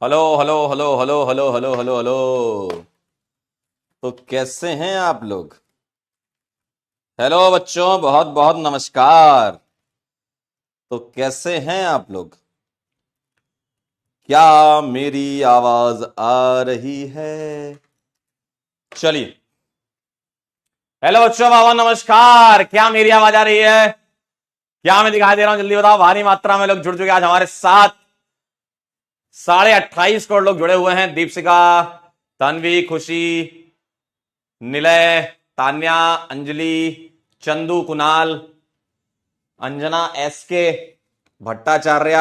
Hello hello hello hello hello hello hello hello. तो कैसे हैं आप लोग? हेलो बच्चों, बहुत बहुत नमस्कार। तो कैसे हैं आप लोग? क्या मेरी आवाज आ रही है? चलिए। हेलो बच्चों, बाबा नमस्कार। क्या मेरी आवाज आ रही है? क्या मैं दिखाई दे रहा हूं? जल्दी बताओ। भारी मात्रा में लोग जुड़ चुके हैं आज हमारे साथ। 28.5 करोड़ लोग जुड़े हुए हैं। दीपशिका, तन्वी, खुशी, निलय, तान्या, अंजलि, चंदू, कुणाल, अंजना, एसके, भट्टाचार्य,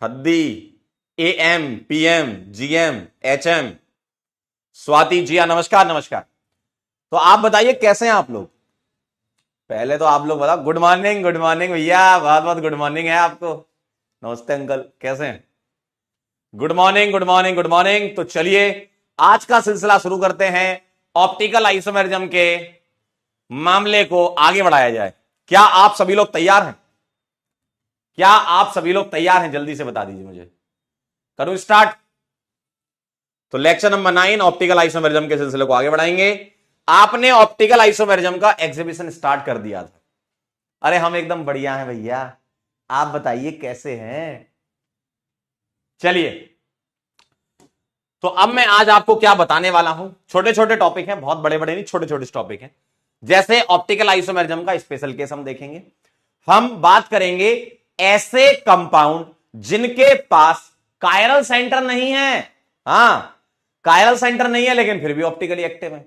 हद्दी, AM, PM, GM, HM, Swati, Jiya, नमस्कार नमस्कार। तो आप बताइए कैसे हैं आप लोग? पहले तो आप लोग बताओ। गुड मॉर्निंग भैया, बहुत बहुत गुड मॉर्निंग है आपको। नमस्ते अंकल, कैसे हैं? Good morning good morning good morning. तो चलिए आज का सिलसिला शुरू करते हैं। ऑप्टिकल आइसोमेरिज्म के मामले को आगे बढ़ाया जाए। क्या आप सभी लोग तैयार हैं? क्या आप सभी लोग तैयार हैं? जल्दी से बता दीजिए मुझे। करूं स्टार्ट? तो लेक्चर नंबर 9 ऑप्टिकल आइसोमेरिज्म के सिलसिले को आगे बढ़ाएंगे। आपने ऑप्टिकल आइसोमेरिज्म का एग्जीबिशन स्टार्ट कर दिया था। अरे हम एकदम बढ़िया हैं भैया, आप बताइए कैसे हैं? चलिए, तो अब मैं आज आपको क्या बताने वाला हूं। छोटे छोटे टॉपिक हैं, बहुत बड़े बड़े नहीं, छोटे छोटे टॉपिक हैं। जैसे ऑप्टिकल आइसोमेरिज्म का स्पेशल केस हम देखेंगे। हम बात करेंगे ऐसे कंपाउंड जिनके पास कायरल सेंटर नहीं है। हां, कायरल सेंटर नहीं है लेकिन फिर भी ऑप्टिकली एक्टिव है।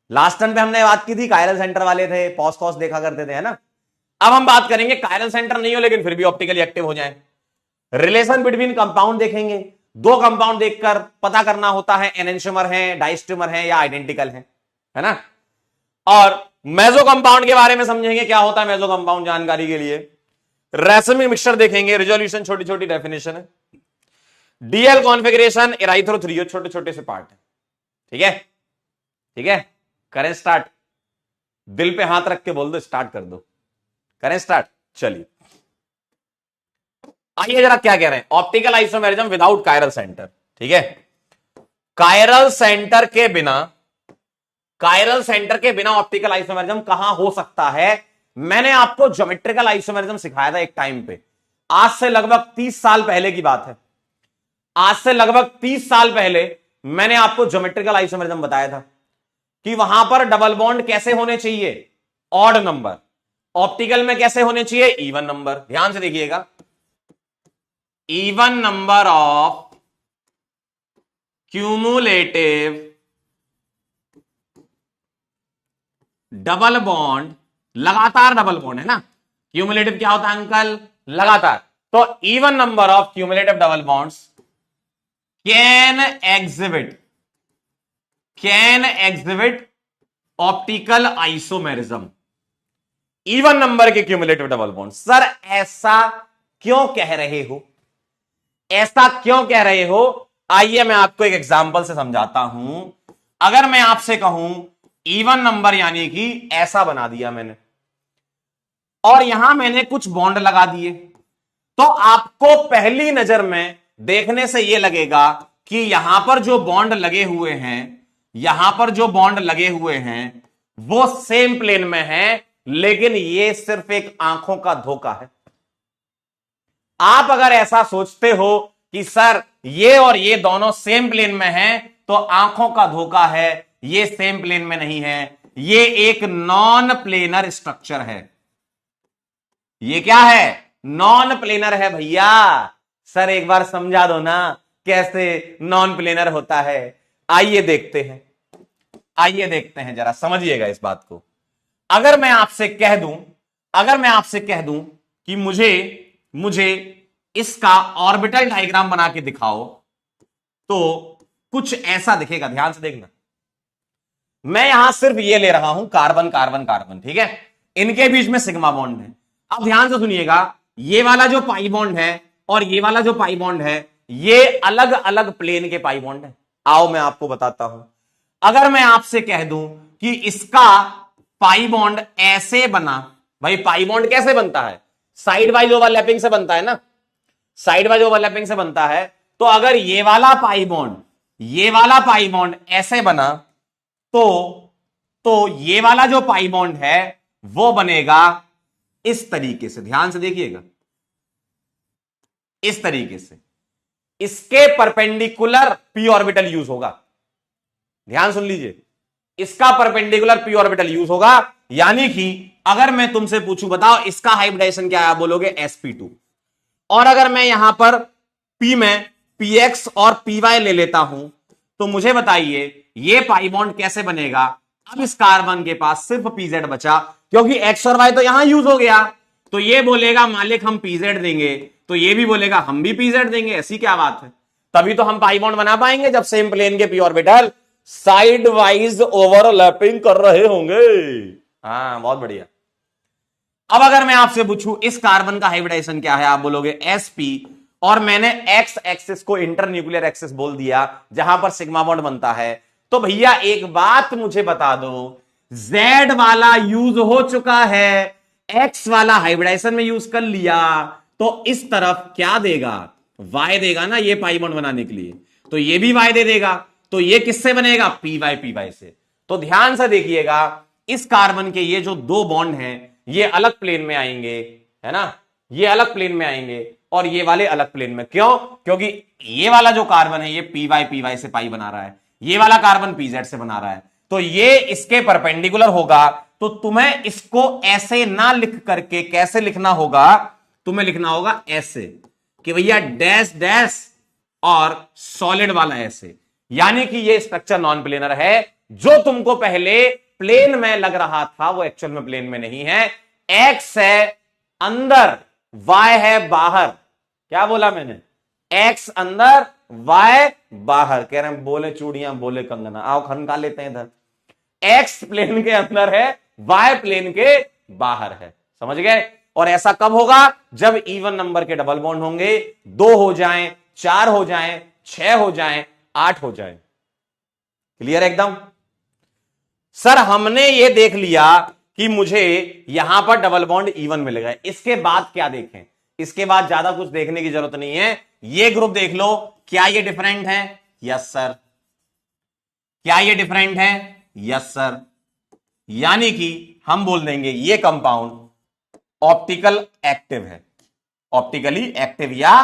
लास्ट टाइम पे हमने बात की थी, कायरल सेंटर वाले थे, पॉस कॉस देखा करते थे, है ना। अब हम बात करेंगे कायरल सेंटर नहीं हो लेकिन फिर भी ऑप्टिकली एक्टिव हो जाए। रिलेशन बिटवीन कंपाउंड देखेंगे। दो कंपाउंड देखकर पता करना होता है एनेंटियोमर है, डाइस्टेमर है या आइडेंटिकल है ना। और मेसो कंपाउंड के बारे में समझेंगे, क्या होता है मेसो कंपाउंड जानकारी के लिए। रेसमिक मिक्सचर देखेंगे, रिजोल्यूशन छोटी छोटी डेफिनेशन है। डीएल कॉन्फ़िगरेशन, एराइथ्रोथ्रियो छोटे छोटे से पार्ट है। ठीक है, ठीक है। करें स्टार्ट? दिल पे हाथ रख के बोल दो, स्टार्ट कर दो। करें स्टार्ट? चलिए आइए जरा क्या कह रहे हैं। Optical isomerism without chiral centre. ठीक है, कायरल सेंटर के बिना, कायरल सेंटर के बिना ऑप्टिकल आइसोमेरिज्म कहां हो सकता है। मैंने आपको ज्योमेट्रिकल आइसोमेरिज्म सिखाया था एक टाइम पे। आज से लगभग 30 साल पहले की बात है। आज से लगभग 30 साल पहले मैंने आपको ज्योमेट्रिकल आइसोमेरिज्म बताया था कि वहां पर डबल बॉन्ड कैसे होने चाहिए, ऑड नंबर। ऑप्टिकल में कैसे होने चाहिए, इवन नंबर। ध्यान से देखिएगा, even number of cumulative double bond, लगातार डबल बॉन्ड है ना। क्यूमुलेटिव क्या होता है अंकल? लगातार। तो even number of cumulative double bonds can exhibit, can exhibit optical isomerism. Even number के क्यूमुलेटिव डबल बॉन्ड। सर ऐसा क्यों कह रहे हो? ऐसा क्यों कह रहे हो? आइए मैं आपको एक एग्जांपल से समझाता हूं। अगर मैं आपसे कहूं इवन नंबर यानी कि ऐसा बना दिया मैंने और यहां मैंने कुछ बॉन्ड लगा दिए, तो आपको पहली नजर में देखने से यह लगेगा कि यहां पर जो बॉन्ड लगे हुए हैं, यहां पर जो बॉन्ड लगे हुए हैं वो सेम प्लेन में है, लेकिन ये सिर्फ एक आंखों का धोखा है। आप अगर ऐसा सोचते हो कि सर ये और ये दोनों सेम प्लेन में हैं, तो आंखों का धोखा है। ये सेम प्लेन में नहीं है, ये एक नॉन प्लेनर स्ट्रक्चर है। ये क्या है? नॉन प्लेनर है भैया। सर एक बार समझा दो ना कैसे नॉन प्लेनर होता है। आइए देखते हैं, आइए देखते हैं, जरा समझिएगा इस बात को। अगर मैं आपसे कह दूं, अगर मैं आपसे कह दूं कि मुझे मुझे इसका ऑर्बिटल डायग्राम बना के दिखाओ, तो कुछ ऐसा दिखेगा। ध्यान से देखना, मैं यहां सिर्फ ये ले रहा हूं कार्बन कार्बन कार्बन, ठीक है। इनके बीच में सिग्मा बॉन्ड है। अब ध्यान से सुनिएगा, ये वाला जो पाई बॉन्ड है और ये वाला जो पाई बॉन्ड है, ये अलग अलग प्लेन के पाई बॉन्ड है। आओ मैं आपको बताता हूं। अगर मैं आपसे कह दूं कि इसका पाई बॉन्ड ऐसे बना, भाई पाई बॉन्ड कैसे बनता है? साइड वाइज ओवरलैपिंग से बनता है ना। साइड वाइज ओवरलैपिंग से बनता है। तो अगर ये वाला पाई बॉन्ड ऐसे बना तो ये वाला जो पाई बॉन्ड है वो बनेगा इस तरीके से। ध्यान से देखिएगा, इस तरीके से इसके परपेंडिकुलर पी ऑर्बिटल यूज होगा। ध्यान सुन लीजिए, इसका परपेंडिकुलर पी ऑर्बिटल यूज होगा। यानी कि अगर मैं तुमसे पूछूं बताओ इसका हाइब्रिडाइजेशन क्या है, आप बोलोगे sp2। और अगर मैं यहां पर p में px और py ले लेता हूं तो मुझे बताइए ये पाई बॉन्ड कैसे बनेगा। अब इस कार्बन के पास सिर्फ pz बचा, क्योंकि x और y तो यहां यूज हो गया। तो ये बोलेगा मालिक हम pz देंगे, तो ये भी बोलेगा हम भी pz देंगे। ऐसी क्या बात है, तभी तो हम पाई बॉन्ड बना पाएंगे जब सेम प्लेन के P orbital side wise overlapping कर रहे होंगे। हाँ, बहुत बढ़िया। अब अगर मैं आपसे पूछूं इस कार्बन का हाइब्रिडाइजेशन क्या है, आप बोलोगे sp, और मैंने x एक्सिस को इंटरन्यूक्लियर एक्सिस बोल दिया जहां पर सिग्मा बॉन्ड बनता है। तो भैया एक बात मुझे बता दो, z वाला यूज हो चुका है, x वाला हाइब्रिडाइजेशन में यूज कर लिया, तो इस तरफ क्या देगा, y देगा ना ये पाई बॉन्ड बनाने के लिए। तो ये भी y दे देगा, तो ये किससे बनेगा, py से। तो ध्यान से देखिएगा, इस कार्बन के ये जो दो बॉन्ड हैं ये अलग प्लेन में आएंगे, है ना, ये अलग प्लेन में आएंगे और ये वाले अलग प्लेन में। क्यों, क्योंकि ये वाला जो कार्बन है ये py से पाई बना रहा है, ये वाला कार्बन pz से बना रहा है, तो ये इसके परपेंडिकुलर होगा। तो तुम्हें इसको ऐसे ना लिख करके कैसे लिखना होगा, तुम्हें लिखना होगा ऐसे कि भैया डैश डैश और सॉलिड वाला ऐसे। यानी कि ये स्ट्रक्चर नॉन प्लेनर है। जो तुमको पहले प्लेन में लग रहा था वो एक्चुअल में प्लेन में नहीं है। एक्स है अंदर, वाई है बाहर। क्या बोला मैंने, एक्स अंदर वाई बाहर। कह रहे हैं बोले चूड़ियां बोले कंगना, आओ खनका लेते हैं इधर। एक्स प्लेन के अंदर है, वाई प्लेन के बाहर है। समझ गए। और ऐसा कब होगा, जब इवन नंबर के डबल बॉन्ड होंगे, 2 हो जाएं, 4 हो जाएं, 6 हो जाएं, 8 हो जाएं। क्लियर एकदम। सर हमने ये देख लिया कि मुझे यहां पर डबल बॉन्ड इवन मिलेगा, इसके बाद क्या देखें, इसके बाद ज्यादा कुछ देखने की जरूरत नहीं है। ये ग्रुप देख लो, क्या ये डिफरेंट है, यस सर। क्या ये डिफरेंट है, यस सर। यानी कि हम बोल देंगे ये कंपाउंड ऑप्टिकल एक्टिव है, ऑप्टिकली एक्टिव या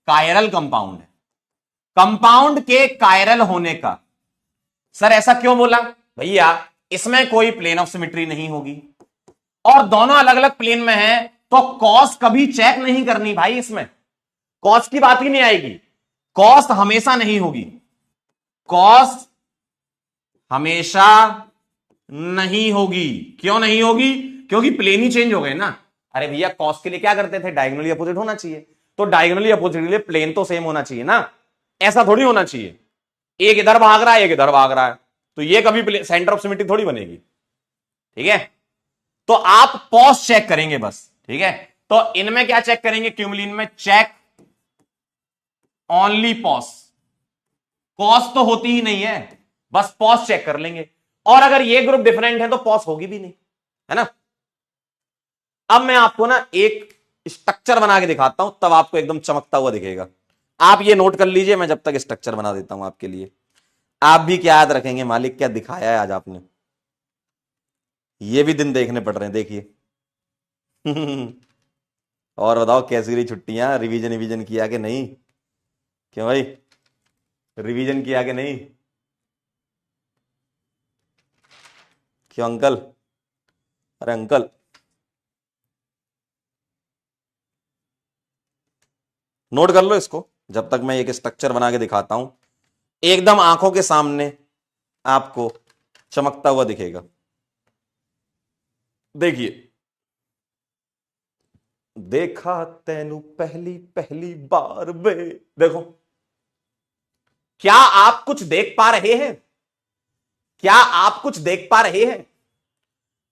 कायरल कंपाउंड है। कंपाउंड के कायरल होने का, सर ऐसा क्यों बोला, भैया इसमें कोई प्लेन ऑफ सिमेट्री नहीं होगी और दोनों अलग अलग प्लेन में है, तो कॉस कभी चेक नहीं करनी भाई, इसमें कॉस की बात ही नहीं आएगी। कॉस हमेशा नहीं होगी, कॉस हमेशा नहीं होगी। क्यों नहीं होगी, क्योंकि प्लेन ही चेंज हो गए ना। अरे भैया कॉस के लिए क्या करते थे, डायगोनली अपोजिट होना चाहिए, तो डायगोनली अपोजिट के लिए प्लेन तो सेम होना चाहिए ना, ऐसा थोड़ी होना चाहिए एक इधर भाग रहा है एक इधर भाग रहा है, तो ये कभी सेंटर ऑफ सिमेट्री थोड़ी बनेगी। ठीक है, तो आप पॉस चेक करेंगे बस। ठीक है, तो इनमें क्या चेक करेंगे, क्यूमुलिन में चेक ओनली पॉस, कॉस तो होती ही नहीं है, बस पॉस चेक कर लेंगे। और अगर ये ग्रुप डिफरेंट है तो पॉस होगी भी नहीं, है ना। अब मैं आपको ना एक स्ट्रक्चर बना के दिखाता हूं, तब आपको एकदम चमकता हुआ दिखेगा। आप ये नोट कर लीजिए, मैं जब तक स्ट्रक्चर बना देता हूं आपके लिए। आप भी क्या याद रखेंगे, मालिक क्या दिखाया है आज आपने, ये भी दिन देखने पड़ रहे हैं, देखिए। और बताओ कैसी रही छुट्टियां, रिवीजन किया कि नहीं, क्यों भाई रिवीजन किया कि नहीं, क्यों अंकल, अरे अंकल नोट कर लो इसको, जब तक मैं एक स्ट्रक्चर बना के दिखाता हूं, एकदम आंखों के सामने आपको चमकता हुआ दिखेगा। देखिए, देखा तेनू पहली पहली बार बे, देखो क्या आप कुछ देख पा रहे हैं, क्या आप कुछ देख पा रहे हैं।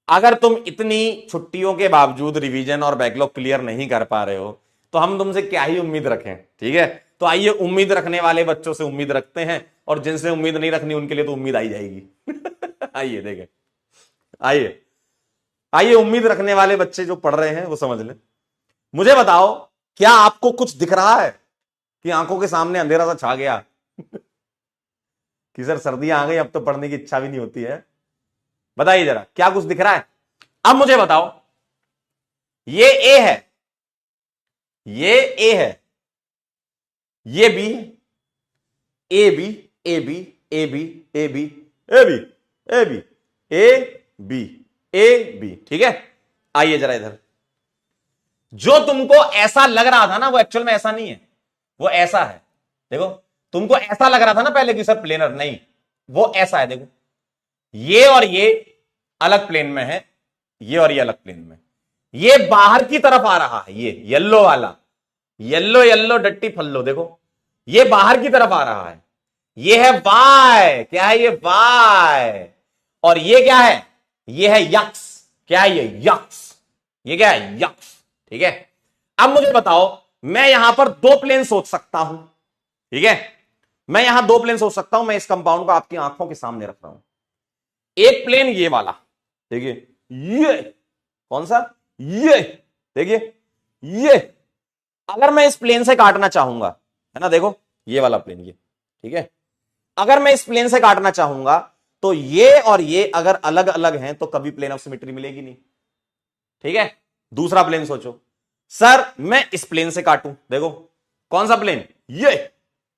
अगर तुम इतनी छुट्टियों के बावजूद रिवीजन और बैकलॉग क्लियर नहीं कर पा रहे हो तो हम तुमसे क्या ही उम्मीद रखें। ठीक है, तो आइए उम्मीद रखने वाले बच्चों से उम्मीद रखते हैं, और जिनसे उम्मीद नहीं रखनी उनके लिए तो उम्मीद आई जाएगी। आइए देखें, आइए आइए उम्मीद रखने वाले बच्चे जो पढ़ रहे हैं वो समझ लें। मुझे बताओ क्या आपको कुछ दिख रहा है कि आंखों के सामने अंधेरा सा छा गया कि सर सर्दियां आ गई, अब तो पढ़ने की इच्छा भी नहीं होती है? बताइए जरा, क्या कुछ दिख रहा है? अब मुझे बताओ, ये ए है, ये ए है, ये बी है, A B A B A B A B A B A B A B A B, ठीक है। आइए जरा इधर, जो तुमको ऐसा लग रहा था ना वो एक्चुअल में ऐसा नहीं है, वो ऐसा है। देखो, तुमको ऐसा लग रहा था ना पहले कि सर प्लेनर, नहीं, वो ऐसा है। देखो, ये और ये अलग प्लेन में है, ये और ये अलग प्लेन में, ये बाहर की तरफ आ रहा है, ये येलो वाला, येलो येलो डट्टी फल्लो, देखो ये बाहर की तरफ आ रहा है, ये है वाई, क्या है ये? वाई। और ये क्या है? ये है यक्स, क्या है ये? यक्स। ये क्या है? यक्स, ठीक है। अब मुझे बताओ, मैं यहां पर दो प्लेन सोच सकता हूं, ठीक है, मैं यहां दो प्लेन सोच सकता हूं। मैं इस कंपाउंड को आपकी आंखों के सामने रख रहा हूं। एक प्लेन ये वाला, देखिए, ये कौन सा? ये, देखिए ये। अगर मैं इस प्लेन से काटना चाहूंगा, है ना, देखो ये वाला प्लेन, ये, ठीक है, अगर मैं इस प्लेन से काटना चाहूंगा तो ये और ये अगर अलग अलग हैं तो कभी प्लेन ऑफ सिमेट्री मिलेगी नहीं, ठीक है। दूसरा प्लेन सोचो, सर मैं इस प्लेन से काटूं, देखो कौन सा प्लेन? ये,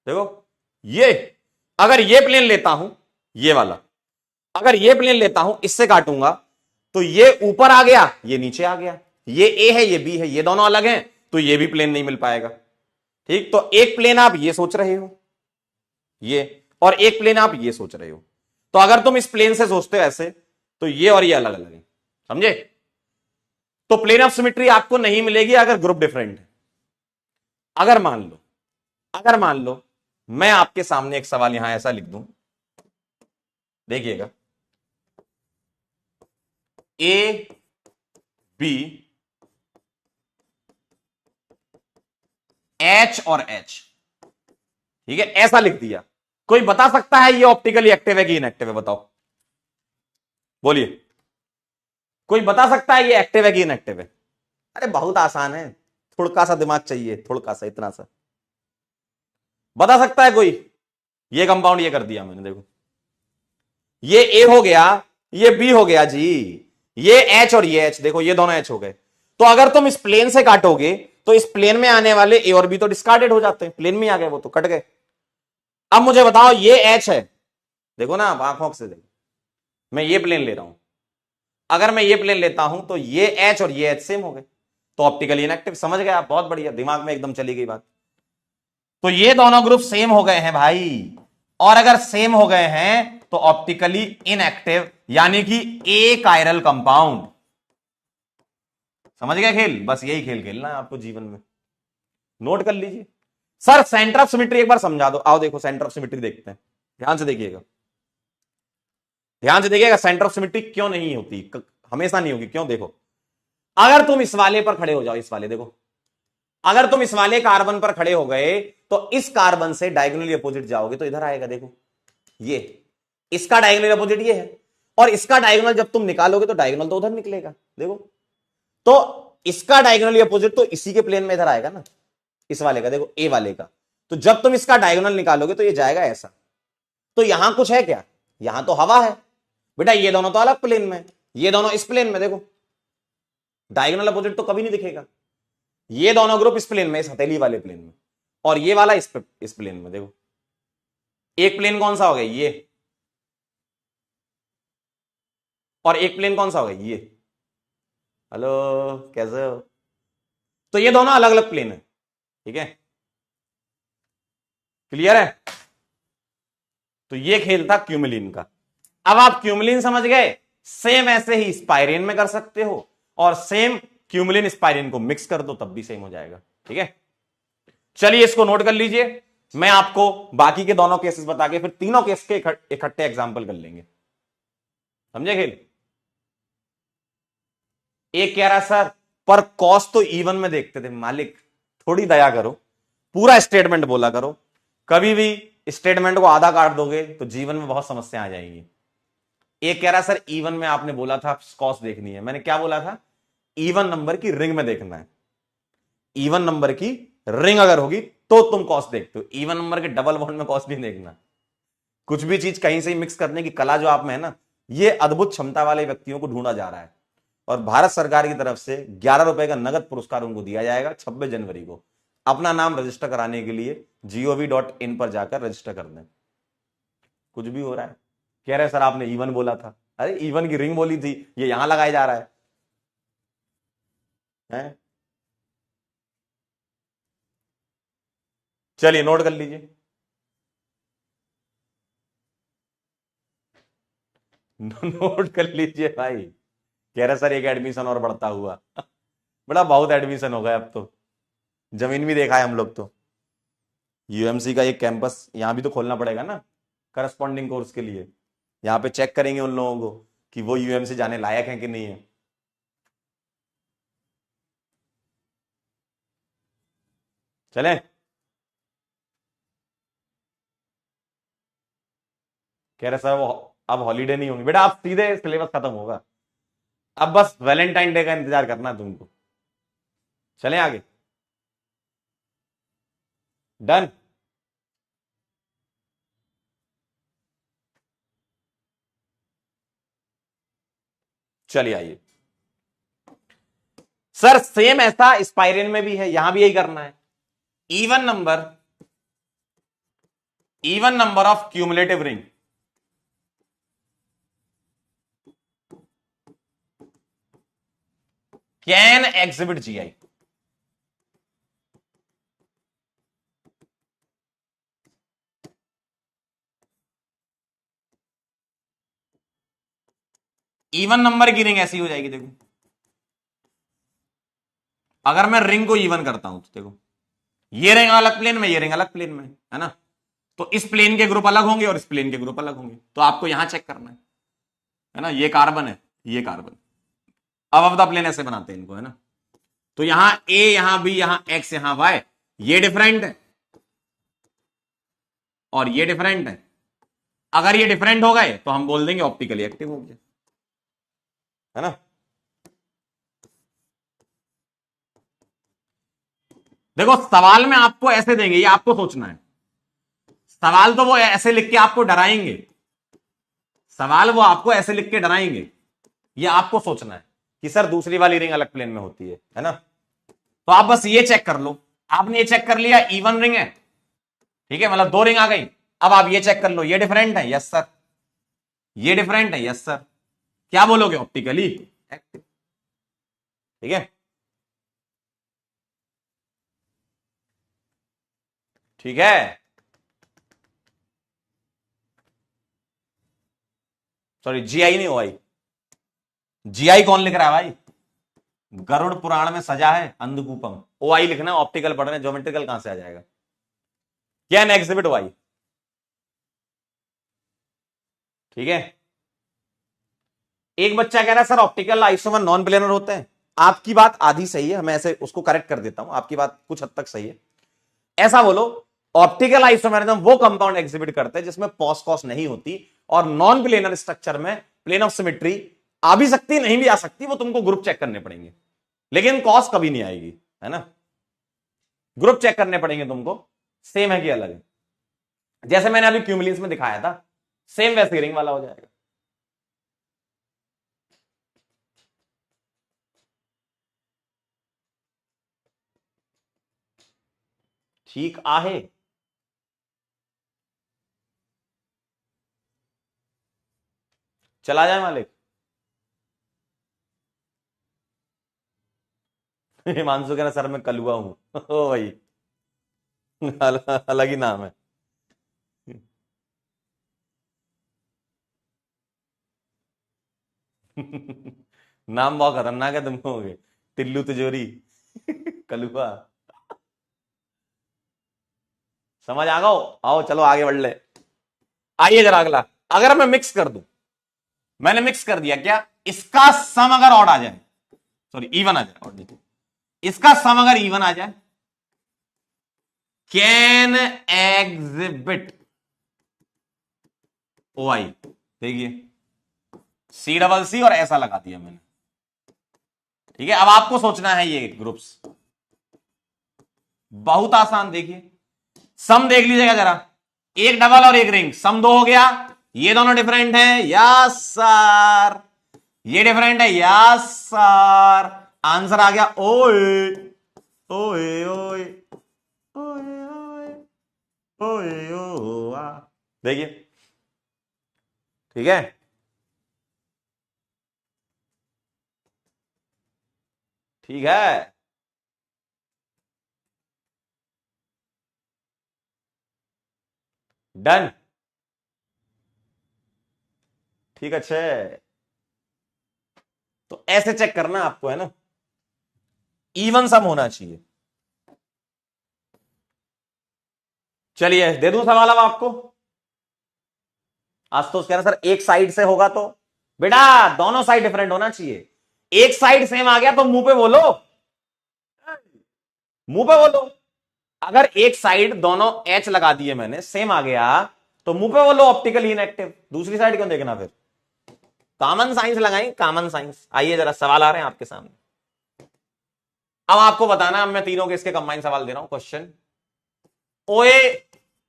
देखो ये। अगर ये प्लेन लेता हूं, ये वाला, अगर ये प्लेन लेता हूं, इससे काटूंगा तो ये ऊपर आ गया, ये नीचे आ गया, ये ए है, ये बी है, ये दोनों अलग हैं, तो ये भी प्लेन नहीं मिल पाएगा, ठीक। तो एक प्लेन आप ये सोच रहे हो, ये, और एक प्लेन आप ये सोच रहे हो। तो अगर तुम इस प्लेन से सोचते हो ऐसे, तो ये और ये अलग अलग है, समझे? तो प्लेन ऑफ सिमेट्री आपको नहीं मिलेगी अगर ग्रुप डिफरेंट है। अगर मान लो मैं आपके सामने एक सवाल यहां ऐसा लिख दूं, देखिएगा, ए बी एच और एच, ठीक है, ऐसा लिख दिया। कोई बता सकता है ये ऑप्टिकली एक्टिव है कि इनएक्टिव है? बताओ, बोलिए, कोई बता सकता है ये एक्टिव है कि इनएक्टिव है? अरे बहुत आसान है, थोड़ा सा दिमाग चाहिए, थोड़ा सा, इतना सा। बता सकता है कोई? ये कंपाउंड ये कर दिया मैंने, देखो ये ए हो गया, ये बी हो गया जी, ये एच और ये एच, देखो ये दोनों एच हो गए। तो अगर तुम इस प्लेन से काटोगे तो इस प्लेन में आने वाले ए और बी तो डिस्कार्डेड हो जाते हैं, प्लेन में आ गए, वो तो कट गए। अब मुझे बताओ, ये एच है, देखो ना, आंखों से देखो, मैं ये प्लेन ले रहा हूं, अगर मैं ये प्लेन लेता हूं तो ये एच और ये एच सेम हो गए, तो ऑप्टिकली इनएक्टिव। समझ गए आप? बहुत बढ़िया, दिमाग में एकदम चली गई बात। तो ये दोनों ग्रुप सेम हो गए हैं भाई, और अगर सेम हो गए हैं तो ऑप्टिकली इनएक्टिव, यानी कि ए कायरल कंपाउंड। समझ गए खेल? बस यही खेल खेलना है आपको जीवन में, नोट कर लीजिए। सर सेंटर ऑफ सिमेट्री एक बार समझा दो, आओ देखो सेंटर ऑफ सिमेट्री देखते हैं, ध्यान से देखिएगा, ध्यान से देखिएगा। सेंटर ऑफ सिमेट्री क्यों नहीं होती, हमेशा नहीं होगी, क्यों? देखो, अगर तुम इस वाले पर खड़े हो जाओ, इस वाले, देखो, अगर तुम इस वाले कार्बन पर खड़े हो गए तो इस कार्बन से डायगोनली अपोजिट जाओगे तो इधर आएगा, देखो ये, इसका डायगोनल अपोजिट ये है, और इसका डायगोनल जब तुम निकालोगे तो डायगोनल तो उधर निकलेगा, देखो। तो इसका डायगोनली अपोजिट तो इसी के प्लेन में इधर आएगा ना, इस वाले का, देखो ए वाले का। तो जब तुम इसका डायगोनल निकालोगे तो ये जाएगा ऐसा। तो यहां कुछ है क्या? यहां तो हवा है बेटा, ये दोनों तो अलग प्लेन में, ये दोनों इस प्लेन में, देखो डायगोनल अपोजिट तो कभी नहीं दिखेगा। ये दोनों ग्रुप इस प्लेन में, इस हथेली वाले प्लेन में, और ये वाला इस प्लेन में, देखो एक प्लेन कौन सा हो गया? ये, और एक प्लेन कौन सा हो गया? ये। हेलो, कैसे हो? तो ये दोनों अलग अलग प्लेन है, ठीक है, क्लियर है? तो ये खेल था क्यूमिलिन का। अब आप क्यूमिलिन समझ गए, सेम ऐसे ही स्पाइरिन में कर सकते हो, और सेम क्यूमिलिन स्पाइरिन को मिक्स कर दो तब भी सेम हो जाएगा, ठीक है। चलिए इसको नोट कर लीजिए, मैं आपको बाकी के दोनों केसेस बता के फिर तीनों केस के इकट्ठे एग्जाम्पल कर लेंगे, समझे खेल? एक कह रहा सर पर कॉस तो इवन में देखते थे। मालिक थोड़ी दया करो, पूरा स्टेटमेंट बोला करो, कभी भी स्टेटमेंट को आधा काट दोगे तो जीवन में बहुत समस्या आ जाएगी। एक कह रहा सर इवन में आपने बोला था कॉस देखनी है, मैंने क्या बोला था? इवन नंबर की रिंग में देखना है। इवन नंबर की रिंग अगर होगी तो तुम कॉस देखते हो, इवन नंबर के डबल बॉन्ड में कॉस नहीं देखना। कुछ भी चीज कहीं से ही मिक्स करने की कला जो आप में है ना, ये अद्भुत क्षमता वाले व्यक्तियों को ढूंढा जा रहा है। और भारत सरकार की तरफ से 11 रुपए का नगद पुरस्कार उनको दिया जाएगा 26 जनवरी को। अपना नाम रजिस्टर कराने के लिए gov.in पर जाकर रजिस्टर कर दें। कुछ भी हो रहा है, कह रहे सर आपने इवन बोला था, अरे इवन की रिंग बोली थी, ये यहां लगाया जा रहा है? चलिए नोट कर लीजिए। नोट कर लीजिए भाई। कह रहे सर एक एडमिशन और बढ़ता हुआ। बड़ा बहुत एडमिशन हो गया अब तो, जमीन भी देखा है हम लोग तो। यूएमसी का एक कैंपस यहां भी तो खोलना पड़ेगा ना करस्पॉन्डिंग कोर्स के लिए। यहां पे चेक करेंगे उन लोगों को कि वो यूएमसी जाने लायक है कि नहीं है। चले, कह रहे सर वो अब हॉलीडे नहीं होंगी। बेटा आप सीधे सिलेबस खत्म होगा, अब बस वैलेंटाइन डे का इंतजार करना है तुमको। चलें आगे, डन। चलिए आइए सर, सेम ऐसा स्पाइरल में भी है, यहां भी यही करना है। Even number of cumulative ring can exhibit GI. Even number की रिंग ऐसी हो जाएगी, देखो अगर मैं रिंग को इवन करता हूं तो देखो ये रिंग अलग प्लेन में, ये रिंग अलग प्लेन में, है ना? तो इस प्लेन के ग्रुप अलग होंगे और इस प्लेन के ग्रुप अलग होंगे, तो आपको यहां चेक करना है ना? ये कार्बन है, ये कार्बन। अब ऑफ द प्लेन ऐसे बनाते हैं इनको, है ना? तो यहां ए, यहां बी, यहां एक्स, यहां वाई, ये डिफरेंट है और ये डिफरेंट है। अगर ये डिफरेंट हो गए तो हम बोल देंगे ऑप्टिकली एक्टिव हो गया, है ना? देखो सवाल में आपको ऐसे देंगे, ये आपको सोचना है। सवाल तो वो ऐसे लिख के आपको डराएंगे, सवाल वो आपको ऐसे लिख के डराएंगे, ये आपको सोचना है कि सर दूसरी वाली रिंग अलग प्लेन में होती है ना? तो आप बस ये चेक कर लो। आपने ये चेक कर लिया इवन रिंग है, ठीक है, मतलब दो रिंग आ गई। अब आप ये चेक कर लो, ये डिफरेंट है, यस सर। ये डिफरेंट है, यस सर। क्या बोलोगे? ऑप्टिकली एक्टिव, ठीक है? ठीक है, सॉरी जीआई नहीं, ओआई। जीआई कौन लिख रहा है भाई? गरुड़ पुराण में सजा है अंधकूपम। ओआई लिखना है, ऑप्टिकल पढ़ रहे हैं, ज्योमेट्रिकल कहां से आ जाएगा? कैन एग्जिबिट ओआई, ठीक है? एक बच्चा कह रहा है sir optical isomer non planar होते हैं। आपकी बात आधी सही है, मैं ऐसे उसको करेक्ट कर देता हूं, आपकी बात कुछ हद तक सही है। ऐसा बोलो, ऑप्टिकल आइसोमेरिज्म वो कंपाउंड एग्जिबिट करते हैं जिसमें पॉस कॉस नहीं होती, और नॉन प्लेनर स्ट्रक्चर में प्लेन ऑफ सिमेट्री आ भी सकती, नहीं भी आ सकती, वो तुमको ग्रुप चेक करने पड़ेंगे, लेकिन कॉस कभी नहीं आएगी, है ना? ग्रुप चेक करने पड़ेंगे तुमको, सेम है कि अलग है। जैसे मैंने अभी क्यूमुलेंस में दिखाया था, सेम वैसे रिंग वाला हो जाएगा। ठीक आहे। चला जाए मालिक। हिमांशु कहना सर मैं कलुआ हूं। ओ भाई, अलग ही नाम है। नाम बहुत खतरनाक है तुम लोगों के, टिल्लू तिजोरी, कलुआ। समझ आ गओ? आओ चलो आगे बढ़ ले। आइए जरा अगला। अगर मैं मिक्स कर दूं, मैंने मिक्स कर दिया, क्या इसका सम अगर ऑड आ जाए, सॉरी इवन आ जाए, ऑड नहीं, इसका सम अगर इवन आ जाए, कैन एग्जिबिट ओ आई। देखिए सी डबल सी और ऐसा लगा दिया मैंने, ठीक है? अब आपको सोचना है ये ग्रुप्स, बहुत आसान, देखिए सम देख लीजिएगा जरा, एक डबल और एक रिंग, सम 2 हो गया, ये दोनों डिफरेंट है, यस सर, ये डिफरेंट है, यस सर, आंसर आ गया, ओए ओए ओए ओए ओए ओए, देखिए, ठीक है, ठीक है, डन, ठीक, अच्छे, तो ऐसे चेक करना आपको, है ना, इवन सम होना चाहिए। चलिए दे दूं सवाल अब आपको। आज तो कह रहा सर एक साइड से होगा, तो बेटा दोनों साइड डिफरेंट होना चाहिए, एक साइड सेम आ गया तो मुंह पे बोलो, मुंह पे बोलो, अगर एक साइड दोनों एच लगा दिए मैंने, सेम आ गया, तो मुंह पे बोलो ऑप्टिकली इनएक्टिव, दूसरी साइड क्यों देखना फिर, कॉमन साइंस लगाएं, कॉमन साइंस। आइए जरा सवाल आ रहे हैं आपके सामने, अब आपको बताना, अब मैं तीनों के इसके कंबाइन सवाल दे रहा हूं। क्वेश्चन, ओए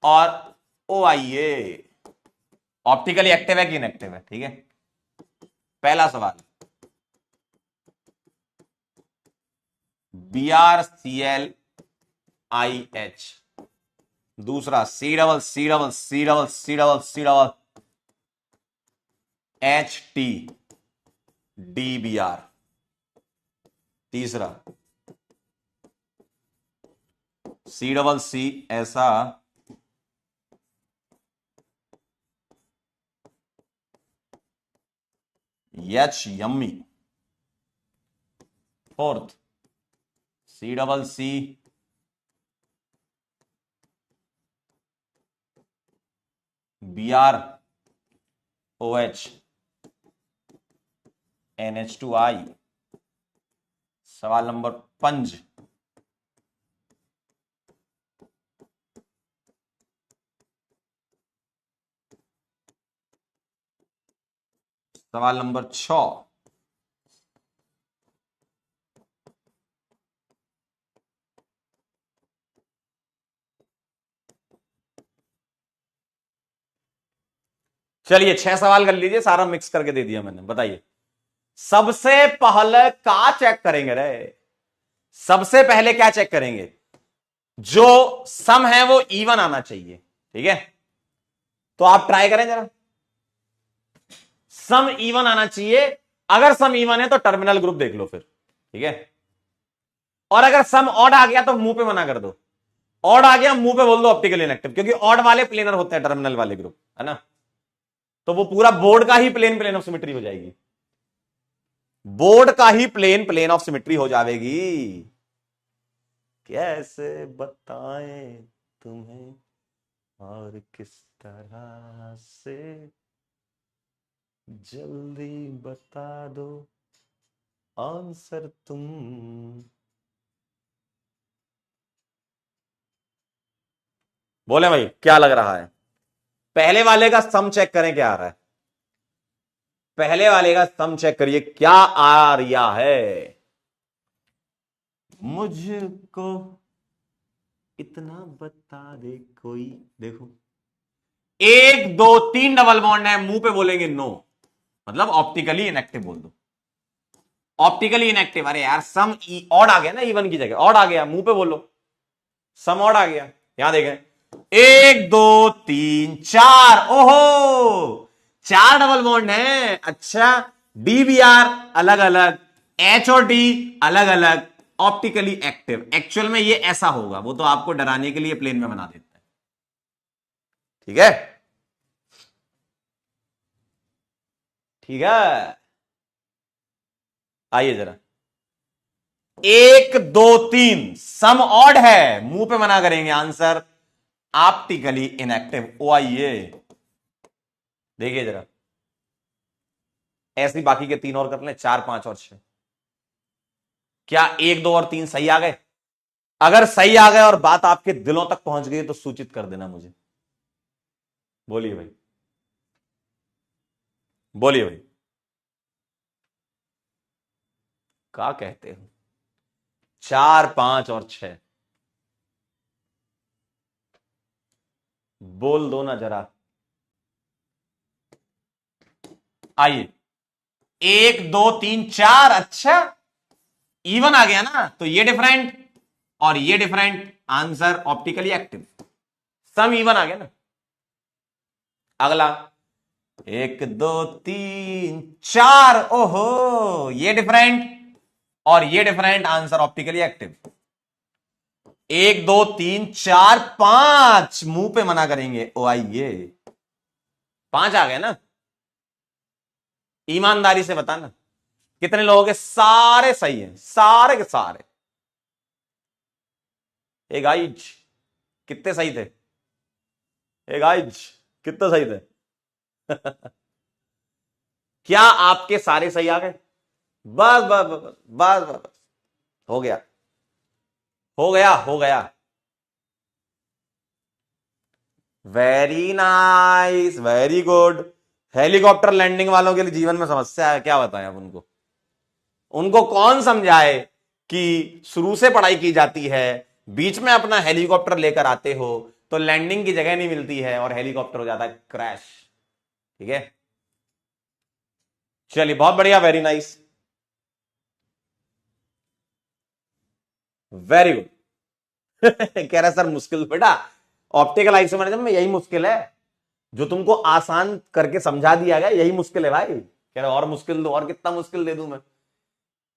और ओ आई ए ऑप्टिकली एक्टिव है कि इनएक्टिव है, ठीक है, पहला सवाल, B R C L I H, दूसरा C double C double C double C double C double H T D B R, तीसरा सी डबल सी ऐसा एच यम्मी, fourth C double C B R O H N H two I. सवाल number 5, सवाल number 6, चलिए 6 सवाल कर लीजिए, सारा मिक्स करके दे दिया मैंने, बताइए सबसे पहले क्या चेक करेंगे रे, सबसे पहले क्या चेक करेंगे, जो सम है वो इवन आना चाहिए, ठीक है, तो आप ट्राई करें जरा, सम इवन आना चाहिए, अगर सम इवन है तो टर्मिनल ग्रुप देख लो फिर, ठीक है, और अगर सम ऑड आ गया तो मुंह पे मना कर दो, ऑड आ गया मुंह पे बोल दो ऑप्टिकल इनएक्टिव, क्योंकि ऑड वाले प्लेनर होते हैं टर्मिनल वाले ग्रुप, है ना, तो वो पूरा बोर्ड का ही प्लेन प्लेन ऑफ सिमेट्री हो जाएगी, बोर्ड का ही प्लेन प्लेन ऑफ सिमेट्री हो जाएगी, कैसे बताएं तुम्हें और किस तरह से, जल्दी बता दो आंसर तुम, बोले भाई क्या लग रहा है, पहले वाले का सम चेक करें क्या आ रहा है, पहले वाले का सम चेक करिए क्या आ रहा है, मुझको इतना बता दे कोई, देखो 1 2 3 डबल बॉन्ड है, मुंह पे बोलेंगे नो, मतलब ऑप्टिकली इनएक्टिव बोल दो, ऑप्टिकली इनएक्टिव, अरे यार सम ऑड आ गया ना, इवन की जगह ऑड आ गया, मुंह पे बोलो सम ऑड आ गया, यहां देखें 1 2 3 4, ओहो 4 डबल बॉन्ड है, अच्छा, डीबीआर अलग अलग, एच और डी अलग अलग, ऑप्टिकली एक्टिव, एक्चुअल में ये ऐसा होगा, वो तो आपको डराने के लिए प्लेन में बना देता है, ठीक है, ठीक है, आइए जरा 1 2 3 सम ऑड है, मुंह पे मना करेंगे, आंसर ऑप्टिकली इनएक्टिव, ओ आइए देखिए जरा, ऐसे बाकी के 3 और कर लें, 4 5 और 6, क्या 1 2 और 3 सही आ गए, अगर सही आ गए और बात आपके दिलों तक पहुंच गई तो सूचित कर देना मुझे, बोलिए भाई, बोलिए भाई, क्या कहते हो, 4 5 और 6, बोल दो ना जरा। आइए, 1 2 3 4, अच्छा इवन आ गया ना, तो ये डिफरेंट और ये डिफरेंट, आंसर ऑप्टिकली एक्टिव, सम इवन आ गया ना। अगला 1 2 3 4, ओहो ये डिफरेंट और ये डिफरेंट, आंसर ऑप्टिकली एक्टिव। 1 2 3 4 5, मुंह पे मना करेंगे ओ आइए, 5 आ गए ना। ईमानदारी से बताना कितने लोगों के सारे सही हैं, सारे के सारे। ए गाइज कितने सही थे, ए गाइज कितने सही थे? क्या आपके सारे सही आ गए? बस बस बस बस बस, बस। हो गया हो गया हो गया। Very nice, very good. Helicopter landing वालों के लिए जीवन में समस्या है, क्या बताएं अब उनको? उनको कौन समझाए कि शुरू से पढ़ाई की जाती है, बीच में अपना हेलीकॉप्टर लेकर आते हो तो लैंडिंग की जगह नहीं मिलती है और हेलीकॉप्टर हो जाता है क्रैश। ठीक है, चलिए बहुत बढ़िया, वेरी नाइस, वेरी गुड। कह रहा सर मुश्किल बेटा, ऑप्टिकल आइसोमेरिज्म में यही मुश्किल है, जो तुमको आसान करके समझा दिया गया यही मुश्किल है भाई। कह रहा और मुश्किल दो, और कितना मुश्किल दे दूं मैं?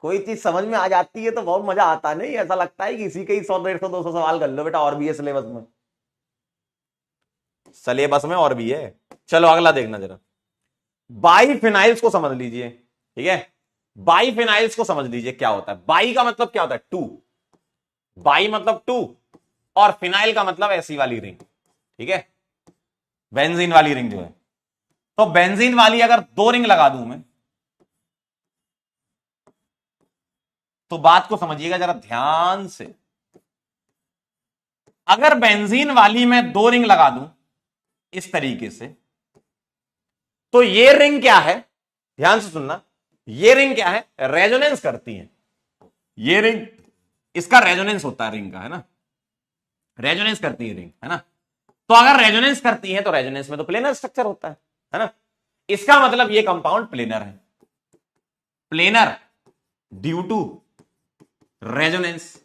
कोई चीज समझ में आ जाती है तो बहुत मजा आता नहीं, ऐसा लगता है कि इसी के ही 100 150 200 सवाल कर लो बेटा, और भी है सिलेबस में, सिलेबस में और भी है। चलो अगला देखना जरा, बाईफिनाइल्स को समझ लीजिए। ठीक है, बाईफिनाइल्स को समझ लीजिए क्या होता है। बाई का मतलब क्या होता है? टू, बाई मतलब टू, और फिनाइल का मतलब ऐसी वाली रिंग। ठीक है, बेंजीन वाली रिंग जो है, तो बेंजीन वाली अगर 2 रिंग लगा दूं मैं, तो बात को समझिएगा जरा ध्यान से। अगर बेंजीन वाली में 2 रिंग लगा दूं इस तरीके से, तो ये रिंग क्या है? ध्यान से सुनना, ये रिंग क्या है? रेजोनेंस करती है। ये रिंग, इसका रेजोनेंस होता है रिंग का, है ना, रेजोनेंस करती है रिंग, है ना। तो अगर रेजोनेंस करती है तो रेजोनेंस में तो प्लेनर स्ट्रक्चर होता है ना। इसका मतलब ये कंपाउंड प्लेनर है, प्लेनर ड्यू टू रेजोनेंस।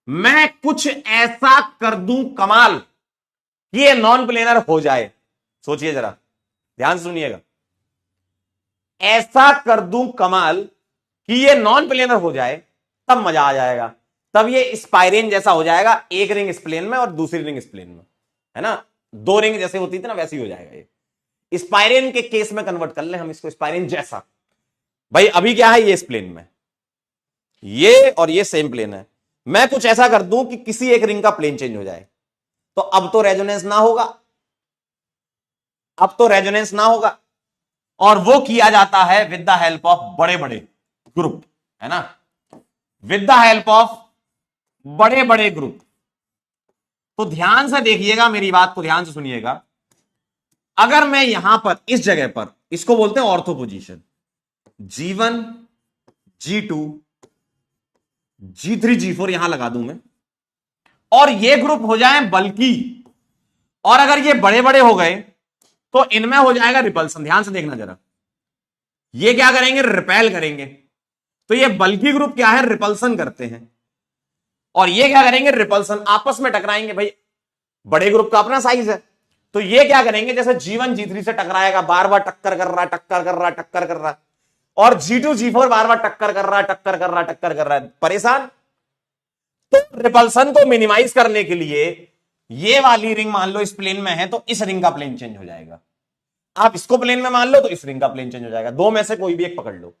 मैं कुछ ऐसा कर दूं कमाल कि ये नॉन प्लेनर हो जाए, सोचिए जरा, ध्यान सुनिएगा, ऐसा कर दूं कमाल कि ये नॉन प्लेनर हो जाए, तब मजा आ जाएगा, तब ये स्पाइरेन जैसा हो जाएगा, एक रिंग इस प्लेन में और दूसरी रिंग इस प्लेन में, है ना, 2 रिंग जैसे होती थी ना वैसी हो जाएगा ये। स्पाइरेन के केस में कन्वर्ट कर ले हम इसको, स्पाइरेन जैसा। भाई अभी क्या है, ये इस प्लेन में, ये और ये सेम प्लेन है, मैं कुछ ऐसा कर दूं कि किसी एक रिंग का प्लेन चेंज हो जाए, तो अब तो रेजोनेंस ना होगा, अब तो रेजोनेंस ना होगा, और वो किया जाता है विद द हेल्प ऑफ बड़े बड़े ग्रुप, है ना, विद द हेल्प ऑफ बड़े बड़े ग्रुप। तो ध्यान से देखिएगा, मेरी बात को ध्यान से सुनिएगा। अगर मैं यहां पर इस जगह पर, इसको बोलते हैं ortho position, G1 G2 G3 G4 यहां लगा दूं मैं, और ये ग्रुप हो जाए बल्कि, और अगर ये बड़े बड़े हो गए तो इनमें हो जाएगा रिपल्सन। ध्यान से देखना जरा, ये क्या करेंगे? रिपेल करेंगे। तो ये बल्कि ग्रुप क्या है? रिपल्सन करते हैं, और ये क्या करेंगे? रिपल्सन, आपस में टकराएंगे। भाई बड़े ग्रुप का अपना साइज है, तो ये क्या करेंगे? जैसे G1 G3 से टकराएगा, बार बार टक्कर कर रहा, टक्कर कर रहा, टक्कर कर रहा, और G2 G4 बार बार टक्कर कर रहा, टक्कर कर रहा, टक्कर कर रहा है, परेशान। तो रिपल्सन को मिनिमाइज करने के लिए ये वाली रिंग मान लो इस प्लेन में है, तो इस रिंग का प्लेन चेंज हो जाएगा। आप इसको प्लेन में मान लो तो इस रिंग का प्लेन चेंज हो जाएगा। दो में से कोई भी एक पकड़ लो,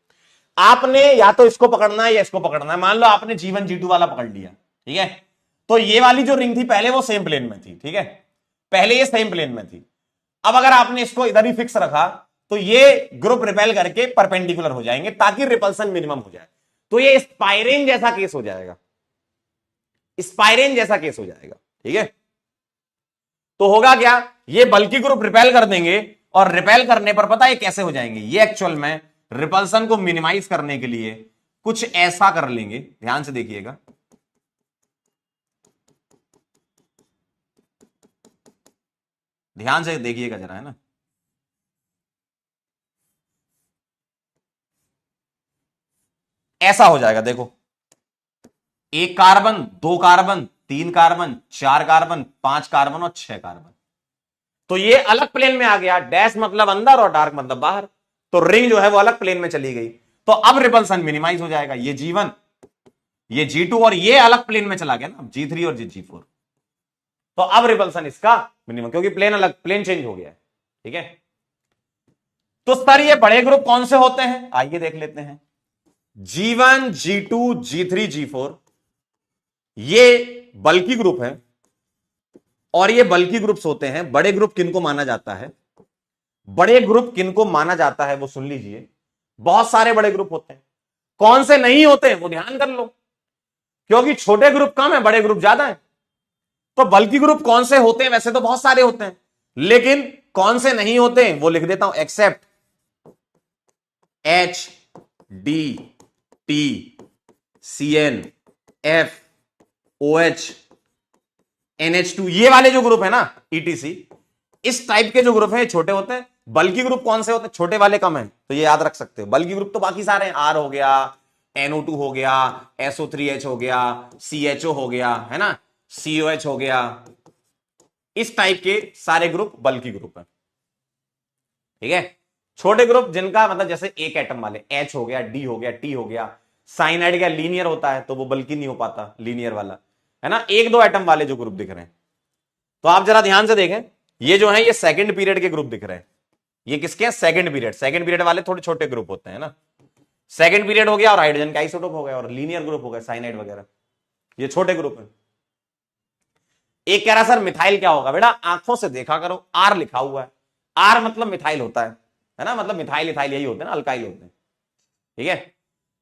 आपने या तो इसको पकड़ना है या इसको पकड़ना है। मान लो आपने G1 G2 वाला पकड़ लिया, ठीक है, तो ये वाली जो रिंग थी पहले वो सेम प्लेन में थी, ठीक है, पहले ये सेम प्लेन में थी। अब अगर आपने इसको इधर ही फिक्स रखा तो ये ग्रुप रिपेल करके परपेंडिकुलर हो जाएंगे ताकि रिपल्सन मिनिमम हो जाए। तो ये स्पाइरेन जैसा केस हो जाएगा, स्पाइरेन जैसा केस हो जाएगा, ठीक है। तो होगा क्या? ये बल्कि ग्रुप रिपेल कर देंगे, और रिपेल करने पर पता है कैसे हो जाएंगे? ये एक्चुअल में रिपल्सन को मिनिमाइज करने के लिए कुछ ऐसा कर लेंगे, ध्यान से देखिएगा। ध्यान से देखिएगा जरा, है ना। ऐसा हो जाएगा, देखो, एक कार्बन, दो कार्बन, तीन कार्बन, चार कार्बन, पांच कार्बन और छह कार्बन। तो ये अलग प्लेन में आ गया, डैश मतलब अंदर और डार्क मतलब बाहर, तो रिंग जो है वो अलग प्लेन में चली गई। तो अब रिपल्सन मिनिमाइज हो जाएगा, ये G1, ये G2 और ये अलग प्लेन में चला गया ना, G3 और G4। तो अब रिपल्सन इसका मिनिमम, क्योंकि प्लेन अलग, प्लेन चेंज हो गया है। ठीक है, तो सर ये बड़े ग्रुप कौन से होते हैं, आइए देख लेते हैं। G1, G2, G3, G4 ये बल्कि ग्रुप है, और ये बल्कि ग्रुप्स होते हैं। बड़े ग्रुप किनको माना जाता है, बड़े ग्रुप किनको माना जाता है वो सुन लीजिए। बहुत सारे बड़े ग्रुप होते हैं, कौन से नहीं होते हैं वो ध्यान कर लो, क्योंकि छोटे ग्रुप कम है, बड़े ग्रुप ज्यादा है। तो बल्कि ग्रुप कौन से होते हैं, वैसे तो बहुत सारे होते हैं, लेकिन कौन से नहीं होते हैं वो लिख देता हूं, accept H, D, T, CN, F, OH, NH2, ये वाले जो ग्रुप है ना, ETC, इस टाइप के जो ग्रुप है छोटे होते हैं। बल्कि ग्रुप कौन से होते हैं, छोटे वाले कम है, तो ये याद रख सकते हो। बल्कि ग्रुप तो बाकी सारे हैं, R हो गया, NO2 हो गया, SO3H हो गया, CHO हो गया, है ना, COH हो गया, इस टाइप के सारे ग्रुप बल्कि ग्रुप है। ठीक है, छोटे ग्रुप जिनका मतलब जैसे एक एटम वाले, H हो गया, D हो गया, T हो गया, साइनाइड का लीनियर होता है तो वो बल्कि नहीं हो पाता, लीनियर वाला, है ना, एक दो एटम वाले जो ग्रुप दिख रहे हैं। तो आप जरा ध्यान से देखें, ये जो है ये सेकंड पीरियड के ग्रुप दिख रहे हैं। ये किसके हैं, सेकंड पीरियड। सेकंड पीरियड वाले थोड़े छोटे ग्रुप होते हैं ना, सेकंड पीरियड हो गया और हाइड्रोजन का आइसोटोप हो गया और लीनियर ग्रुप हो गया, साइनाइड वगैरह, ये छोटे ग्रुप है। एक कह रहा सर मिथाइल क्या होगा, बेटा आंखों से देखा करो, आर लिखा हुआ है, आर मतलब मिथाइल होता है ना, मतलब मिथाइल इथाइल यही होते हैं ना, अल्काइल होते हैं। ठीक है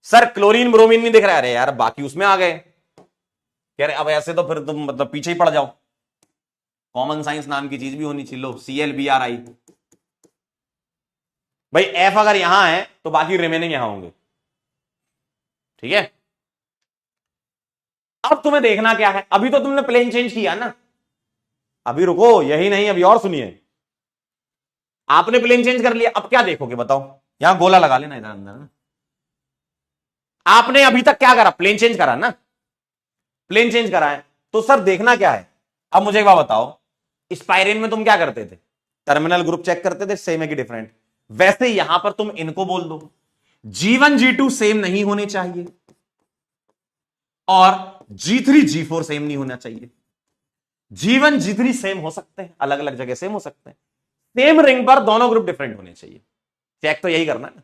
सर, क्लोरीन ब्रोमीन नहीं दिख रहा है, अरे यार बाकी उसमें आ गए, कह रहे अब ऐसे तो फिर तुम मतलब पीछे ही पड़ जाओ, कॉमन साइंस नाम की चीज भी होनी चाहिए। लो ClBrI, भाई F अगर यहां है तो बाकी रिमेनिंग यहां होंगे। ठीक है, अब तुम्हें देखना क्या है, अभी तो तुमने प्लेन चेंज किया ना, अभी रुको, यही नहीं अभी और सुनिए। आपने प्लेन चेंज कर लिया, अब क्या देखोगे बताओ, यहां गोला लगा लेना इधर अंदर ना। आपने अभी तक क्या करा, प्लेन चेंज करा ना, प्लेन चेंज करा है, तो सर देखना क्या है। अब मुझे एक बात बताओ, स्पाइरिन में तुम क्या करते थे, टर्मिनल ग्रुप चेक करते थे, सेम है कि डिफरेंट। वैसे यहां पर तुम इनको बोल दो G1 G2 सेम नहीं होने चाहिए और G3 G4 सेम नहीं होना चाहिए। G1 G3 सेम हो सकते हैं, अलग अलग जगह सेम हो सकते हैं, सेम रिंग पर दोनों ग्रुप डिफरेंट होने चाहिए। चेक तो यही करना है ना,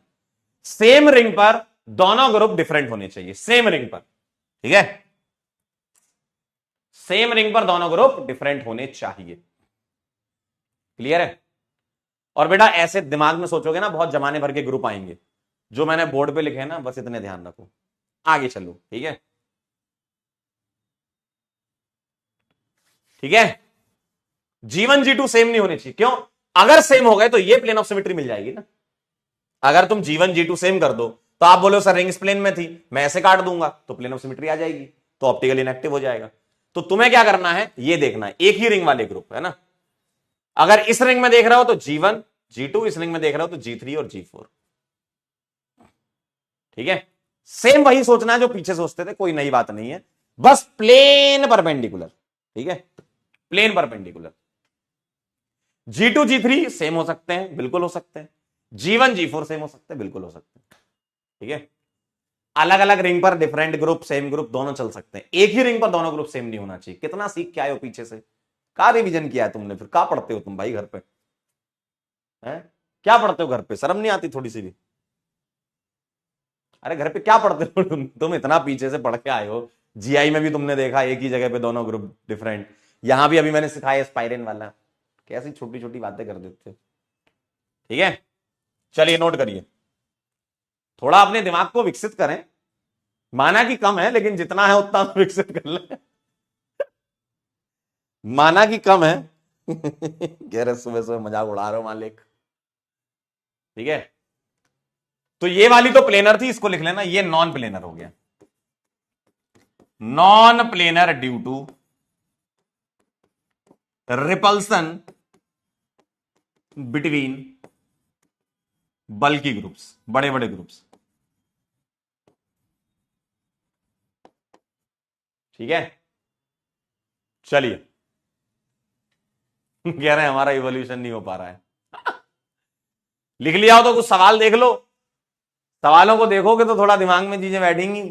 सेम रिंग पर दोनों ग्रुप डिफरेंट होने चाहिए, सेम रिंग पर। ठीक है, सेम रिंग पर दोनों ग्रुप डिफरेंट होने चाहिए। क्लियर है। और बेटा ऐसे दिमाग में सोचोगे ना, बहुत जमाने भर के ग्रुप आएंगे, जो मैंने बोर्ड पे लिखे हैं ना, बस इतने ध्यान रखो, आगे चलो। ठीक है, ठीक है, G1 G2 सेम नहीं होने चाहिए, क्यों, अगर सेम हो गए तो ये प्लेन ऑफ सिमेट्री मिल जाएगी ना। अगर तुम G1 G2 सेम कर दो तो आप बोलो सर रिंग इस प्लेन में थी, मैं ऐसे काट दूंगा तो प्लेन ऑफ सिमेट्री आ जाएगी, तो ऑप्टिकल इनएक्टिव हो जाएगा। तो तुम्हें क्या करना है, ये देखना है, एक ही रिंग वाले ग्रुप है ना, अगर इस रिंग में देख रहे हो तो G1 G2, इस रिंग में देख रहे हो तो G3 और G4। ठीक है, सेम वही सोचना है जो पीछे सोचते थे, कोई नई बात नहीं है, बस प्लेन परपेंडिकुलर। ठीक है, plane perpendicular. G2 G3 same हो सकते हैं, बिल्कुल हो सकते हैं, G1 G4 सेम हो सकते हैं, बिल्कुल हो सकते हैं। ठीक है, अलग अलग रिंग पर डिफरेंट ग्रुप सेम ग्रुप दोनों चल सकते हैं, एक ही रिंग पर दोनों ग्रुप सेम नहीं होना चाहिए। कितना सीख के आए हो पीछे से, क्या रिवीजन किया है तुमने, फिर क्या पढ़ते हो तुम भाई घर पे, हैं क्या पढ़ते हो घर पे, शर्म नहीं आती थोड़ी सी भी। अरे घर पे क्या पढ़ते हो तुम इतना पीछे से पढ़ के आए हो, जीआई में भी तुमने देखा एक ही जगह पे दोनों ग्रुप डिफरेंट, यहां भी अभी मैंने सिखाया स्पाइरिन वाला, कैसी छोटी छोटी बातें कर देते हो। ठीक है, चलिए नोट करिए, थोड़ा अपने दिमाग को विकसित करें, माना कि कम है लेकिन जितना है उतना विकसित कर ले माना कि कम है कह रहे सुबह सुबह मजाक उड़ा रहे हो मालिक। ठीक है, तो ये वाली तो प्लेनर थी, इसको लिख लेना, ये नॉन प्लेनर हो गया, non planar due to repulsion between bulky groups, बड़े बड़े ग्रुप्स। ठीक है, चलिए। कह रहे हैं हमारा इवोल्यूशन नहीं हो पा रहा है। लिख लिया हो तो कुछ सवाल देख लो, सवालों को देखोगे तो थोड़ा दिमाग में चीजें बैठेंगी।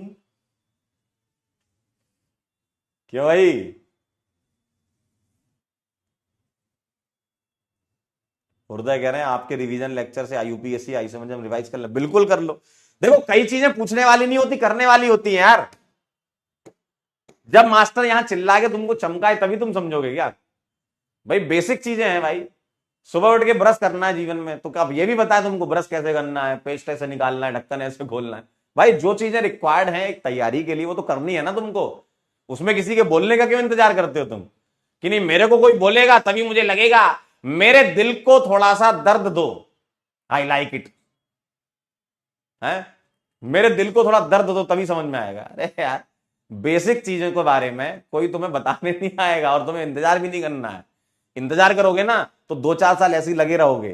क्यों भाई? हृदय कह रहे हैं आपके रिवीजन लेक्चर से यूपीएससी आई समझ हम रिवाइज कर ले। बिल्कुल कर लो। देखो कई चीजें पूछने वाली नहीं होती, करने वाली होती हैं यार। जब मास्टर यहां चिल्ला के तुमको चमकाए तभी तुम समझोगे क्या भाई। बेसिक चीजें हैं भाई। सुबह उठ के ब्रश करना है जीवन में, तो कब ये भी बताया तुमको ब्रश कैसे करना है, पेस्ट ऐसे निकालना है, ढक्कन ऐसे खोलना है। भाई जो चीजें रिक्वायर्ड हैं एक तैयारी के लिए वो तो करनी है ना तुमको। उसमें किसी के बोलने का क्यों इंतजार करते हो तुम कि नहीं मेरे को कोई बोलेगा तभी मुझे लगेगा। मेरे दिल को थोड़ा सा दर्द दो, आई लाइक इट है। मेरे दिल को थोड़ा दर्द दो तभी समझ में आएगा। अरे यार बेसिक चीजों के बारे में कोई तुम्हें बताने नहीं आएगा और तुम्हें इंतजार भी नहीं करना है। इंतजार करोगे ना तो 2-4 साल ऐसे ही लगे रहोगे।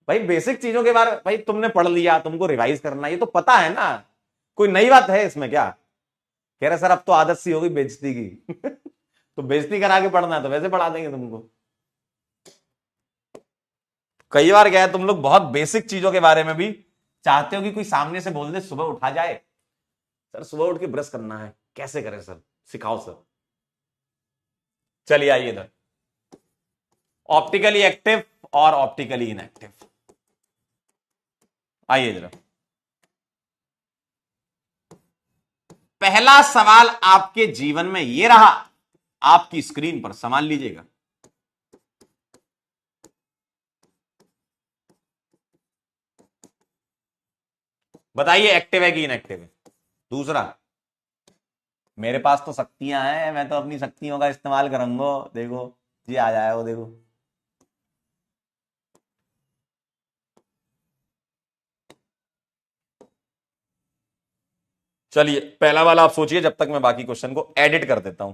भाई बेसिक चीजों के बारे में भाई तुमने पढ़ लिया, तुमको रिवाइज करना ये तो पता है ना, कोई नई बात है इसमें क्या। कह रहे सर अब तो आदत सी होगी बेइज्जती की। तो बेइज्जती करा के पढ़ना है तो वैसे पढ़ा देंगे तुमको। कई बार क्या है तुम लोग बहुत बेसिक चीजों के बारे में भी चाहते हो कि कोई सामने से बोल दे सुबह उठा जाए, सर सुबह उठ के ब्रश करना है, कैसे करें सर, सिखाओ सर। चलिए आइए इधर, ऑप्टिकली एक्टिव और ऑप्टिकली इनएक्टिव। आइए जरा, पहला सवाल आपके जीवन में यह रहा, आपकी स्क्रीन पर संभाल लीजिएगा। बताइए एक्टिव है कि इनएक्टिव है। दूसरा, मेरे पास तो शक्तियां हैं, मैं तो अपनी शक्तियों का इस्तेमाल करूंगा, देखो जी आ जाए वो देखो। चलिए पहला वाला आप सोचिए जब तक मैं बाकी क्वेश्चन को एडिट कर देता हूं।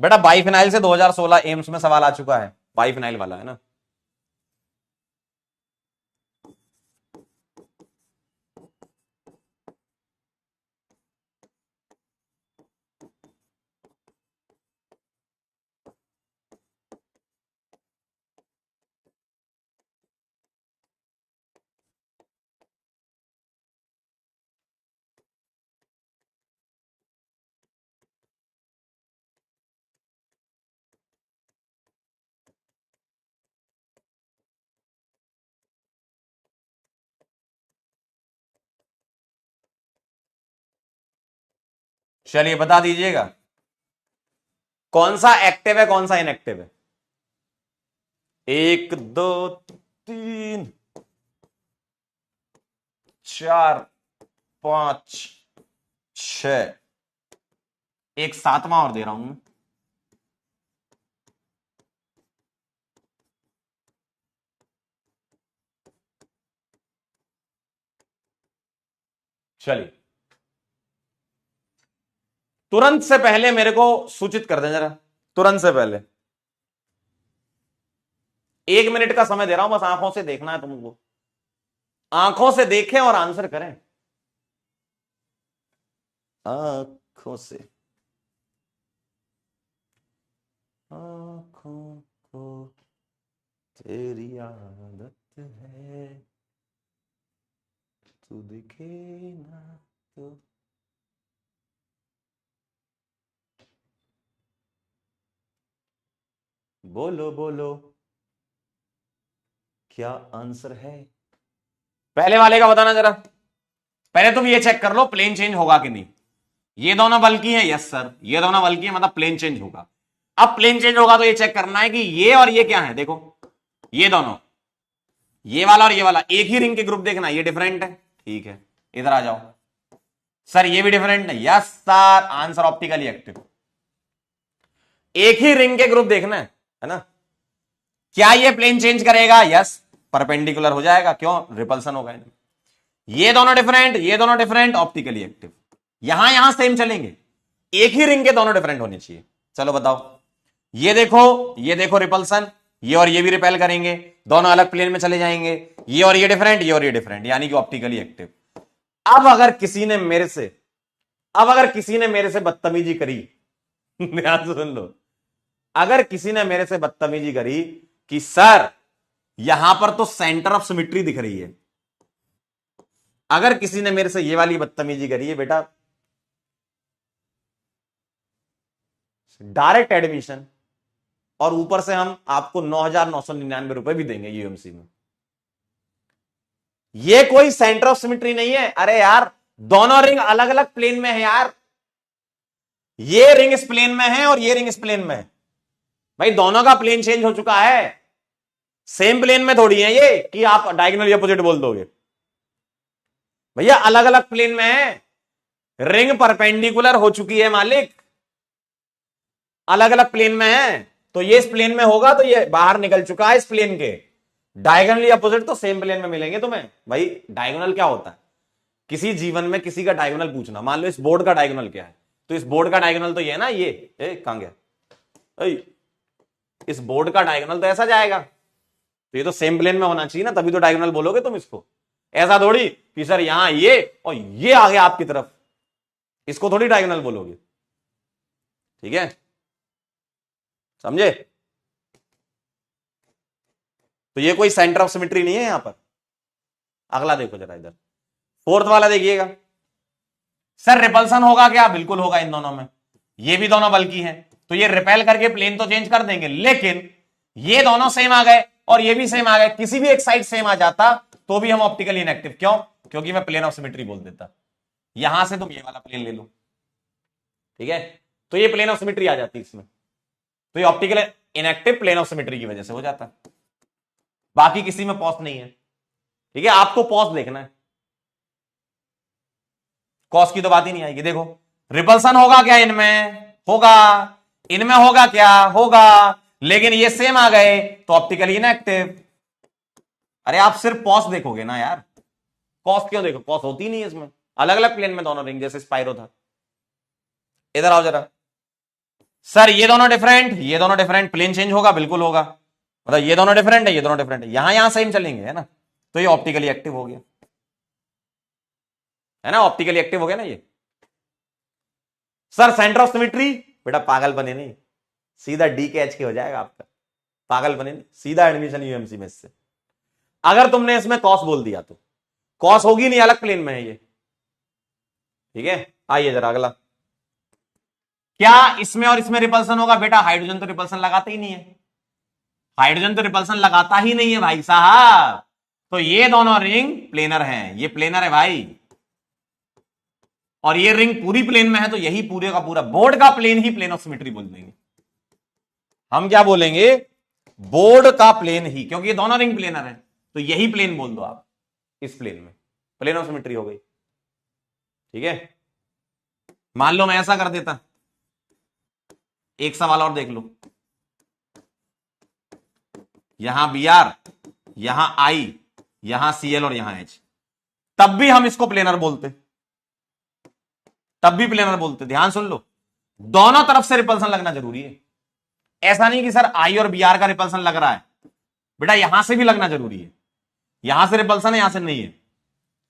बेटा बाइफिनाइल से 2016 एम्स में सवाल आ चुका है, बाइफिनाइल वाला है ना। चलिए बता दीजिएगा कौन सा एक्टिव है कौन सा इनएक्टिव है। 1 2 3 4 5 6, एक सातवां और दे रहा हूं मैं। चलिए तुरंत से पहले मेरे को सूचित कर दें जरा, तुरंत से पहले 1 मिनट का समय दे रहा हूं, बस आंखों से देखना है तुमको, आंखों से देखें और आंसर करें। आंखों से, आंखों को तेरी आदत है, तू दिखे ना तो। बोलो बोलो क्या आंसर है। पहले वाले का बताना जरा। पहले तुम ये चेक कर लो प्लेन चेंज होगा कि नहीं। ये दोनों बल्कि है, यस सर ये दोनों बल्कि है, मतलब प्लेन चेंज होगा। अब प्लेन चेंज होगा तो ये चेक करना है कि ये और ये क्या है। देखो ये दोनों, ये वाला और ये वाला एक ही रिंग के ग्रुप देखना, ये डिफरेंट है, ठीक है इधर आ जाओ। सर ये भी डिफरेंट है, yes sir answer optically active. एक ही रिंग के ग्रुप देखना है ना। क्या ये प्लेन चेंज करेगा, यस। परपेंडिकुलर हो जाएगा, क्यों? रिपल्सन होगा इनमें। ये दोनों डिफरेंट, ऑप्टिकली एक्टिव। यहां सेम चलेंगे, एक ही रिंग के दोनों डिफरेंट होने चाहिए। चलो बताओ, ये देखो रिपल्सन, ये और ये भी रिपेल करेंगे, दोनों अलग प्लेन में चले जाएंगे, ये और ये डिफरेंट, ये और ये डिफरेंट, यानी कि ऑप्टिकली एक्टिव। अब अगर किसी ने मेरे से बदतमीजी करी ध्यान से सुन लो, अगर किसी ने मेरे से बदतमीजी करी कि सर यहां पर तो सेंटर ऑफ सिमिट्री दिख रही है, अगर किसी ने मेरे से ये वाली बदतमीजी करी है, बेटा डायरेक्ट एडमिशन, और ऊपर से हम आपको 9,999 रुपए भी देंगे यूएमसी में। ये कोई सेंटर ऑफ सिमिट्री नहीं है। अरे यार, दोनों रिंग अलग अलग प्लेन में है यार, ये रिंग इस प्लेन में है और ये रिंग इस प्लेन में है। भाई दोनों का प्लेन चेंज हो चुका है, सेम प्लेन में थोड़ी है ये कि आप डायगोनली अपोजिट बोल दोगे। भैया अलग अलग प्लेन में है, रिंग परपेंडिकुलर हो चुकी है मालिक, अलग अलग प्लेन में है। तो ये इस प्लेन में होगा तो ये बाहर निकल चुका है इस प्लेन के, डायगोनली अपोजिट तो सेम प्लेन में मिलेंगे तुम्हें। भाई डायगोनल क्या होता है? किसी जीवन में किसी का डायगोनल पूछना, मान लो इस बोर्ड का डायगोनल क्या है, तो इस बोर्ड का डायगोनल तो ये है ना, ये कहां गया, इस बोर्ड का डायगोनल तो ऐसा जाएगा, तो ये तो सेम प्लेन में होना चाहिए ना, तभी तो डायगोनल बोलोगे तुम इसको। ऐसा थोड़ी कि सर यहां ये और ये आ गया आपकी तरफ, इसको थोड़ी डायगोनल बोलोगे। ठीक है, समझे? तो ये कोई सेंटर ऑफ सिमिट्री नहीं है यहां पर। अगला देखो जरा इधर, फोर्थ वाला देखिएगा। सर रिपल्सन होगा क्या? बिल्कुल होगा इन दोनों में, ये भी दोनों बल्कि हैं, तो ये रिपेल करके प्लेन तो चेंज कर देंगे, लेकिन ये दोनों सेम आ गए और ये भी सेम आ गए, किसी भी एक साइड सेम आ जाता तो भी हम ऑप्टिकली इनएक्टिव। क्यों? क्योंकि मैं प्लेन ऑफ सिमिट्री बोल देता। यहां से तुम ये वाला प्लेन ले लो, ठीक है, तो ये प्लेन ऑफ सिमिट्री आ जाती इसमें, तो ये optical inactive plane of symmetry की वजह से हो जाता। बाकी किसी में पॉज नहीं है। ठीक है, आपको पॉज देखना है, कॉस की तो बात ही नहीं आएगी। देखो रिपल्सन होगा क्या इनमें? होगा। इनमें होगा क्या? होगा। लेकिन ये सेम आ गए तो ऑप्टिकली इनएक्टिव। अरे आप सिर्फ पॉज देखोगे ना यार, कॉस क्यों देखो? कॉस होती नहीं है इसमें, अलग अलग प्लेन में दोनों रिंग, जैसे स्पाइरो था। इधर आओ जरा। सर ये दोनों डिफरेंट, प्लेन चेंज होगा? बिल्कुल होगा। मतलब ये दोनों डिफरेंट है, ये दोनों डिफरेंट है, यहां सेम चलेंगे, है ना, तो ये ऑप्टिकली एक्टिव हो गया, है ना, ऑप्टिकली एक्टिव हो गया ना ये। सर सेंटर ऑफ सिमिट्री, बेटा पागल बने नहीं, सीधा डी के एच के हो जाएगा आपका, पागल बने नहीं, सीधा एडमिशन यूएमसी में इससे। अगर तुमने इसमें कॉस बोल दिया तो कॉस होगी नहीं, अलग प्लेन में है ये। ठीक है, आइए जरा अगला। क्या इसमें और इसमें रिपल्सन होगा? बेटा हाइड्रोजन तो रिपल्सन लगाता ही नहीं है, हाइड्रोजन तो रिपल्सन लगाता ही नहीं है भाई साहब। तो ये दोनों रिंग प्लेनर हैं, ये प्लेनर है भाई, और ये रिंग पूरी प्लेन में है, तो यही पूरे का पूरा बोर्ड का प्लेन ही प्लेन ऑफ सिमिट्री बोल देंगे हम। क्या बोलेंगे? बोर्ड का प्लेन ही, क्योंकि ये दोनों रिंग प्लेनर है, तो यही प्लेन बोल दो आप, इस प्लेन में प्लेन ऑफ सिमिट्री हो गई। ठीक है, मान लो मैं ऐसा कर देता, एक सवाल और देख लो, यहां बी आर, यहां आई, यहां सीएल और यहां एच, तब भी हम इसको प्लेनर बोलते, तब भी प्लेनर बोलते। ध्यान सुन लो, दोनों तरफ से रिपल्सन लगना जरूरी है। ऐसा नहीं कि सर आई और बी आर का रिपल्सन लग रहा है, बेटा यहां से भी लगना जरूरी है, यहां से रिपल्सन है, यहां से नहीं है,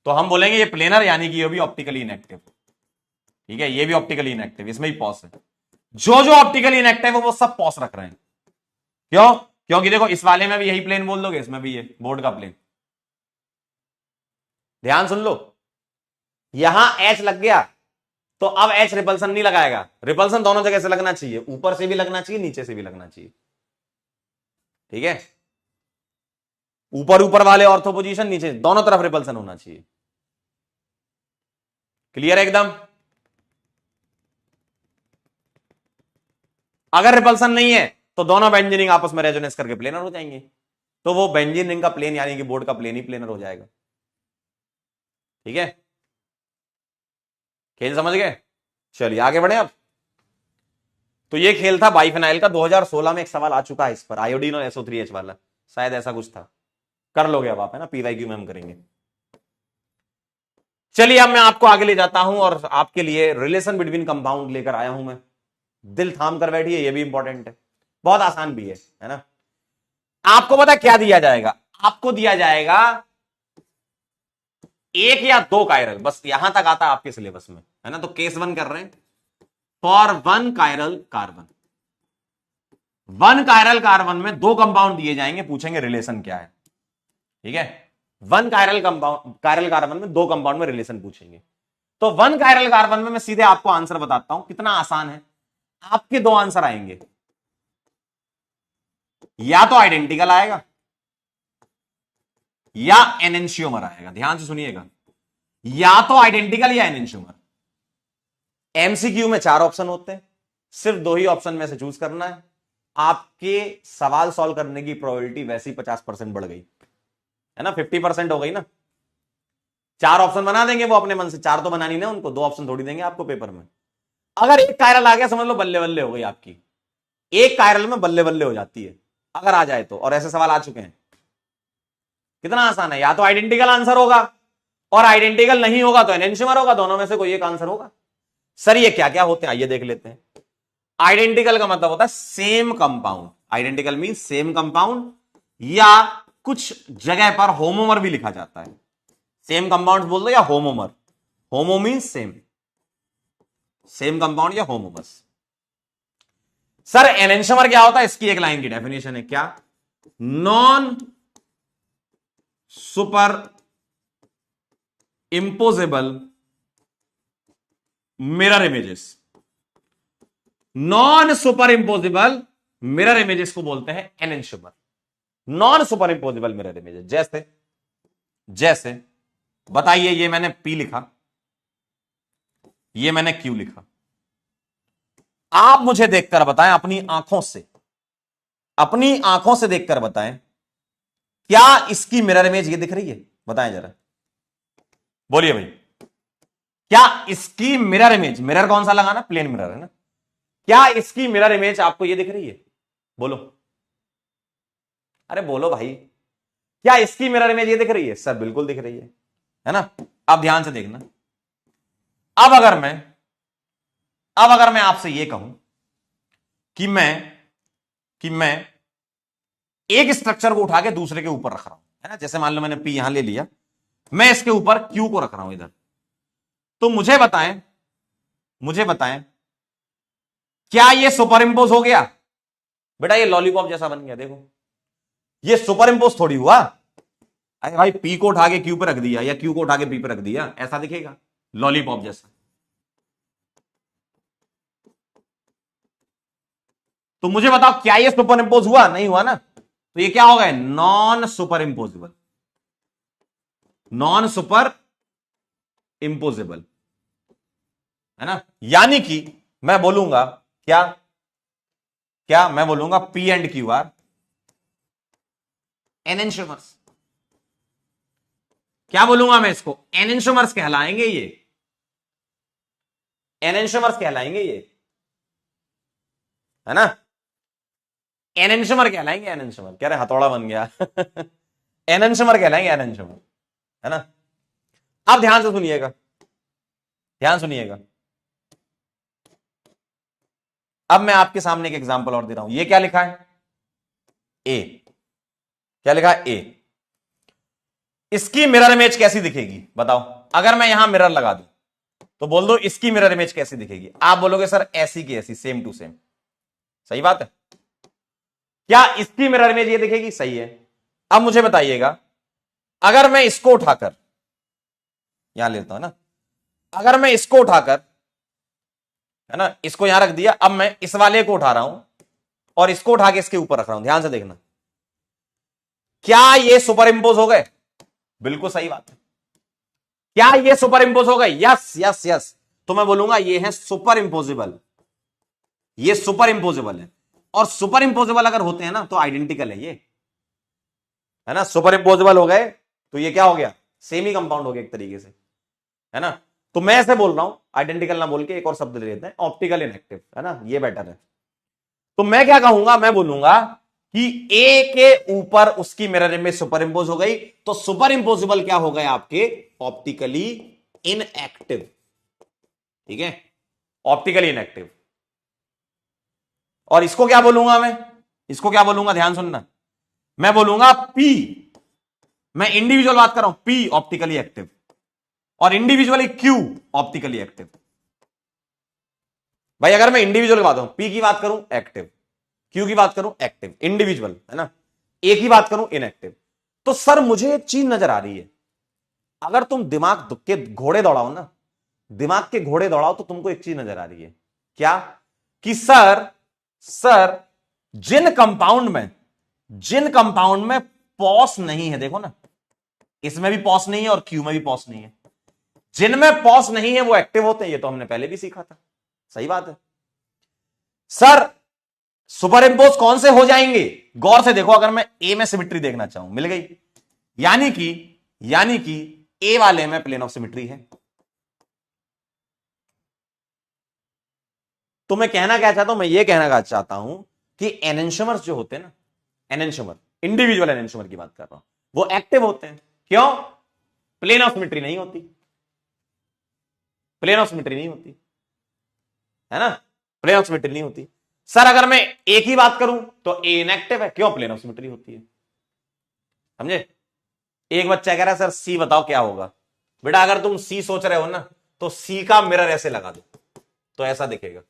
तो हम बोलेंगे ये प्लेनर, यानी कि ये भी ऑप्टिकली इनएक्टिव। ठीक है, ये भी ऑप्टिकली इनएक्टिव, इसमें भी पॉस है। जो जो ऑप्टिकली इनएक्टिव है वो सब पॉस रख रहे हैं। क्यों? क्योंकि देखो इस वाले में भी यही प्लेन बोल दोगे, इसमें भी ये बोर्ड का प्लेन। ध्यान सुन लो, यहां एच लग गया तो अब एच रिपल्सन नहीं लगाएगा, रिपल्सन दोनों जगह से लगना चाहिए, ऊपर से भी लगना चाहिए, नीचे से भी लगना चाहिए। ठीक है, ऊपर ऊपर वाले ऑर्थो पोजीशन, नीचे दोनों तरफ रिपल्सन होना चाहिए। क्लियर है एकदम? अगर रिपल्सन नहीं है तो दोनों बेंजीन रिंग आपस में रेजोनेंस करके प्लेनर हो जाएंगे, तो वो बेंजीन रिंग का प्लेन यानी कि बोर्ड का प्लेन ही प्लेनर हो जाएगा। ठीक है, खेल समझ गए? चलिए आगे बढ़े अब। तो ये खेल था बाइफेनाइल का, 2016 में एक सवाल आ चुका है इस पर, आयोडीन और SO3H वाला, शायद ऐसा कुछ था। कर लोगे अब आप, है ना, पीवाईक्यू में हम करेंगे। चलिए अब मैं आपको आगे ले जाता हूं और आपके लिए रिलेशन बिटवीन कंपाउंड लेकर आया हूं मैं। दिल थाम कर बैठिए, ये भी इंपॉर्टेंट है, बहुत आसान भी है ना। आपको पता क्या दिया जाएगा? आपको दिया जाएगा एक या दो कायरल, बस यहां तक आता है आपके सिलेबस में, है ना। तो केस 1 कर रहे हैं, for one chiral carbon, one chiral carbon में दो कंपाउंड दिए जाएंगे, पूछेंगे रिलेशन क्या है, ठीक है। One chiral compound, chiral carbon में दो कंपाउंड में रिलेशन पूछेंगे। तो वन कायरल कार्बन में मैं सीधे आपको आंसर बताता हूं, कितना आसान है। आपके दो आंसर आएंगे, या तो आइडेंटिकल आएगा या एनेंशियोमर आएगा। ध्यान से सुनिएगा, या तो आइडेंटिकल या एनेंशियोमर। एमसीक्यू में 4 ऑप्शन होते हैं, सिर्फ 2 ही ऑप्शन में से चूज करना है। आपके सवाल सॉल्व करने की प्रोबेबिलिटी वैसे ही 50% बढ़ गई, है ना, 50% हो गई ना। 4 ऑप्शन बना देंगे वो अपने मन से, 4 तो बनानी ना उनको, 2 ऑप्शन थोड़ी देंगे आपको पेपर में। अगर एक कायरल आ गया समझ लो बल्ले बल्ले हो गई आपकी, एक कायरल में बल्ले बल्ले हो जाती है अगर आ जाए तो, और ऐसे सवाल आ चुके हैं। कितना आसान है, या तो आइडेंटिकल आंसर होगा और आइडेंटिकल नहीं होगा तो एनेंशियोमर होगा, दोनों में से कोई एक आंसर होगा। सर ये क्या क्या होते हैं आइए देख लेते हैं। आइडेंटिकल का मतलब होता है same compound, identical mean same compound, या कुछ जगह पर होमोमर भी लिखा जाता है। सेम कंपाउंड बोल दो या homomer, homo mean same, same compound या होमोमर्स। सर एनेंशियोमर क्या होता है? इसकी एक लाइन की डेफिनेशन है, क्या? Non super imposable mirror images, non super imposable mirror images को बोलते हैं enantiomer. Non super imposable mirror images जैसे, जैसे बताइए, ये मैंने P लिखा, ये मैंने Q लिखा। आप मुझे देखकर बताएं अपनी आंखों से, अपनी आंखों से देखकर बताएं, क्या इसकी मिरर इमेज ये दिख रही है? बताएं जरा, बोलिए भाई, क्या इसकी मिरर इमेज, मिरर कौन सा लगाना, प्लेन मिरर है ना, क्या इसकी मिरर इमेज आपको ये दिख रही है? बोलो, अरे बोलो भाई, क्या इसकी मिरर इमेज ये दिख रही है? सर बिल्कुल दिख रही है ना। अब ध्यान से देखना, अब अगर मैं आपसे ये कहूं कि मैं एक स्ट्रक्चर को उठा के दूसरे के ऊपर रख रहा हूं, है ना, जैसे मान लो मैंने P यहां ले लिया, मैं इसके ऊपर Q को रख रहा हूं इधर, तो मुझे बताएं क्या ये सुपर इंपोज हो गया? बेटा ये लॉलीपॉप जैसा बन गया, देखो ये सुपर इंपोज थोड़ी हुआ। अरे भाई P को उठा के Q पे रख दिया या Q को उठा के P पे रख दिया, ऐसा दिखेगा लॉलीपॉप जैसा। तो मुझे बताओ क्या ये सुपर इंपोज हुआ? नहीं हुआ ना, तो ये क्या हो गया? नॉन सुपर इंपोजिबल, नॉन सुपर इंपोजिबल, है ना। यानी कि मैं बोलूंगा क्या, मैं बोलूंगा P and Q are enantiomers. क्या बोलूंगा मैं इसको? एनेंशियोमर्स कहलाएंगे ये, एनेंशियोमर्स कहलाएंगे ये, है ना, एनेंशियोमर कहलाएंगे, एनेंशियोमर कह रहे हथौड़ा बन गया एनेंशियोमर कहलाएंगे, एनेंशियोमर, है ना। अब ध्यान से सुनिएगा, ध्यान सुनिएगा, अब मैं आपके सामने एक एग्जांपल और दे रहा हूं। ये क्या लिखा है? ए, क्या लिखा है? ए। इसकी मिरर इमेज कैसी दिखेगी बताओ? अगर मैं यहां मिरर लगा दूं तो बोल दो इसकी मिरर इमेज कैसी दिखेगी? आप बोलोगे सर ऐसी की ऐसी, सेम टू सेम। सही बात है, क्या इसकी मिरर इमेज ये दिखेगी? सही है। अब मुझे बताइएगा, अगर मैं इसको उठाकर यहां लेता हूं ना, अगर मैं इसको उठाकर, है ना, इसको यहां रख दिया, अब मैं इस वाले को उठा रहा हूं और इसको उठा के इसके ऊपर रख रहा हूं, ध्यान से देखना, क्या ये सुपर इंपोज हो गए? बिल्कुल सही बात है। क्या ये सुपर इंपोज हो गए? Yes yes yes. तो मैं बोलूंगा ये है सुपर इंपोजिबल, ये सुपर इंपोजिबल है। और सुपर इंपोजिबल अगर होते हैं ना तो आइडेंटिकल है ये, है ना। सुपर इंपोजिबल हो गए तो ये क्या हो गया? सेम ही कंपाउंड हो गया एक तरीके से, है ना। तो मैं ऐसे बोल रहा हूं, आइडेंटिकल ना बोल के एक और शब्द ले लेते हैं, ऑप्टिकल इनएक्टिव, है ना, ये बेटर है। तो मैं क्या कहूंगा? मैं बोलूंगा कि ए के ऊपर उसकी मिरर इमेज सुपर इंपोज हो गई, तो सुपर इंपोजिबल क्या हो गए आपके, ऑप्टिकली इनएक्टिव। ठीक है, ऑप्टिकली इनएक्टिव। और इसको क्या बोलूंगा मैं, इसको क्या बोलूंगा, ध्यान सुनना, मैं बोलूंगा पी, मैं इंडिविजुअल बात कर रहा हूं, पी ऑप्टिकली एक्टिव, और इंडिविजुअली क्यू ऑप्टिकली एक्टिव। भाई अगर मैं इंडिविजुअल की बात करूं, पी की बात करूं एक्टिव, क्यू की बात करूं एक्टिव, इंडिविजुअल है ना, ए की बात करूं इनएक्टिव, तो सर मुझे एक चीज नजर आ रही है, अगर तुम दिमाग के घोड़े दौड़ाओ ना, दिमाग के घोड़े दौड़ाओ, तो तुमको एक चीज नजर आ रही है, क्या, कि सर जिन कंपाउंड में पॉस नहीं है, देखो ना, इसमें भी पॉस नहीं है और क्यू में भी पॉस नहीं है, जिनमें पॉस नहीं है वो एक्टिव होते हैं, ये तो हमने पहले भी सीखा था, सही बात है। सर सुपर इंपोज कौन से हो जाएंगे, गौर से देखो, अगर मैं ए में सिमिट्री देखना चाहूं, मिल गई, यानी कि ए वाले में प्लेन ऑफ सिमिट्री है। तो मैं कहना क्या चाहता हूं, मैं ये कहना चाहता हूं कि एनेंशियमर्स जो होते हैं ना, एनेंशियमर, इंडिविजुअल एनेंशियमर की बात कर रहा हूं, वो एक्टिव होते हैं, क्यों, प्लेन ऑफ सिमिट्री नहीं होती, प्लेन ऑफ सिमिट्री नहीं होती, है ना, प्लेन ऑफ सिमिट्री नहीं होती। सर अगर मैं ए की बात करूं तो ए इनएक्टिव है, क्यों, प्लेन ऑफ सिमिट्री होती है, समझे। एक बच्चा कह रहा है सर सी बताओ क्या होगा, बेटा अगर तुम सी सोच रहे हो ना, तो सी का मिरर ऐसे लगा दो, तो ऐसा दिखेगा।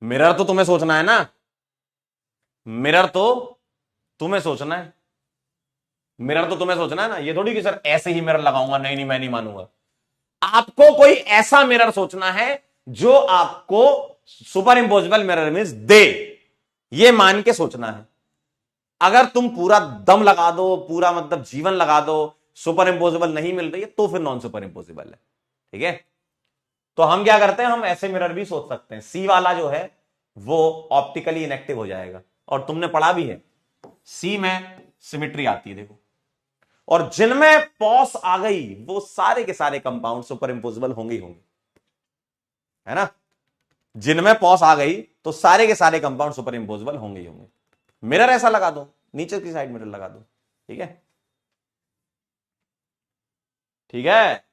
मिरर तो तुम्हें सोचना है ना, मिरर तो तुम्हें सोचना है, मिरर तो तुम्हें सोचना है ना, ये थोड़ी कि सर ऐसे ही मिरर लगाऊंगा, नहीं नहीं मैं नहीं मानूंगा। आपको कोई ऐसा मिरर सोचना है जो आपको सुपर इंपोजिबल मिरर इमेज दे, ये मान के सोचना है। अगर तुम पूरा दम लगा दो, पूरा मतलब जीवन लगा दो, सुपर इंपोजिबल नहीं मिल रही है, तो फिर नॉन सुपर इंपोजिबल है, ठीक है। तो हम क्या करते हैं, हम ऐसे मिरर भी सोच सकते हैं, सी वाला जो है वो ऑप्टिकली इनएक्टिव हो जाएगा, और तुमने पढ़ा भी है, सी में सिमिट्री आती है, देखो, और जिनमें पॉस आ गई वो सारे के सारे कंपाउंड सुपर इंपोजिबल होंगे ही होंगे, है ना, जिनमें पॉस आ गई तो सारे के सारे कंपाउंड सुपर इंपोजिबल होंगे ही होंगे। मिरर ऐसा लगा दो, नीचे की साइड मिरर लगा दो, ठीक है, ठीक है,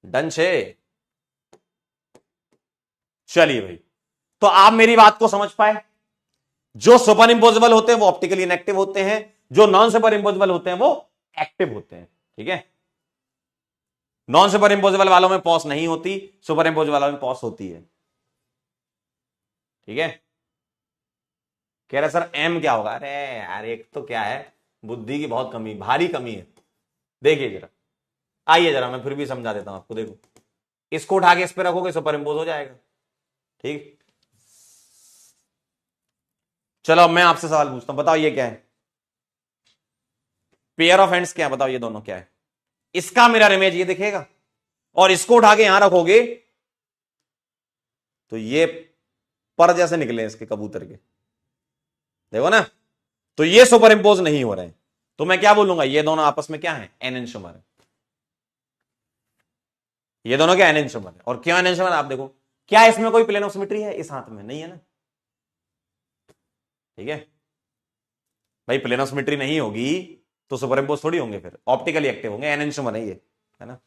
डन छे। चलिए भाई, तो आप मेरी बात को समझ पाए, जो सुपर इंपोजिबल होते हैं वो ऑप्टिकली इनएक्टिव होते हैं, जो नॉन सुपर इंपोजिबल होते हैं वो एक्टिव होते हैं, ठीक है। नॉन सुपर इंपोजिबल वालों में पॉस नहीं होती, सुपर इंपोजिबल वालों में पॉस होती है, ठीक है। कह रहे सर एम क्या होगा, अरे यार एक तो क्या है, बुद्धि की बहुत कमी, भारी कमी है। देखिए जरा, आइए जरा मैं फिर भी समझा देता हूं आपको, देखो, इसको उठा के इस पे रखोगे सुपर इंपोज हो जाएगा, ठीक। चलो अब मैं आपसे सवाल पूछता हूं, बताओ ये क्या है, पेयर ऑफ एंड्स क्या है, बताओ ये दोनों क्या है। इसका मिरर इमेज ये दिखेगा, और इसको उठा के यहां रखोगे तो ये पर जैसे निकले इसके कबूतर के, देखो ना, तो ये सुपर इंपोज नहीं हो रहे हैं, तो मैं क्या बोलूंगा, ये दोनों आपस में क्या है, एनेंशियोमर है, ये दोनों क्या एनेंशियोमर है। और क्यों एनेंशियोमर, आप देखो, क्या इसमें कोई प्लेन ऑफ सिमेट्री है, इस हाथ में नहीं है ना, ठीक है भाई, प्लेन ऑफ सिमेट्री नहीं होगी तो सुपर इंपोज थोड़ी होंगे, फिर ऑप्टिकली एक्टिव होंगे, एनेंशियोमर है ये, है ना,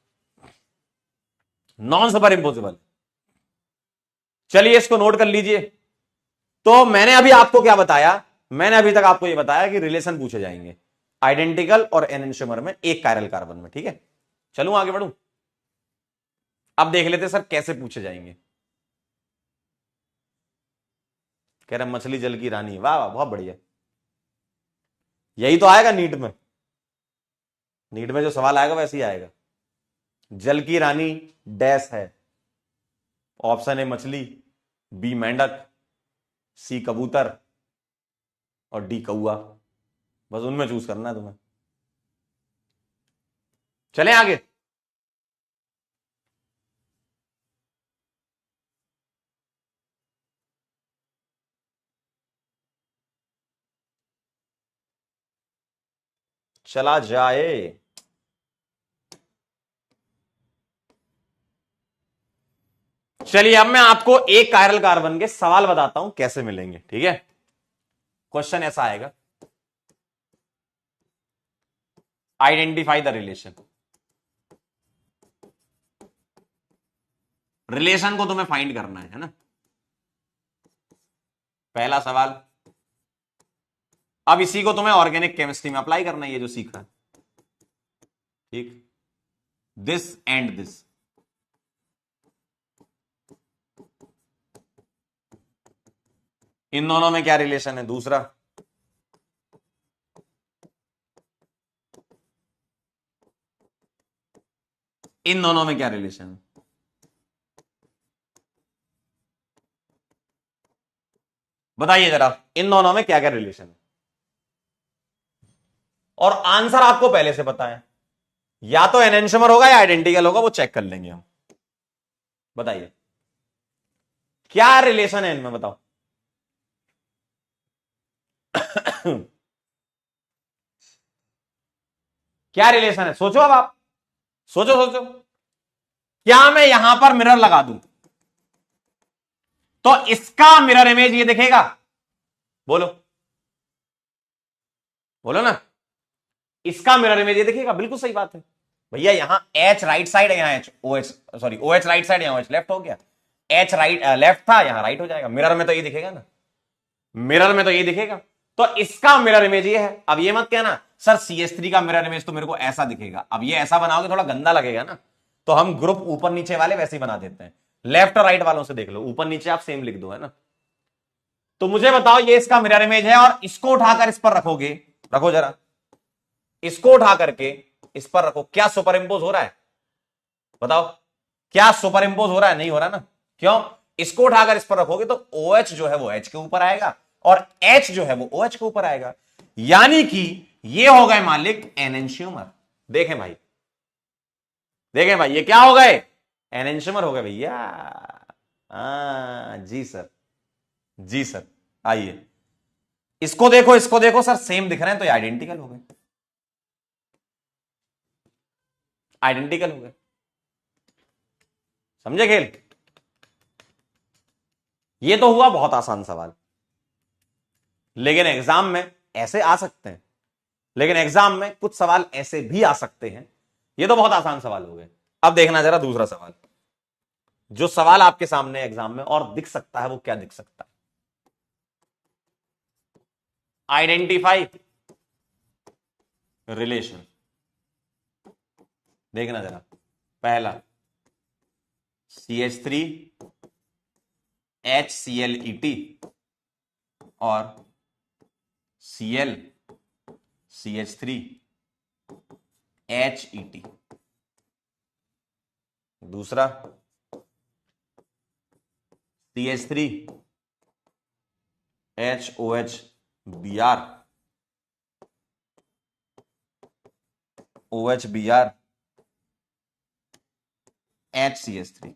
नॉन सुपर इंपोजिबल। चलिए इसको नोट कर लीजिए। तो मैंने अभी आपको क्या बताया, मैंने अभी तक आपको यह बताया कि रिलेशन पूछे जाएंगे आइडेंटिकल और एनेंशियोमर में, एक कायरल कार्बन में, ठीक है। चलूं आगे बढ़ूं, अब देख लेते सर कैसे पूछे जाएंगे। कह रहा मछली जल की रानी, वाह वाह बहुत बढ़िया, यही तो आएगा नीट में, नीट में जो सवाल आएगा वैसे ही आएगा। जल की रानी डैश है, ऑप्शन ए मछली, बी मेंढक, सी कबूतर और डी कौआ, बस उनमें चूज करना है तुम्हें। चलें आगे, चला जाए। चलिए अब मैं आपको एक कायरल कार्बन के सवाल बताता हूं कैसे मिलेंगे, ठीक है। क्वेश्चन ऐसा आएगा, आइडेंटिफाई द रिलेशन। रिलेशन को तुम्हें फाइंड करना है ना। पहला सवाल, अब इसी को तुम्हें ऑर्गेनिक केमिस्ट्री में अप्लाई करना है, ये जो सीखा है, ठीक। दिस एंड दिस, इन दोनों में क्या रिलेशन है? दूसरा, इन दोनों में क्या रिलेशन है? बताइए जरा, इन दोनों में क्या क्या रिलेशन है? और आंसर आपको पहले से पता है, या तो एनेंशियमर होगा या आइडेंटिकल होगा, वो चेक कर लेंगे हम। बताइए क्या रिलेशन है इनमें, बताओ। क्या रिलेशन है? सोचो, अब आप सोचो सोचो। क्या मैं यहां पर मिरर लगा दूं तो इसका मिरर इमेज ये दिखेगा? बोलो बोलो ना, इसका मिरर इमेज ये दिखेगा। बिल्कुल सही बात है भैया, यहां H राइट साइड है, यहां OH sorry OH right side, यहां OH लेफ्ट हो गया। H राइट लेफ्ट था, यहां राइट हो जाएगा। मिरर में तो ये दिखेगा ना, मिरर में तो ये दिखेगा। तो इसका मिरर इमेज ये है। अब ये मत कहना सर CH3 का मिरर इमेज तो मेरे को ऐसा दिखेगा। अब ये ऐसा बनाओगे थोड़ा गंदा लगेगा ना, तो हम ग्रुप ऊपर नीचे वाले वैसे ही बना देते हैं। लेफ्ट और राइट वालों से देख लो, ऊपर नीचे आप सेम लिख दो, है ना। तो मुझे बताओ, ये इसका मिरर इमेज है और इसको उठाकर इस पर रखोगे, रखो जरा, इसको उठा करके इस पर रखो, क्या सुपर इंपोज हो रहा है? बताओ, क्या सुपर इंपोज हो रहा है? नहीं हो रहा ना। क्यों? इसको उठाकर इस पर रखोगे तो OH जो है वो H के ऊपर आएगा और H जो है वो OH के ऊपर आएगा। यानी कि ये हो गए मालिक एनेंशियोमर। देखें भाई, देखें भाई, ये क्या हो गए? एनेंशियोमर हो गए भैया। जी सर, जी सर। आइए इसको देखो, इसको देखो सर, सेम दिख रहे हैं तो ये आइडेंटिकल हो गए, आइडेंटिकल हो गए। समझे खेल? ये तो हुआ बहुत आसान सवाल, लेकिन एग्जाम में ऐसे आ सकते हैं, लेकिन एग्जाम में कुछ सवाल ऐसे भी आ सकते हैं। ये तो बहुत आसान सवाल हो गए। अब देखना जरा दूसरा सवाल, जो सवाल आपके सामने एग्जाम में और दिख सकता है, वो क्या दिख सकता है? Identify relation. देखना जरा, पहला CH3 HClEt और Cl CH3 HET। दूसरा CH3 HOH Br OH Br HCH3।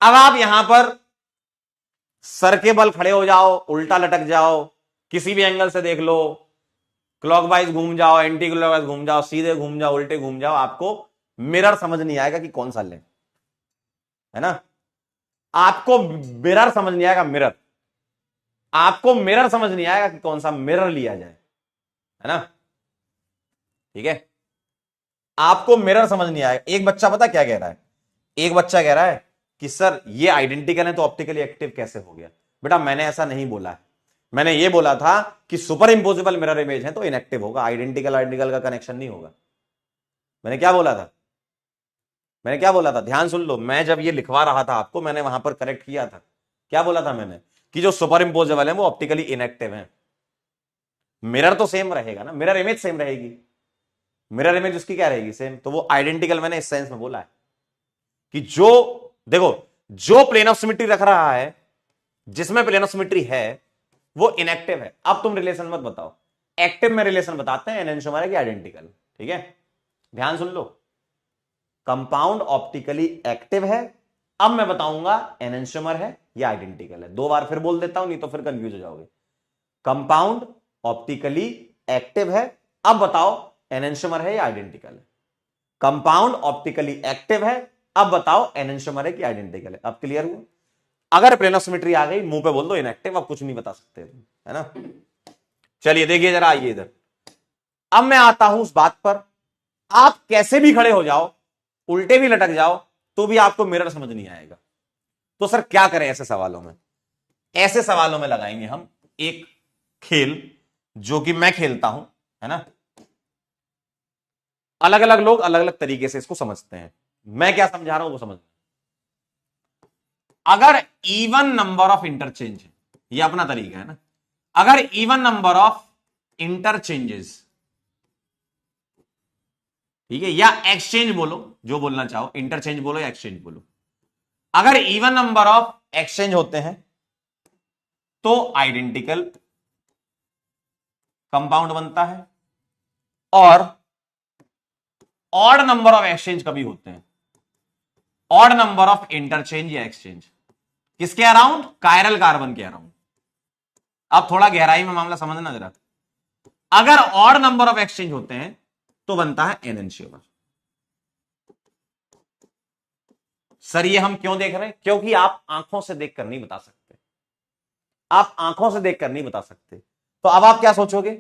अब आप यहां पर सर के बल खड़े हो जाओ, उल्टा लटक जाओ, किसी भी एंगल से देख लो, क्लॉकवाइज घूम जाओ, एंटी क्लॉकवाइज घूम जाओ, सीधे घूम जाओ, उल्टे घूम जाओ, आपको मिरर समझ नहीं आएगा कि कौन सा ले, है ना। आपको मिरर समझ नहीं आएगा, मिरर, आपको मिरर समझ नहीं आएगा कि कौन सा मिरर लिया जाए, है ना। ठीक है, आपको मिरर समझ नहीं आएगा। एक बच्चा पता क्या कह रहा है? एक बच्चा कह रहा है कि सर ये आइडेंटिकल है तो ऑप्टिकली एक्टिव कैसे हो गया? बेटा मैंने ऐसा नहीं बोला है, मैंने ये बोला था कि सुपर इंपोजिबल मिरर इमेज है तो इनएक्टिव होगा, आइडेंटिकल आइडेंटिकल का कनेक्शन नहीं होगा। मैंने क्या बोला था? मैंने क्या बोला था? ध्यान सुन लो, मैं जब ये लिखवा रहा था आपको, मैंने वहां पर करेक्ट किया था। क्या बोला था मैंने? कि जो सुपर इंपोजेबल है वो ऑप्टिकली इनएक्टिव है। मिरर तो सेम रहेगा ना, मिरर इमेज सेम रहेगी, मिरर इमेज उसकी क्या रहेगी? सेम। तो वो आइडेंटिकल मैंने इस सेंस में बोला है कि जो, देखो, जो प्लेन ऑफ सिमेट्री रख रहा है, जिसमें प्लेन ऑफ सिमेट्री है, वो इनएक्टिव है। अब तुम रिलेशन मत बताओ, एक्टिव में रिलेशन बताते हैं, एनेंशियोमर है कि आइडेंटिकल। ठीक है, ध्यान सुन लो, कंपाउंड ऑप्टिकली एक्टिव है। अब मैं बताऊंगा एनेंशियोमर है या आइडेंटिकल है। दो बार फिर बोल देता हूं, नहीं तो फिर कंफ्यूज हो जाओगे। कंपाउंड ऑप्टिकली एक्टिव है, अब बताओ एनेंशियोमर है या आइडेंटिकल है। कंपाउंड ऑप्टिकली एक्टिव है, अब बताओ एनेंशियोमर है कि आइडेंटिकल है। अब क्लियर हुआ? अगर प्लेन ऑफ सिमेट्री आ गई, मुंह पे बोल दो इनएक्टिव, अब कुछ नहीं बता सकते तुम, है ना। चलिए देखिए जरा, आइए इधर। अब मैं आता हूं उस बात पर, आप कैसे भी खड़े हो जाओ, उल्टे भी लटक जाओ, तो भी आपको मिरर समझ नहीं आएगा। तो सर क्या करें ऐसे सवालों में? ऐसे सवालों में लगाएंगे हम एक खेल जो कि मैं खेलता हूं, है ना। अलग अलग लोग अलग अलग तरीके से इसको समझते हैं, मैं क्या समझा रहा हूं वो समझ। अगर इवन नंबर ऑफ इंटरचेंज है, ये अपना तरीका है ना, अगर इवन नंबर ऑफ इंटरचेंजेस, ठीक है, या एक्सचेंज बोलो, जो बोलना चाहो, इंटरचेंज बोलो या एक्सचेंज बोलो, अगर इवन नंबर ऑफ एक्सचेंज होते हैं तो आइडेंटिकल कंपाउंड बनता है, और ऑड नंबर ऑफ एक्सचेंज कभी होते हैं, ऑड नंबर ऑफ इंटरचेंज या एक्सचेंज किसके अराउंड? कायरल कार्बन के अराउंड। अब थोड़ा गहराई में मामला समझना जरा। अगर ऑड नंबर ऑफ एक्सचेंज होते हैं तो बनता है एनेंशियोमर। सर ये हम क्यों देख रहे हैं? क्योंकि आप आंखों से देखकर नहीं बता सकते, आप आंखों से देखकर नहीं बता सकते। तो अब आप क्या सोचोगे?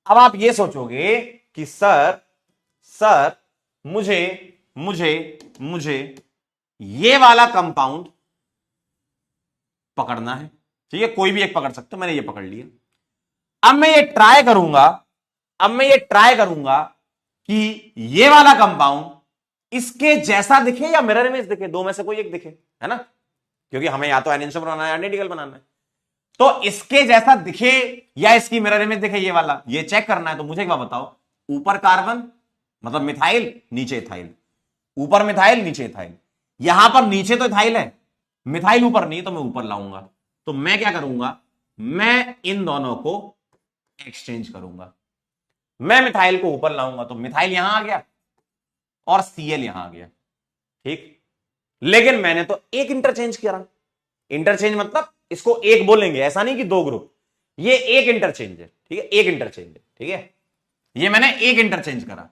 अब आप ये सोचोगे कि सर मुझे मुझे मुझे ये वाला कंपाउंड पकड़ना है, ठीक है, कोई भी एक पकड़ सकते हो, मैंने ये पकड़ लिया। अब मैं ये ट्राई करूंगा कि ये वाला कंपाउंड इसके जैसा दिखे या मिरर इमेज दिखे, दो में से कोई एक दिखे, है ना, क्योंकि हमें या तो एनेंशियोमर बनाना है, आइडेंटिकल बनाना है। तो इसके जैसा दिखे या इसकी मिरर इमेज दिखे, ये वाला, ये चेक करना है। तो मुझे क्या बताओ, ऊपर कार्बन मतलब मिथाइल, नीचे इथाइल, ऊपर मिथाइल नीचे इथाइल, यहां पर नीचे तो इथाइल है, मिथाइल ऊपर नहीं, तो मैं ऊपर लाऊंगा। तो मैं क्या करूंगा, मैं इन दोनों को एक्सचेंज करूंगा। मैं मिथाइल को ऊपर लाऊंगा तो मिथाइल यहां आ गया और Cl यहां आ गया, ठीक। लेकिन मैंने तो एक इंटरचेंज किया। इंटरचेंज मतलब इसको एक बोलेंगे, ऐसा नहीं कि दो ग्रुप, ये एक इंटरचेंज है, ठीक है, एक इंटरचेंज है, ठीक है, ये मैंने एक इंटरचेंज करा।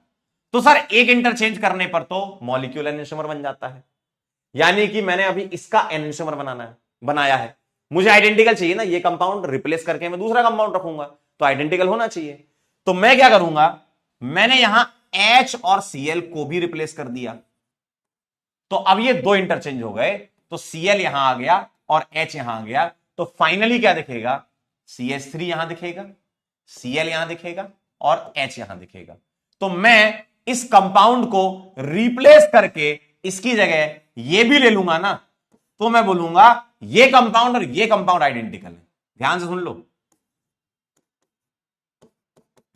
तो सर एक इंटरचेंज करने पर तो मॉलिक्यूल एनेंशियोमर बन जाता है, यानी कि मैंने अभी इसका एनेंशियोमर बनाया है, मुझे आइडेंटिकल चाहिए ना, ये कंपाउंड रिप्लेस करके मैं दूसरा कंपाउंड रखूंगा तो आइडेंटिकल होना चाहिए। तो मैं क्या करूंगा, मैंने यहां H और Cl को भी रिप्लेस कर दिया, तो अब ये दो इंटरचेंज हो गए, तो Cl यहां आ गया और H यहां आ गया। तो फाइनली क्या दिखेगा, CH3 यहां दिखेगा, Cl यहां दिखेगा और H यहां दिखेगा। तो मैं इस कंपाउंड को रिप्लेस करके इसकी जगह ये भी ले लूंगा ना, तो मैं बोलूंगा ये कंपाउंड और ये कंपाउंड आइडेंटिकल है। ध्यान से सुन लो,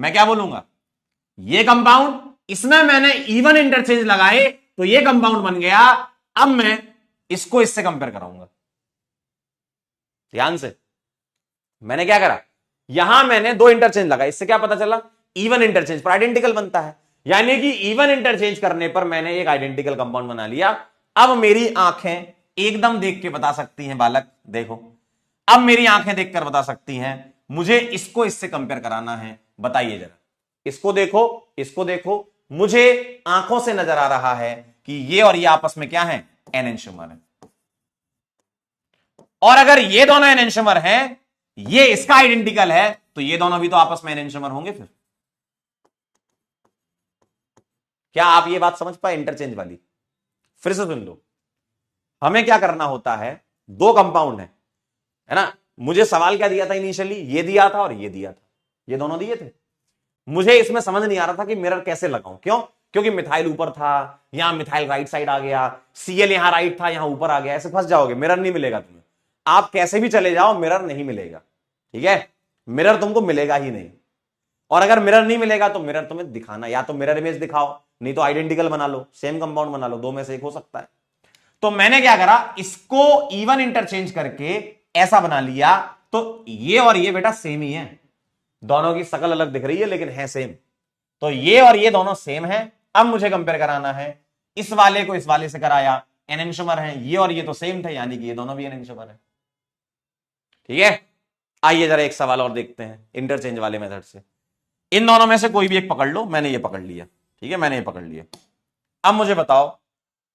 मैं क्या बोलूंगा, ये कंपाउंड, इसमें मैंने इवन इंटरचेंज लगाए तो ये कंपाउंड बन गया। अब मैं इसको इससे कंपेयर कराऊंगा। ध्यान से, मैंने क्या करा, यहां मैंने दो इंटरचेंज लगाए, इससे क्या पता चला, इवन इंटरचेंज पर आइडेंटिकल बनता है, यानी कि इवन इंटरचेंज करने पर मैंने एक आइडेंटिकल कंपाउंड बना लिया। अब मेरी आंखें एकदम देख के बता सकती हैं, बालक देखो, अब मेरी आंखें देखकर बता सकती हैं मुझे इसको इससे कंपेयर कराना है। बताइए जरा, इसको देखो, इसको देखो, मुझे आंखों से नजर आ रहा है कि ये और ये आपस में क्या है, एनेंशियोमर है। और अगर ये दोनों एनेंशियोमर हैं, ये इसका आइडेंटिकल है, तो ये दोनों भी तो आपस में एनेंशियोमर होंगे। फिर क्या आप ये बात समझ पाए इंटरचेंज वाली? फिर से सुन लो, हमें क्या करना होता है, दो कंपाउंड है ना, मुझे सवाल क्या दिया था इनिशियली, ये दिया था और ये दिया था, ये दोनों दिए थे। मुझे इसमें समझ नहीं आ रहा था कि मिरर कैसे लगाऊं, क्यों? क्योंकि मिथाइल ऊपर था, यहां मिथाइल राइट साइड आ गया, Cl यहां राइट था, यहां ऊपर आ गया, ऐसे फंस जाओगे, मिरर नहीं मिलेगा तुम्हें। आप कैसे भी चले जाओ, मिरर नहीं मिलेगा, ठीक है, मिरर तुमको मिलेगा ही नहीं। और अगर मिरर नहीं मिलेगा तो मिरर तुम्हें दिखाना, या तो मिरर इमेज दिखाओ, नहीं तो आइडेंटिकल बना लो, सेम कंपाउंड बना लो, दो में से एक हो सकता है। तो मैंने क्या करा, इसको इवन इंटरचेंज करके ऐसा बना लिया, तो ये और ये बेटा सेम ही है, दोनों की शक्ल अलग दिख रही है लेकिन है सेम। तो ये और ये दोनों सेम है। अब मुझे कंपेयर कराना है, इस वाले को इस वाले से कराया, एनेंशियोमर है, ये और ये तो सेम थे, यानी कि ये दोनों भी एनेंशियोमर है, ठीक है। आइए जरा एक सवाल और देखते हैं इंटरचेंज वाले मेथड से। इन दोनों में से कोई भी एक पकड़ लो, मैंने ये पकड़ लिया, ठीक है, मैंने ये पकड़ लिया। अब मुझे बताओ,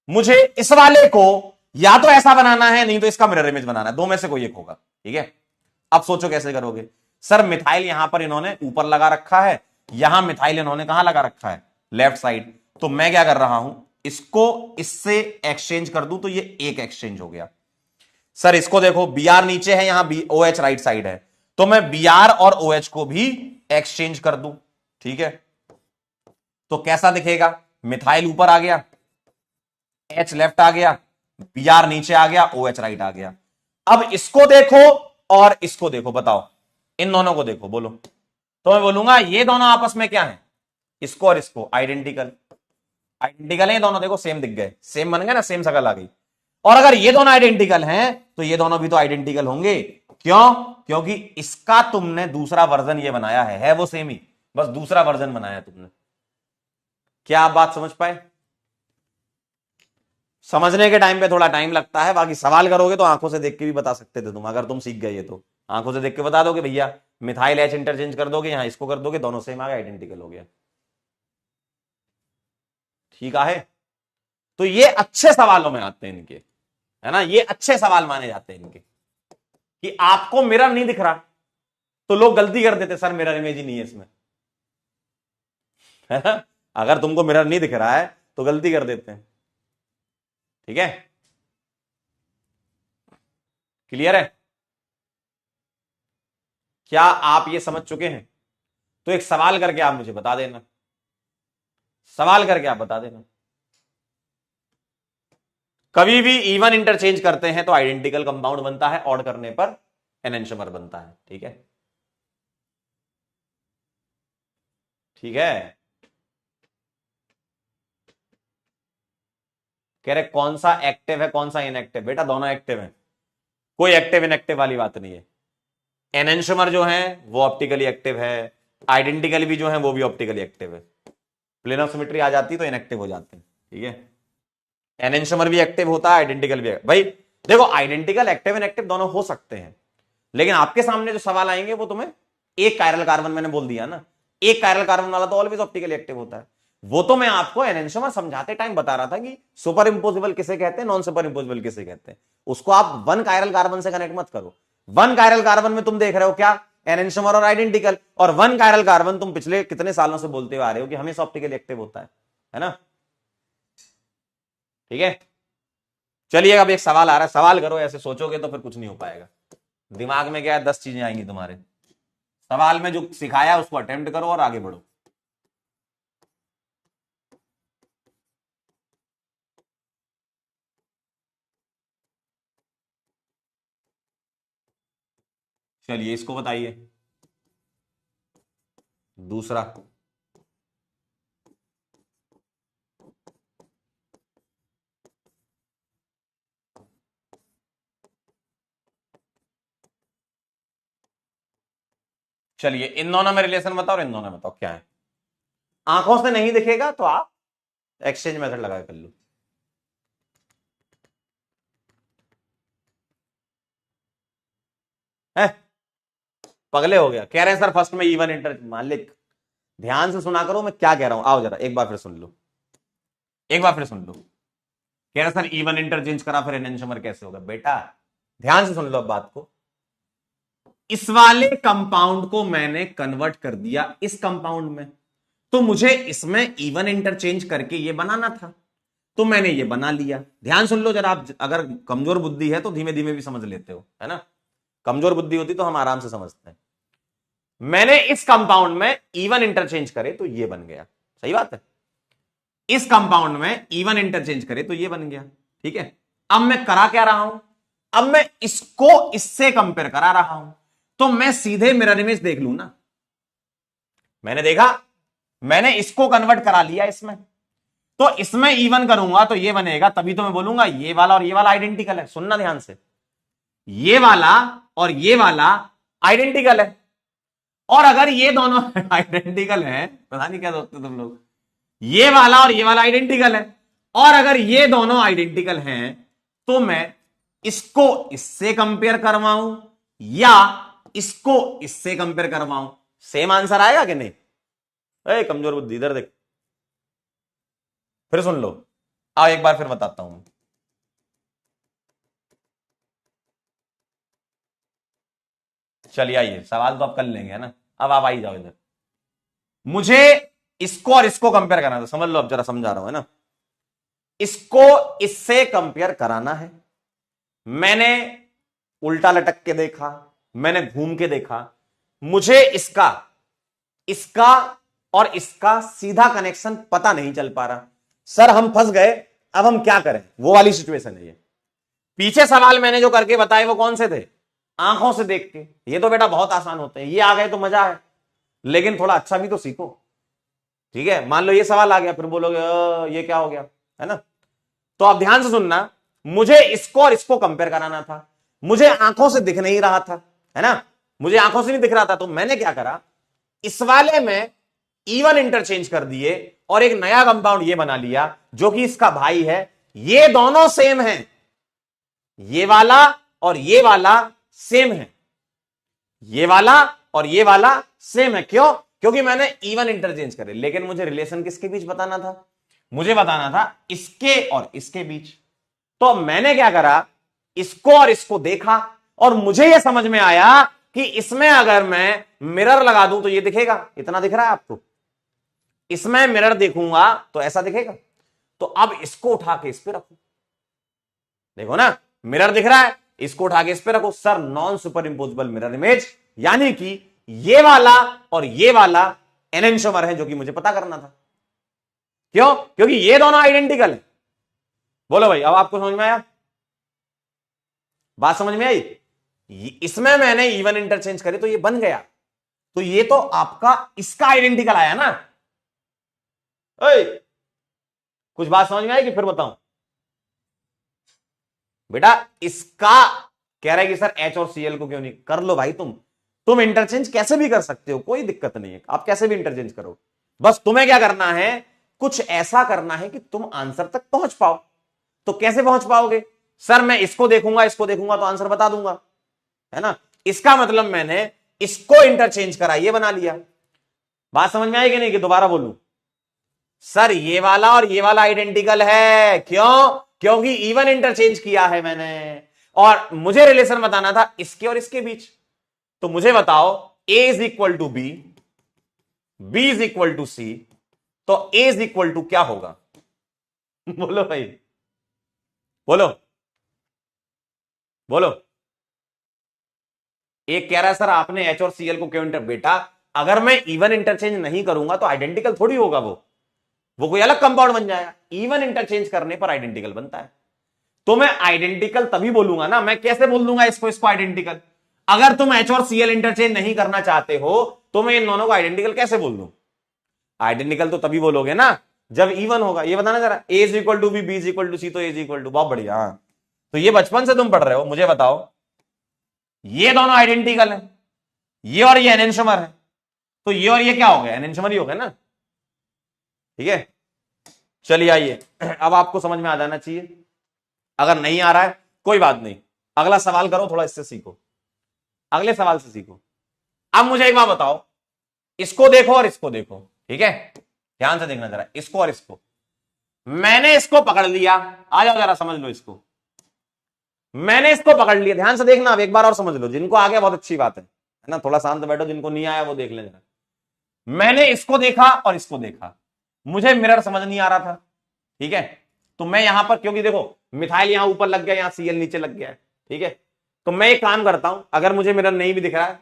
मुझे इस वाले को या तो ऐसा बनाना है, नहीं तो इसका मिरर इमेज बनाना है, दो में से कोई एक होगा। ठीक है, अब सोचो कैसे करोगे। सर मिथाइल यहां पर इन्होंने ऊपर लगा रखा है, यहां मिथाइल इन्होंने कहां लगा रखा है, लेफ्ट साइड। तो मैं क्या कर रहा हूं, इसको इससे एक्सचेंज कर दूं तो ये एक एक्सचेंज हो गया। सर इसको देखो, बी आर नीचे है, यहां B O H right side है, तो मैं बी आर और ओ एच को भी एक्सचेंज कर दूं। ठीक है, तो कैसा दिखेगा, मिथाइल ऊपर आ गया, एच लेफ्ट आ गया, बी आर नीचे आ गया, ओ एच राइट आ गया। अब इसको देखो और इसको देखो, बताओ इन दोनों को देखो, बोलो। तो मैं बोलूंगा ये दोनों आपस में क्या है, इसको और इसको आइडेंटिकल, आइडेंटिकल है दोनों, देखो सेम दिख गए, सेम बन गए ना, सेम शकल आ गई। और अगर ये दोनों आइडेंटिकल हैं तो ये दोनों भी तो आइडेंटिकल होंगे। क्यों, क्योंकि इसका तुमने दूसरा वर्जन ये बनाया है वो सेम ही, बस दूसरा वर्जन बनाया तुमने। क्या आप बात समझ पाए? समझने के टाइम पे थोड़ा टाइम लगता है, बाकी सवाल करोगे तो आंखों से देख के भी बता सकते थे तुम, अगर तुम सीख गए तो आंखों से देख के बता दोगे भैया मिथाइल एच इंटरचेंज कर दोगे, यहां इसको कर दोगे, दोनों सेम आ गए, आइडेंटिकल हो गया। ठीक है, तो ये अच्छे सवालों में आते हैं इनके, है ना, ये अच्छे सवाल माने जाते हैं इनके, कि आपको मिरर नहीं दिख रहा तो लोग गलती कर देते, सर मिरर इमेज ही नहीं है इसमें, है ना। अगर तुमको मिरर नहीं दिख रहा है तो गलती कर देते हैं। ठीक है, क्लियर है? क्या आप ये समझ चुके हैं? तो एक सवाल करके आप मुझे बता देना, सवाल करके आप बता देना। कभी भी इवन इंटरचेंज करते हैं तो आइडेंटिकल कंपाउंड बनता है, ऑड करने पर एनेंटियोमर बनता है। ठीक है, ठीक है। कह रहे कौन सा एक्टिव है कौन सा इनएक्टिव, बेटा दोनों एक्टिव है, कोई एक्टिव इनएक्टिव वाली बात नहीं है। एनेंटियोमर जो है वो ऑप्टिकली एक्टिव है, आइडेंटिकल भी जो है वो भी ऑप्टिकली एक्टिव है। प्लेन ऑफ सिमेट्री आ जाती तो इनएक्टिव हो जाते हैं। ठीक है, एनेंटियोमर भी एक्टिव होता है, आइडेंटिकल भी। भाई देखो आइडेंटिकल एक्टिव इनएक्टिव दोनों हो सकते हैं, लेकिन आपके सामने जो सवाल आएंगे वो तुम्हें, एक कायरल कार्बन मैंने बोल दिया ना, एक कायरल कार्बन वाला तो ऑलवेज ऑप्टिकली एक्टिव होता है। वो तो मैं आपको एनेंटियोमर समझाते टाइम बता रहा था कि सुपर इंपोजिबल किसे कहते हैं, नॉन सुपर इंपोजिबल किसे कहते हैं। उसको आप वन कायरल कार्बन से कनेक्ट मत करो। वन कायरल कार्बन में तुम देख रहे हो क्या, एनेंटियोमर और आइडेंटिकल, और वन कायरल कार्बन तुम पिछले कितने सालों से बोलते हुए आ रहे हो कि हमेशा ऑप्टिकली एक्टिव होता है ना। ठीक है, चलिए अब एक सवाल आ रहा है, सवाल करो, ऐसे सोचोगे तो फिर कुछ नहीं हो पाएगा। दिमाग में क्या है, 10 चीजें आएंगी तुम्हारे, सवाल में जो सिखाया उसको अटेम्प्ट करो और आगे बढ़ो। चलिए इसको बताइए, दूसरा। चलिए इन दोनों में रिलेशन बताओ और इन दोनों में बताओ क्या है। आंखों से नहीं दिखेगा तो आप एक्सचेंज मेथड लगा कर लो। है पगले हो गया, कह रहे हैं सर फर्स्ट में इवन इंटर, मालिक ध्यान से सुना करो मैं क्या कह रहा हूं, आओ जरा एक बार फिर सुन लो, एक बार फिर सुन लो। कह रहे सर इवन इंटरचेंज करा फिर एनेंटियोमर कैसे होगा, बेटा ध्यान से सुन लो अब बात को। इस वाले कंपाउंड को मैंने कन्वर्ट कर दिया इस कंपाउंड में, तो मुझे इसमें इवन इंटरचेंज करके ये बनाना था, तो मैंने ये बना लिया। ध्यान सुन लो जरा, आप अगर कमजोर बुद्धि है तो धीमे धीमे भी समझ लेते हो, है ना, कमजोर बुद्धि होती तो हम आराम से समझते हैं। मैंने इस कंपाउंड में इवन इंटरचेंज करे तो ये बन गया, सही बात है, इस कंपाउंड में इवन इंटरचेंज करे तो ये बन गया। ठीक है, अब मैं करा क्या रहा हूं, अब मैं इसको इससे कंपेयर करा रहा हूं, तो मैं सीधे मिरर इमेज देख लू ना। मैंने देखा, मैंने इसको कन्वर्ट करा लिया इसमें, तो इसमें इवन करूंगा तो ये बनेगा, तभी तो मैं बोलूंगा ये वाला और ये वाला आइडेंटिकल है। सुनना ध्यान से, ये वाला और ये वाला आइडेंटिकल है, और अगर ये दोनों आइडेंटिकल है, पता नहीं क्या सोचते तुम लोग, ये वाला और ये वाला आइडेंटिकल है, और अगर ये दोनों आइडेंटिकल हैं तो मैं इसको इससे कंपेयर करवाऊं या इसको इससे कंपेयर करवाऊं, सेम आंसर आएगा कि नहीं? कमजोर बुद्धि इधर देख, फिर सुन लो, आओ एक बार फिर बताता हूं। चलिए आइए, सवाल तो आप कर लेंगे है ना। अब आप आई जाओ इधर, मुझे इसको और इसको कंपेयर करना था, समझ लो, अब जरा समझा रहा हूं है ना। इसको इससे कंपेयर कराना है। मैंने उल्टा लटक के देखा, मैंने घूम के देखा, मुझे इसका इसका और इसका सीधा कनेक्शन पता नहीं चल पा रहा। सर हम फंस गए, अब हम क्या करें, वो वाली सिचुएशन है ये। पीछे सवाल मैंने जो करके बताए वो कौन से थे, आंखों से देख के। ये तो बेटा बहुत आसान होते हैं, ये आ गए तो मजा है, लेकिन थोड़ा अच्छा भी तो सीखो। ठीक है, मान लो ये सवाल आ गया, फिर बोलोगे ये क्या हो गया, है ना। तो आप ध्यान से सुनना, मुझे इसको और इसको कंपेयर कराना था, मुझे आंखों से दिख नहीं रहा था, है ना, मुझे आंखों से नहीं दिख रहा था। तो मैंने क्या करा, इस वाले में इवन इंटरचेंज कर दिए और एक नया कंपाउंड ये बना लिया जो कि इसका भाई है। ये दोनों सेम हैं, ये वाला और ये वाला सेम है, ये वाला और ये वाला सेम है। क्यों? क्योंकि मैंने इवन इंटरचेंज करे। लेकिन मुझे रिलेशन किसके बीच बताना था, मुझे बताना था इसके और इसके बीच। तो मैंने क्या करा, इसको और इसको देखा और मुझे यह समझ में आया कि इसमें अगर मैं मिरर लगा दूं तो ये दिखेगा, इतना दिख रहा है आपको, इसमें मिरर देखूंगा तो ऐसा दिखेगा। तो अब इसको उठा के इस पे रखो, देखो ना मिरर दिख रहा है, इसको उठा के इस पे रखो। Sir non super imposable mirror image, यानी कि ये वाला और ये वाला एनेंटियोमर है, जो कि मुझे पता करना था। क्यों? क्योंकि ये दोनों आइडेंटिकल है। बोलो भाई, अब आपको समझ में आया, बात समझ में आई? इसमें मैंने इवन इंटरचेंज करे तो ये बन गया, तो ये तो आपका इसका आइडेंटिकल आया ना। ओए, कुछ बात समझ में आई कि फिर बताऊं? बेटा इसका कह रहा है कि सर एच और सीएल को क्यों नहीं कर लो भाई, तुम इंटरचेंज कैसे भी कर सकते हो, कोई दिक्कत नहीं है, आप कैसे भी इंटरचेंज करो। बस तुम्हें क्या करना है, कुछ ऐसा करना है कि तुम आंसर तक पहुंच पाओ। तो कैसे पहुंच पाओगे? सर मैं इसको देखूंगा तो आंसर बता दूंगा, है ना। इसका मतलब मैंने इसको इंटरचेंज करा, ये बना लिया। बात समझ में आई कि नहीं, कि दोबारा बोलूं? सर ये वाला और ये वाला आइडेंटिकल है। क्यों? क्योंकि इवन इंटरचेंज किया है मैंने, और मुझे रिलेशन बताना था इसके और इसके बीच। तो मुझे बताओ A is equal to B, B is equal to C, तो A इज इक्वल टू क्या होगा? बोलो भाई, बोलो बोलो। एक कह रहा है सर आपने H और Cl को क्यों बेटा अगर मैं इवन इंटरचेंज नहीं करूंगा तो आइडेंटिकल थोड़ी होगा, वो कोई अलग कंपाउंड बन जाएगा। इवन इंटरचेंज करने पर आइडेंटिकल बनता है। तो मैं आइडेंटिकल तभी बोलूंगा ना, मैं कैसे बोल दूंगा इसको आइडेंटिकल? अगर तुम H और Cl इंटरचेंज नहीं करना चाहते हो तो मैं इन दोनों को आइडेंटिकल कैसे बोल दूं? आइडेंटिकल तो तभी बोलोगे ना जब इवन होगा। ये बताना जरा, A is equal to B, B is equal to C, तो A इज इक्वल टू। बहुत बढ़िया, हाँ। तो ये बचपन से तुम पढ़ रहे हो। मुझे बताओ, ये दोनों आइडेंटिकल है, ये और ये एनेंटियोमर है, तो ये और ये क्या हो गया? एनेंटियोमर ही हो गया ना। ठीक है, चलिए आइए, अब आपको समझ में आ जाना चाहिए। अगर नहीं आ रहा है कोई बात नहीं, अगला सवाल करो, थोड़ा इससे सीखो, अगले सवाल से सीखो। अब मुझे एक बात बताओ, इसको देखो और इसको देखो, ठीक है, ध्यान से देखना जरा, इसको और इसको। मैंने इसको पकड़ लिया, आ जाओ जरा समझ लो इसको। मैंने इसको पकड़ लिया, ध्यान से देखना, अब एक बार और समझ लो। जिनको आ गया बहुत अच्छी बात है ना, थोड़ा शांत बैठो, जिनको नहीं आया वो देख ले जरा। मैंने इसको देखा और इसको देखा, मुझे मिरर समझ नहीं आ रहा था, ठीक है। तो मैं यहां पर, क्योंकि देखो मिथाइल यहां ऊपर लग गया, यहां सीएल नीचे लग गया है, ठीक है। तो मैं एक काम करता हूं, अगर मुझे मिरर नहीं भी दिख रहा है,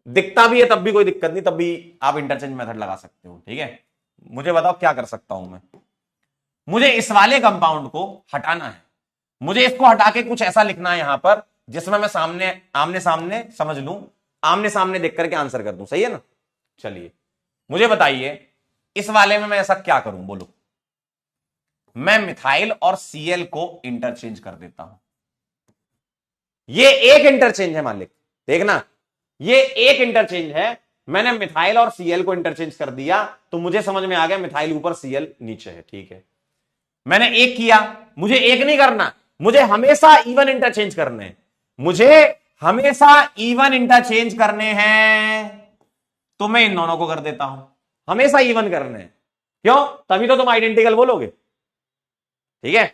दिखता भी है तब भी कोई दिक्कत नहीं, तब भी आप इंटरचेंज मेथड लगा सकते हो, ठीक है। मुझे बताओ क्या कर सकता हूं मैं? मुझे इस वाले कंपाउंड को हटाना है, मुझे इसको हटा के कुछ ऐसा लिखना है यहां पर जिसमें मैं आमने सामने समझ लूं, आमने सामने देख करके आंसर कर दूं, सही है ना। चलिए मुझे बताइए, इस वाले में मैं ऐसा क्या करूं, बोलो। मैं मिथाइल और सीएल को इंटरचेंज कर देता हूं। ये एक इंटरचेंज है मालिक, देखना, ये एक इंटरचेंज है। मैंने मिथाइल और सीएल को इंटरचेंज कर दिया, तो मुझे समझ में आ गया मिथाइल ऊपर सीएल नीचे है, ठीक है। मैंने एक किया, मुझे एक नहीं करना, मुझे हमेशा इवन इंटरचेंज करने हैं, मुझे हमेशा इवन इंटरचेंज करने हैं। तो मैं इन दोनों को कर देता हूं, हमेशा इवन करने हैं। क्यों? तभी तो तुम आइडेंटिकल बोलोगे, ठीक है।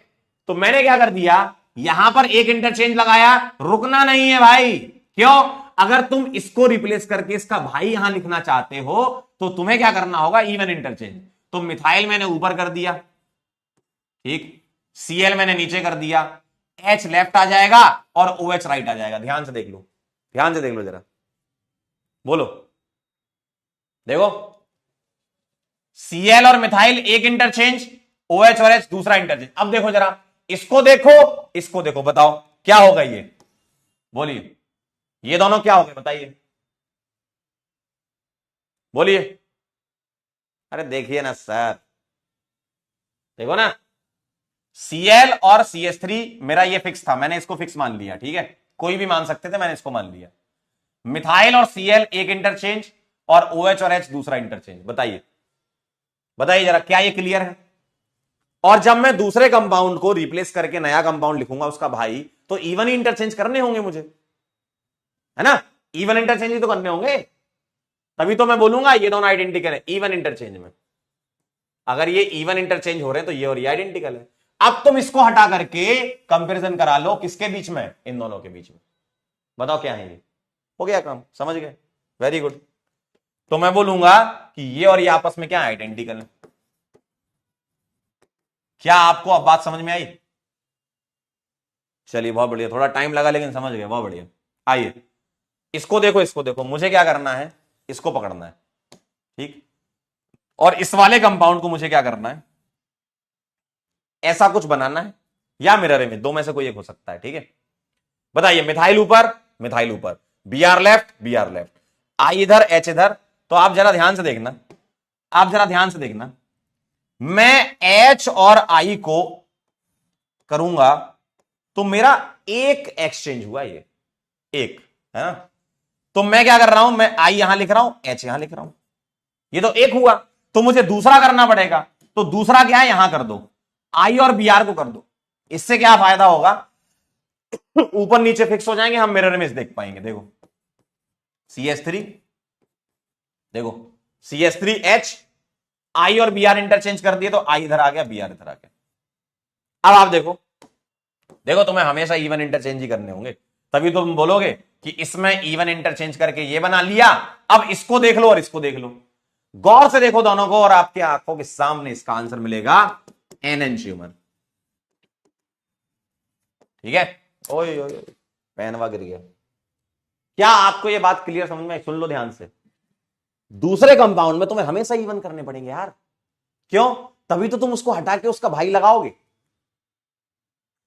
तो मैंने क्या कर दिया, यहां पर एक इंटरचेंज लगाया, रुकना नहीं है भाई। क्यों? अगर तुम इसको रिप्लेस करके इसका भाई यहां लिखना चाहते हो तो तुम्हें क्या करना होगा, इवन इंटरचेंज। तो मिथाइल मैंने ऊपर कर दिया, ठीक, Cl मैंने नीचे कर दिया, H लेफ्ट आ जाएगा और OH राइट आ जाएगा। ध्यान से देख लो, ध्यान से देख लो जरा, बोलो, देखो Cl और मिथाइल एक इंटरचेंज, OH और H दूसरा इंटरचेंज। अब देखो जरा, इसको देखो, इसको देखो, बताओ क्या होगा ये, बोलिए, ये दोनों क्या हो गए बताइए, बोलिए। अरे देखिए ना सर, देखो ना, Cl और CH3 मेरा ये फिक्स था, मैंने इसको फिक्स मान लिया, ठीक है, कोई भी मान सकते थे, मैंने इसको मान लिया। मिथाइल और Cl एक इंटरचेंज और OH और H दूसरा इंटरचेंज। बताइए, बताइए जरा, क्या ये क्लियर है? और जब मैं दूसरे कंपाउंड को रिप्लेस करके नया कंपाउंड लिखूंगा उसका भाई, तो इवन ही इंटरचेंज करने होंगे मुझे, है ना, इवन इंटरचेंज ही तो करने होंगे, तभी तो मैं बोलूंगा ये दोनों आइडेंटिकल है इवन इंटरचेंज में। अगर ये इवन इंटरचेंज हो रहे हैं तो ये और ये आइडेंटिकल है। अब तुम इसको हटा करके कंपैरिजन करा लो, किसके बीच में, इन दोनों के बीच में, बताओ क्या है ये, हो गया काम, समझ गए, वेरी गुड। तो मैं बोलूंगा कि ये और ये आपस में क्या आइडेंटिकल है। क्या आपको अब बात समझ में आई? चलिए बहुत बढ़िया, थोड़ा टाइम लगा लेकिन समझ गए, बहुत बढ़िया। आइए इसको देखो, इसको देखो, मुझे क्या करना है, इसको पकड़ना है, ठीक, और इस वाले कंपाउंड को मुझे क्या करना है, ऐसा कुछ बनाना है या मिरर इमेज, दो में से कोई एक हो सकता है, ठीक है। बताइए, मिथाइल ऊपर, मिथाइल ऊपर, Br left, Br left, I इधर, H इधर। तो आप जरा ध्यान से देखना, आप जरा ध्यान से देखना, मैं H और I को करूंगा तो मेरा एक एक्सचेंज हुआ, ये एक है ना। तो मैं क्या कर रहा हूं, मैं I यहां लिख रहा हूं, H यहां लिख रहा हूं, ये तो एक हुआ। तो मुझे दूसरा करना पड़ेगा, तो दूसरा क्या है, यहां कर दो, I और Br को कर दो। इससे क्या फायदा होगा, ऊपर नीचे फिक्स हो जाएंगे, हम मिरर इमेज देख पाएंगे। देखो CH3, देखो CH3H, I और Br इंटरचेंज कर दिए तो I इधर आ गया, Br इधर आ गया। अब आप देखो, देखो तुम्हें हमेशा इवन इंटरचेंज ही करने होंगे, तभी तुम बोलोगे कि इसमें इवन इंटरचेंज करके ये बना लिया। अब इसको देख लो और इसको देख लो, गौर से देखो दोनों को, और आपकी आंखों के सामने इसका आंसर मिलेगा एनेंशियोमर, ठीक है। ओए ओए पेनवा गिर गया। क्या आपको ये बात क्लियर समझ में आई? सुन लो ध्यान से, दूसरे कंपाउंड में तुम्हें हमेशा इवन करने पड़ेंगे यार, क्यों, तभी तो तुम उसको हटा के उसका भाई लगाओगे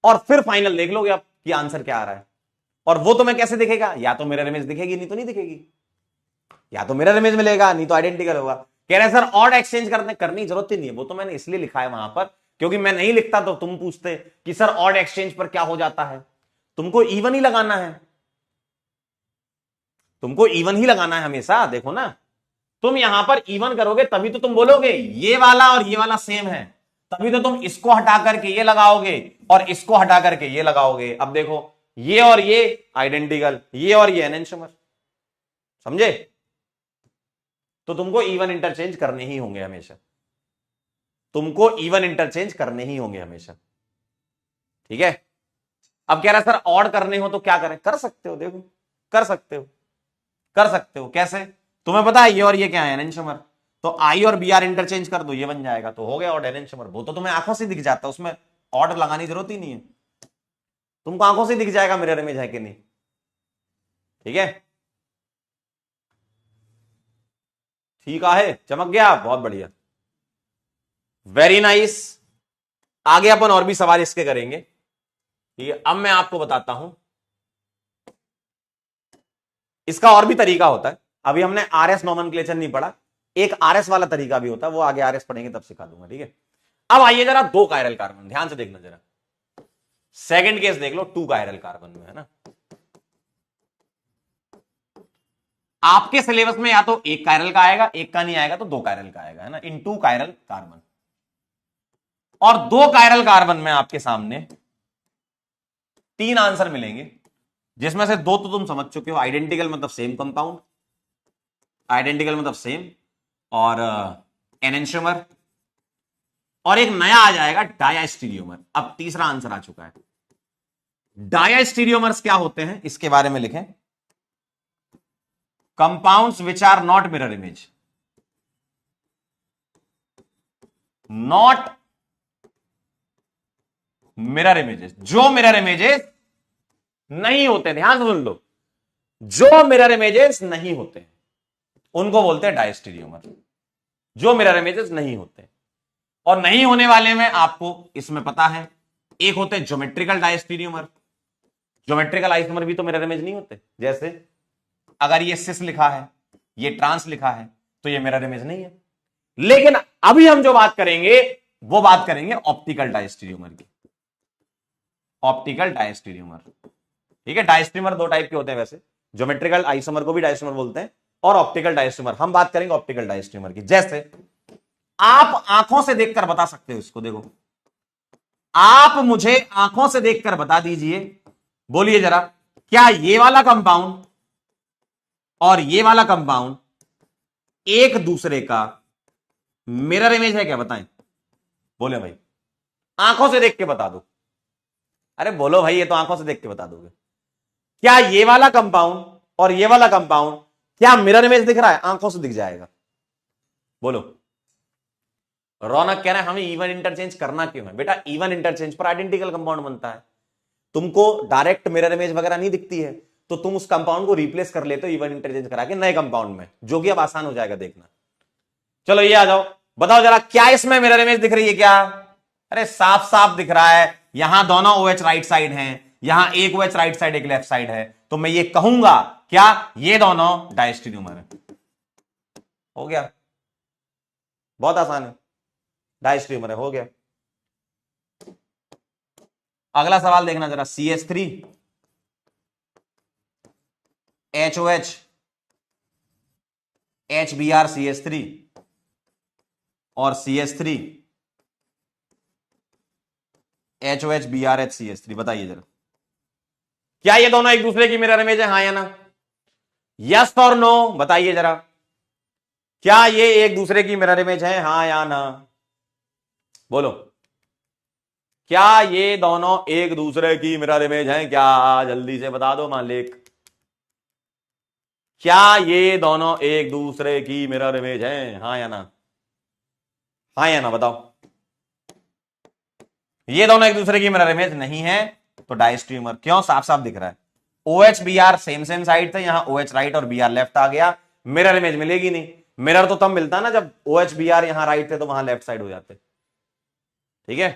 और फिर फाइनल देख लोगे आप कि आंसर क्या आ रहा है। और वो तुम्हें कैसे दिखेगा, या तो मिरर इमेज दिखेगी, नहीं तो नहीं दिखेगी, या तो मिरर इमेज मिलेगा, नहीं तो आइडेंटिकल होगा। कह रहे सर ऑड एक्सचेंज करने की जरूरत ही नहीं है, वो तो मैंने इसलिए लिखा है वहां पर क्योंकि मैं नहीं लिखता तो तुम पूछते कि सर ऑड एक्सचेंज पर क्या हो जाता है। तुमको इवन ही लगाना है, तुमको इवन ही लगाना है हमेशा। देखो ना, तुम यहां पर इवन करोगे तभी तो तुम बोलोगे ये वाला और ये वाला सेम है, तभी तो तुम इसको हटा करके ये लगाओगे और इसको हटा करके ये लगाओगे। अब देखो ये और ये आइडेंटिकल, ये और ये एनेंशियोमर, समझे। तो तुमको इवन इंटरचेंज करने ही होंगे हमेशा, तुमको इवन इंटरचेंज करने ही होंगे हमेशा, ठीक है। अब कह रहा है सर ऑड करने हो तो क्या करें, कर सकते हो, देखो कर सकते हो, कर सकते हो। कैसे, तुम्हें पता है ये और ये क्या है, एनेंशियोमर, तो I और Br इंटरचेंज कर दो, ये बन जाएगा, तो हो गया ऑड एनेंशियोमर। वो तो तुम्हें आंखों से दिख जाता है, उसमें ऑड लगाने की जरूरत ही नहीं है, तुमको आंखों से दिख जाएगा मिरर इमेज है कि नहीं, ठीक है। ठीक है, चमक गया, बहुत बढ़िया, वेरी नाइस। आगे अपन और भी सवाल इसके करेंगे, ठीक है। अब मैं आपको बताता हूं, इसका और भी तरीका होता है। अभी हमने RS नोमेनक्लेचर नहीं पढ़ा, एक RS वाला तरीका भी होता है, वो आगे RS पढ़ेंगे तब सिखा दूंगा, ठीक है। अब आइए जरा दो कायरल कार्बन, ध्यान से देखना जरा, सेकंड केस देख लो, 2 कायरल कार्बन में, है ना। आपके सिलेबस में या तो एक कायरल का आएगा, एक का नहीं आएगा तो 2 कायरल का आएगा, है ना, इन 2 कायरल कार्बन। और 2 कायरल कार्बन में आपके सामने 3 आंसर मिलेंगे, जिसमें से 2 तो तुम समझ चुके हो, आइडेंटिकल मतलब सेम कंपाउंड, आइडेंटिकल मतलब सेम, और एनेंशियोमर, और एक नया आ जाएगा डायास्टीरियोमर। अब तीसरा आंसर आ चुका है। डायास्टीरियोमर्स क्या होते हैं इसके बारे में लिखें, compounds which are not mirror image, not mirror images, जो मिरर इमेजेस नहीं होते, ध्यान से सुन लो, जो मिरर इमेजेस नहीं होते उनको बोलते हैं डायस्टेरियोमर, जो मिरर इमेजेस नहीं होते। और नहीं होने वाले में आपको इसमें पता है, एक होते हैं ज्योमेट्रिकल डायस्टेरियोमर, ज्योमेट्रिकल आइसोमर भी तो मिरर इमेज नहीं होते, जैसे अगर ये सिस लिखा है, ये ट्रांस लिखा है, तो ये मिरर इमेज नहीं है। लेकिन अभी हम जो बात करेंगे वो बात करेंगे ऑप्टिकल डायस्टेरियोमर की, ऑप्टिकल डायस्टेरियोमर। ठीक है, डायस्टेरियोमर दो टाइप के होते हैं वैसे, ज्योमेट्रिकल आइसोमर को भी डायस्टेरियोमर बोलते हैं और ऑप्टिकल डायस्टेरियोमर। हम बात करेंगे ऑप्टिकल डायस्टेरियोमर की। जैसे आप आंखों से देखकर बता सकते हो इसको, देखो आप मुझे आंखों से देखकर बता दीजिए, बोलिए जरा, क्या ये वाला कंपाउंड और ये वाला कंपाउंड एक दूसरे का मिरर इमेज है क्या? बताएं, बोले भाई, आंखों से देख के बता दो। अरे बोलो भाई, ये तो आंखों से देख के बता दोगे। क्या ये वाला कंपाउंड और ये वाला कंपाउंड क्या मिरर इमेज दिख रहा है? आंखों से दिख जाएगा। बोलो। रौनक कह रहा है हमें इवन इंटरचेंज करना क्यों है? बेटा इवन इंटरचेंज पर आइडेंटिकल कंपाउंड बनता है, तुमको डायरेक्ट मिरर इमेज वगैरह नहीं दिखती है, तो तुम उस कंपाउंड को रिप्लेस कर लेते हो इवन इंटरचेंज करा के नए कंपाउंड में, जो कि अब आसान हो जाएगा देखना। चलो ये आ जाओ, बताओ जरा, क्या इसमें मिरर इमेज दिख रही है क्या? अरे साफ साफ दिख रहा है, यहां दोनों OH राइट साइड हैं, यहां एक OH राइट साइड एक लेफ्ट साइड है, तो मैं ये कहूंगा क्या ये दोनों डायस्टेरियोमर है। हो गया, बहुत आसान है, डायस्टेरियोमर है, हो गया। अगला सवाल देखना जरा, CH3 HOH HBr CH3 और CH3 HOH BrH CH3, बताइए जरा, क्या ये दोनों एक दूसरे की मिरर इमेज है, हाँ या ना? यस और नो बताइए जरा, क्या ये एक दूसरे की मिरर इमेज है, हाँ या ना? बोलो, क्या ये दोनों एक दूसरे की मिरर इमेज हैं क्या? जल्दी से बता दो मालिक, क्या ये दोनों एक दूसरे की मिरर इमेज हैं, हाँ या ना? हाँ या ना बताओ। ये दोनों एक दूसरे की मिरर इमेज नहीं है, तो डायस्टेरियोमर। क्यों? साफ साफ दिख रहा है, OH BR same same side थे, यहां OH राइट और BR लेफ्ट आ गया, मिरर इमेज मिलेगी नहीं। मिरर तो तब मिलता ना जब OH BR यहां राइट थे तो वहां लेफ्ट साइड हो जाते। ठीक है,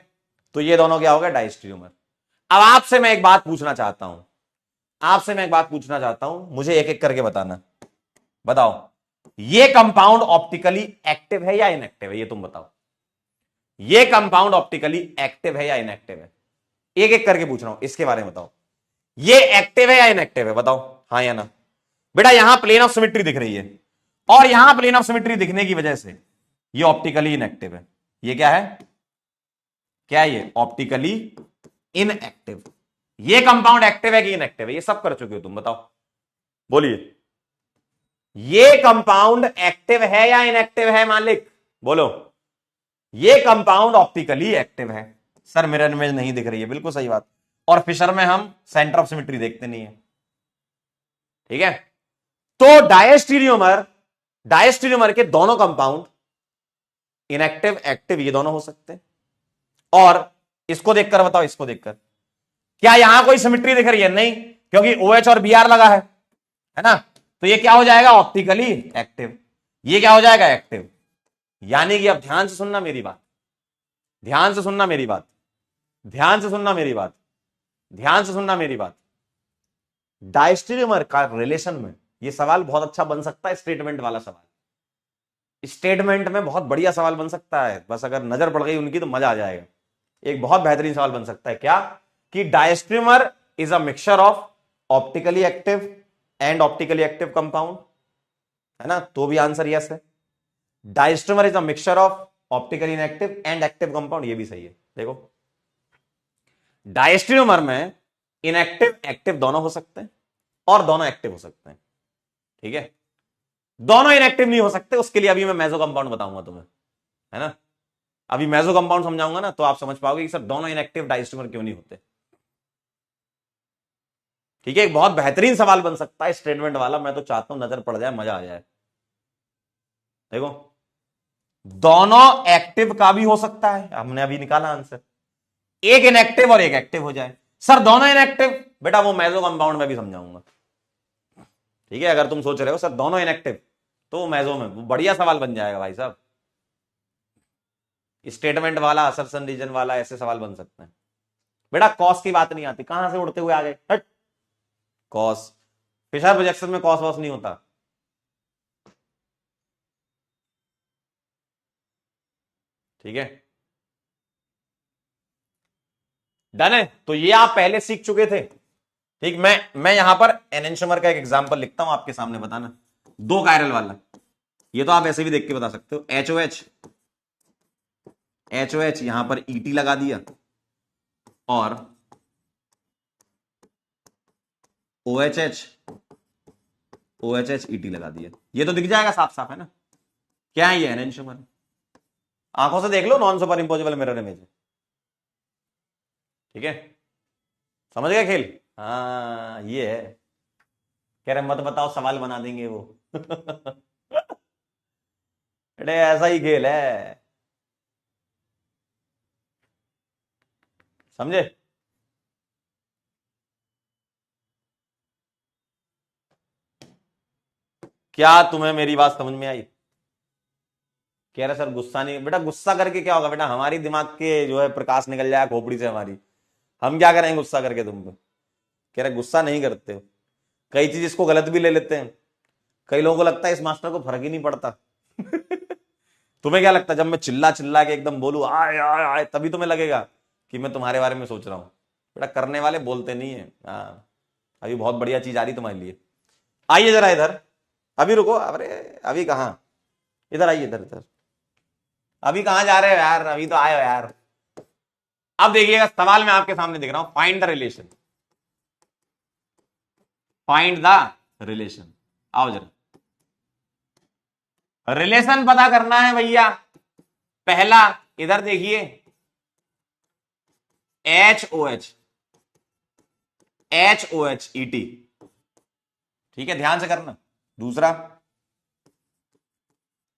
तो ये दोनों क्या हो गया? डायस्टेरियोमर। अब आपसे मैं एक बात पूछना चाहता हूं, आपसे मैं एक बात पूछना चाहता हूं, मुझे एक एक करके बताना। बताओ, ये कंपाउंड ऑप्टिकली एक्टिव है या इनएक्टिव है? ये तुम बताओ, ये कंपाउंड ऑप्टिकली एक्टिव है या इनएक्टिव है? एक एक करके पूछ रहा हूं, इसके बारे में बताओ, ये एक्टिव है या इनएक्टिव है? बताओ हाँ या ना। बेटा यहां प्लेन ऑफ सिमेट्री दिख रही है, और यहां प्लेन ऑफ सिमेट्री दिखने की वजह से ये ऑप्टिकली इनएक्टिव है। ये क्या है? क्या है ये? Optically inactive. ये कंपाउंड एक्टिव है कि इनएक्टिव है? ये सब कर चुके हो तुम, बताओ, बोलिए, ये कंपाउंड एक्टिव है या इनएक्टिव है मालिक? बोलो, ये कंपाउंड ऑप्टिकली एक्टिव है। सर मिरर इमेज नहीं दिख रही है, बिल्कुल सही बात। और फिशर में हम सेंटर ऑफ सिमेट्री देखते नहीं है। ठीक है, तो डायस्टेरियोमर, डायस्टेरियोमर के दोनों कंपाउंड इनएक्टिव एक्टिव ये दोनों हो सकते हैं। और इसको देखकर बताओ, इसको देखकर क्या यहां कोई सिमेट्री दिख रही है? नहीं, क्योंकि OH और BR लगा है ना, तो ये क्या हो जाएगा? Optically active. ये क्या हो जाएगा? एक्टिव। यानी कि अब ध्यान से सुनना मेरी बात, ध्यान से सुनना मेरी बात, ध्यान से सुनना मेरी बात, ध्यान से सुनना मेरी बात। डायस्टेरियोमर का रिलेशन में यह सवाल बहुत अच्छा बन सकता है, स्टेटमेंट वाला सवाल। स्टेटमेंट में बहुत बढ़िया सवाल बन सकता है, बस अगर नजर पड़ गई उनकी तो मजा आ जाएगा। एक बहुत बेहतरीन सवाल बन सकता है, क्या कि diastereomer is a mixture of optically active and optically active compound, है ना? तो भी आंसर यस है। Diastereomer is a mixture of optically inactive and active compound, ये भी सही है। देखो, डायस्टेरियोमर में इनएक्टिव एक्टिव दोनों हो सकते हैं और दोनों एक्टिव हो सकते हैं। ठीक है, दोनों इनएक्टिव नहीं हो सकते, उसके लिए अभी मैं मेसो कंपाउंड बताऊंगा तुम्हें, है ना? अभी मेसो कंपाउंड समझाऊंगा ना, तो आप समझ पाओगे कि सर दोनों इनएक्टिव डायस्टेरियोमर क्यों नहीं होते। ठीक है, एक बहुत बेहतरीन सवाल बन सकता है स्टेटमेंट वाला, मैं तो चाहता हूं नजर पड़ जाए, मजा आ जाए। देखो, दोनों एक्टिव का भी हो सकता है, हमने अभी निकाला आंसर, एक इनएक्टिव और एक एक्टिव हो जाए। सर दोनों इनएक्टिव, बेटा वो मेसो कंपाउंड में भी समझाऊंगा। ठीक है, अगर तुम सोच रहे हो सर दोनों इनएक्टिव, तो मेसो में वो बढ़िया सवाल बन जाएगा भाई साहब, स्टेटमेंट वाला, असर्शन रीजन वाला, ऐसे सवाल बन सकते हैं। बेटा कॉस की बात नहीं आती, कहां से उड़ते हुए आ गए, हट। कॉस, फिशर प्रोजेक्शन में कॉस वॉस नहीं होता। ठीक है, डन है। तो ये आप पहले सीख चुके थे। ठीक, मैं यहां पर एनेंशमर का एक एग्जांपल लिखता हूं आपके सामने, बताना, दो कायरल वाला। ये तो आप ऐसे भी देख के बता सकते हो। एच यहां पर ईटी लगा दिया और ओ एच एच ईटी लगा दिया, ये तो दिख जाएगा साफ साफ, है ना। क्या है ये, एनेंशमर। आंखों से देख लो, non super imposable mirror image. ठीक है, समझ गए खेल। हाँ ये है, कह रहे मत बताओ सवाल बना देंगे वो। अरे ऐसा ही खेल है, समझे। क्या तुम्हें मेरी बात समझ में आई। कह रहे सर गुस्सा नहीं, बेटा गुस्सा करके क्या होगा, बेटा हमारी दिमाग के जो है प्रकाश निकल जाए खोपड़ी से हमारी, हम क्या करेंगे गुस्सा करके तुम पे। कह रहे गुस्सा नहीं करते हो, कई चीज इसको गलत भी ले लेते हैं। कई लोगों को लगता है इस मास्टर को फर्क ही नहीं पड़ता। तुम्हें क्या लगता है जब मैं चिल्ला चिल्ला के एकदम बोलू आय आय आय, तभी तुम्हें लगेगा कि मैं तुम्हारे बारे में सोच रहा हूं। बेटा करने वाले बोलते नहीं है। हाँ, अभी बहुत बढ़िया चीज आ रही तुम्हारे लिए। आइए जरा इधर, अभी रुको, अरे अभी कहाँ, इधर आइए, इधर इधर। अभी कहां जा रहे हो यार, अभी तो आए हो यार। अब देखिएगा सवाल मैं आपके सामने दिख रहा हूं, find the relation, find the relation. आओ जरा, रिलेशन पता करना है भैया। पहला इधर देखिए, एच ई टी। ठीक है, ध्यान से करना। दूसरा,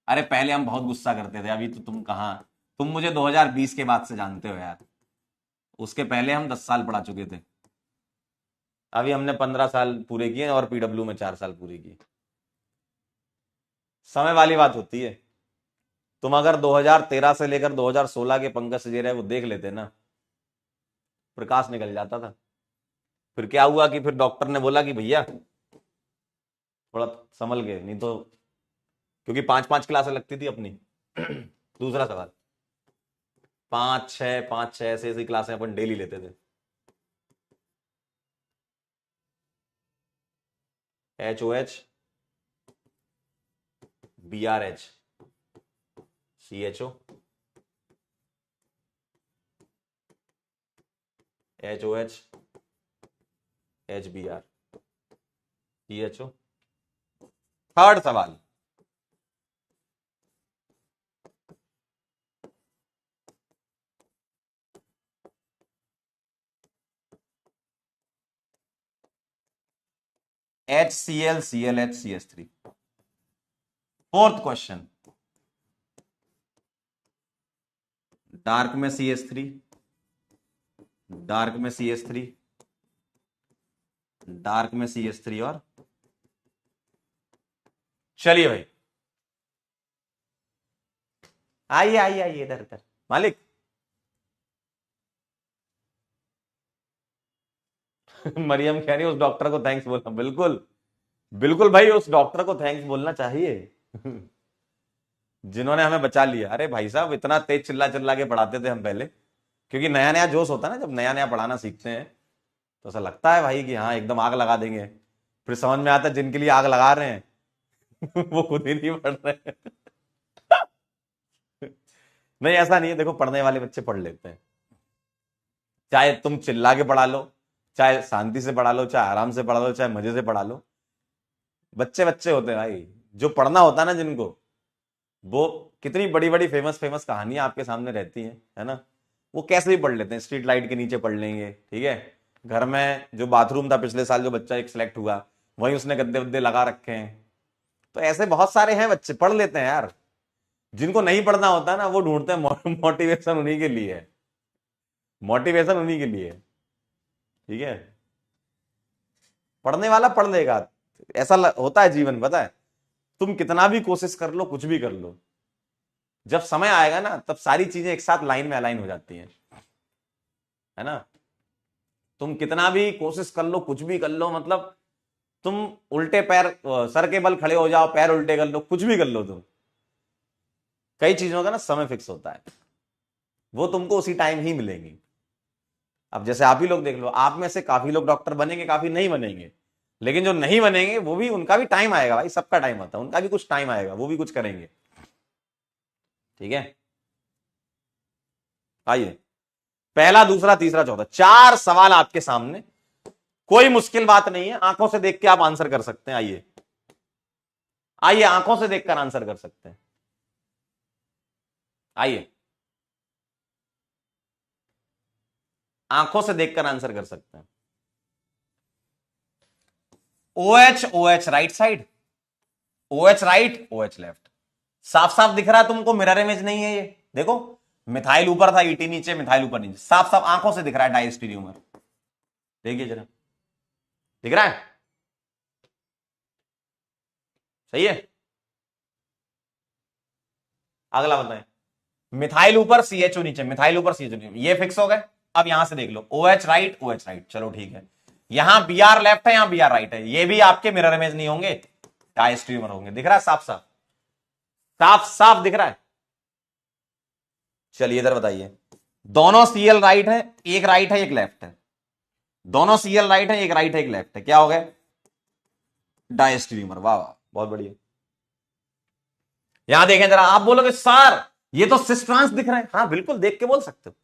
अरे पहले हम बहुत गुस्सा करते थे, अभी तो तुम कहां, तुम मुझे 2020 के बाद से जानते हो यार, उसके पहले हम 10 साल पढ़ा चुके थे। अभी हमने 15 साल पूरे किए और पीडब्ल्यू में 4 साल पूरे किए। समय वाली बात होती है। तुम अगर 2013 से लेकर 2016 के पंकज सजेरा वो देख लेते ना, प्रकाश निकल जाता था। फिर क्या हुआ कि फिर डॉक्टर ने बोला कि भैया थोड़ा संभल के, नहीं तो, क्योंकि 5-5 क्लासें लगती थी अपनी। दूसरा सवाल, 5-6 ऐसी ऐसी क्लासें अपन डेली लेते थे। HOH, BRH, CHO, HOH, HBr, CHO। Third सवाल, HCl, ClH, CH3। Fourth question, dark में CH3, डार्क में CH3, डार्क में CH3 और, चलिए भाई आइए आइए आइए इधर इधर। मालिक मरियम कह रही उस डॉक्टर को थैंक्स बोलना, बिल्कुल बिल्कुल भाई, उस डॉक्टर को थैंक्स बोलना चाहिए। जिन्होंने हमें बचा लिया। अरे भाई साहब इतना तेज चिल्ला चिल्ला के पढ़ाते थे हम पहले, क्योंकि नया नया जोश होता है ना, जब नया नया पढ़ाना सीखते हैं तो ऐसा लगता है भाई कि हाँ एकदम आग लगा देंगे। फिर समझ में आता है जिनके लिए आग लगा रहे हैं वो खुद ही नहीं पढ़ रहे हैं। नहीं ऐसा नहीं है, देखो पढ़ने वाले बच्चे पढ़ लेते हैं, चाहे तुम चिल्ला के पढ़ा लो, चाहे शांति से पढ़ा लो, चाहे आराम से पढ़ा लो, चाहे मजे से पढ़ा लो। बच्चे बच्चे होते हैं भाई, जो पढ़ना होता है ना जिनको, वो कितनी बड़ी बड़ी फेमस फेमस कहानियां आपके सामने रहती हैं, है ना, वो कैसे भी पढ़ लेते हैं, स्ट्रीट लाइट के नीचे पढ़ लेंगे, ठीक है, घर में जो बाथरूम था पिछले साल जो बच्चा एक सिलेक्ट हुआ, वहीं उसने गद्दे वद्दे लगा रखे हैं। तो ऐसे बहुत सारे हैं बच्चे, पढ़ लेते हैं यार। जिनको नहीं पढ़ना होता ना वो ढूंढते हैं मोटिवेशन, उन्हीं के लिए है, मोटिवेशन उन्हीं के लिए। ठीक है, पढ़ने वाला पढ़ लेगा। ऐसा होता है जीवन, पता है, तुम कितना भी कोशिश कर लो, कुछ भी कर लो, जब समय आएगा ना तब सारी चीजें एक साथ लाइन में अलाइन हो जाती हैं, है ना। तुम कितना भी कोशिश कर लो, कुछ भी कर लो, मतलब तुम उल्टे पैर, सर के बल खड़े हो जाओ, पैर उल्टे कर लो, कुछ भी कर लो तुम, कई चीजों का ना समय फिक्स होता है, वो तुमको उसी टाइम ही मिलेंगी। अब जैसे आप ही लोग देख लो, आप में से काफी लोग डॉक्टर बनेंगे, काफी नहीं बनेंगे, लेकिन जो नहीं बनेंगे वो भी, उनका भी टाइम आएगा भाई, सबका टाइम आता है, उनका भी कुछ टाइम आएगा, वो भी कुछ करेंगे। ठीक है, आइए, पहला, दूसरा, तीसरा, चौथा, 4 सवाल आपके सामने, कोई मुश्किल बात नहीं है, आंखों से देख के आप आंसर कर सकते हैं। आइए आइए, आंखों से देखकर आंसर कर सकते हैं। आइए, आंखों से देखकर आंसर कर सकते हैं। OH OH right side, OH right, OH left, साफ साफ दिख रहा है तुमको, मिरर इमेज नहीं है ये, देखो मिथाइल ऊपर था, ईटी नीचे, मिथाइल ऊपर नीचे, साफ साफ आंखों से दिख रहा है डायस्टीरियोमर। देखिए जरा, दिख रहा है, सही है। अगला बताएं, मिथाइल ऊपर CHO नीचे, मिथाइल ऊपर CHO नीचे, ये फिक्स हो गए। अब यहां से देख लो, OH राइट, OH राइट, चलो ठीक है। यहां Br लेफ्ट है, यहां Br राइट है, ये भी आपके मिरर इमेज नहीं होंगे, डायस्ट्रीमर होंगे। दिख रहा है साफ साफ, साफ साफ दिख रहा है। चलिए इधर बताइए, दोनों Cl राइट है, एक राइट है एक लेफ्ट है, दोनों Cl राइट है, एक राइट है एक लेफ्ट है, क्या हो गया, डायस्ट्रीमर। वाह वाह, बहुत बढ़िया। यहां देखें जरा, आप बोलोगे सर ये तो सिस्ट्रांस दिख रहे हैं, हाँ बिल्कुल, देख के बोल सकते हो।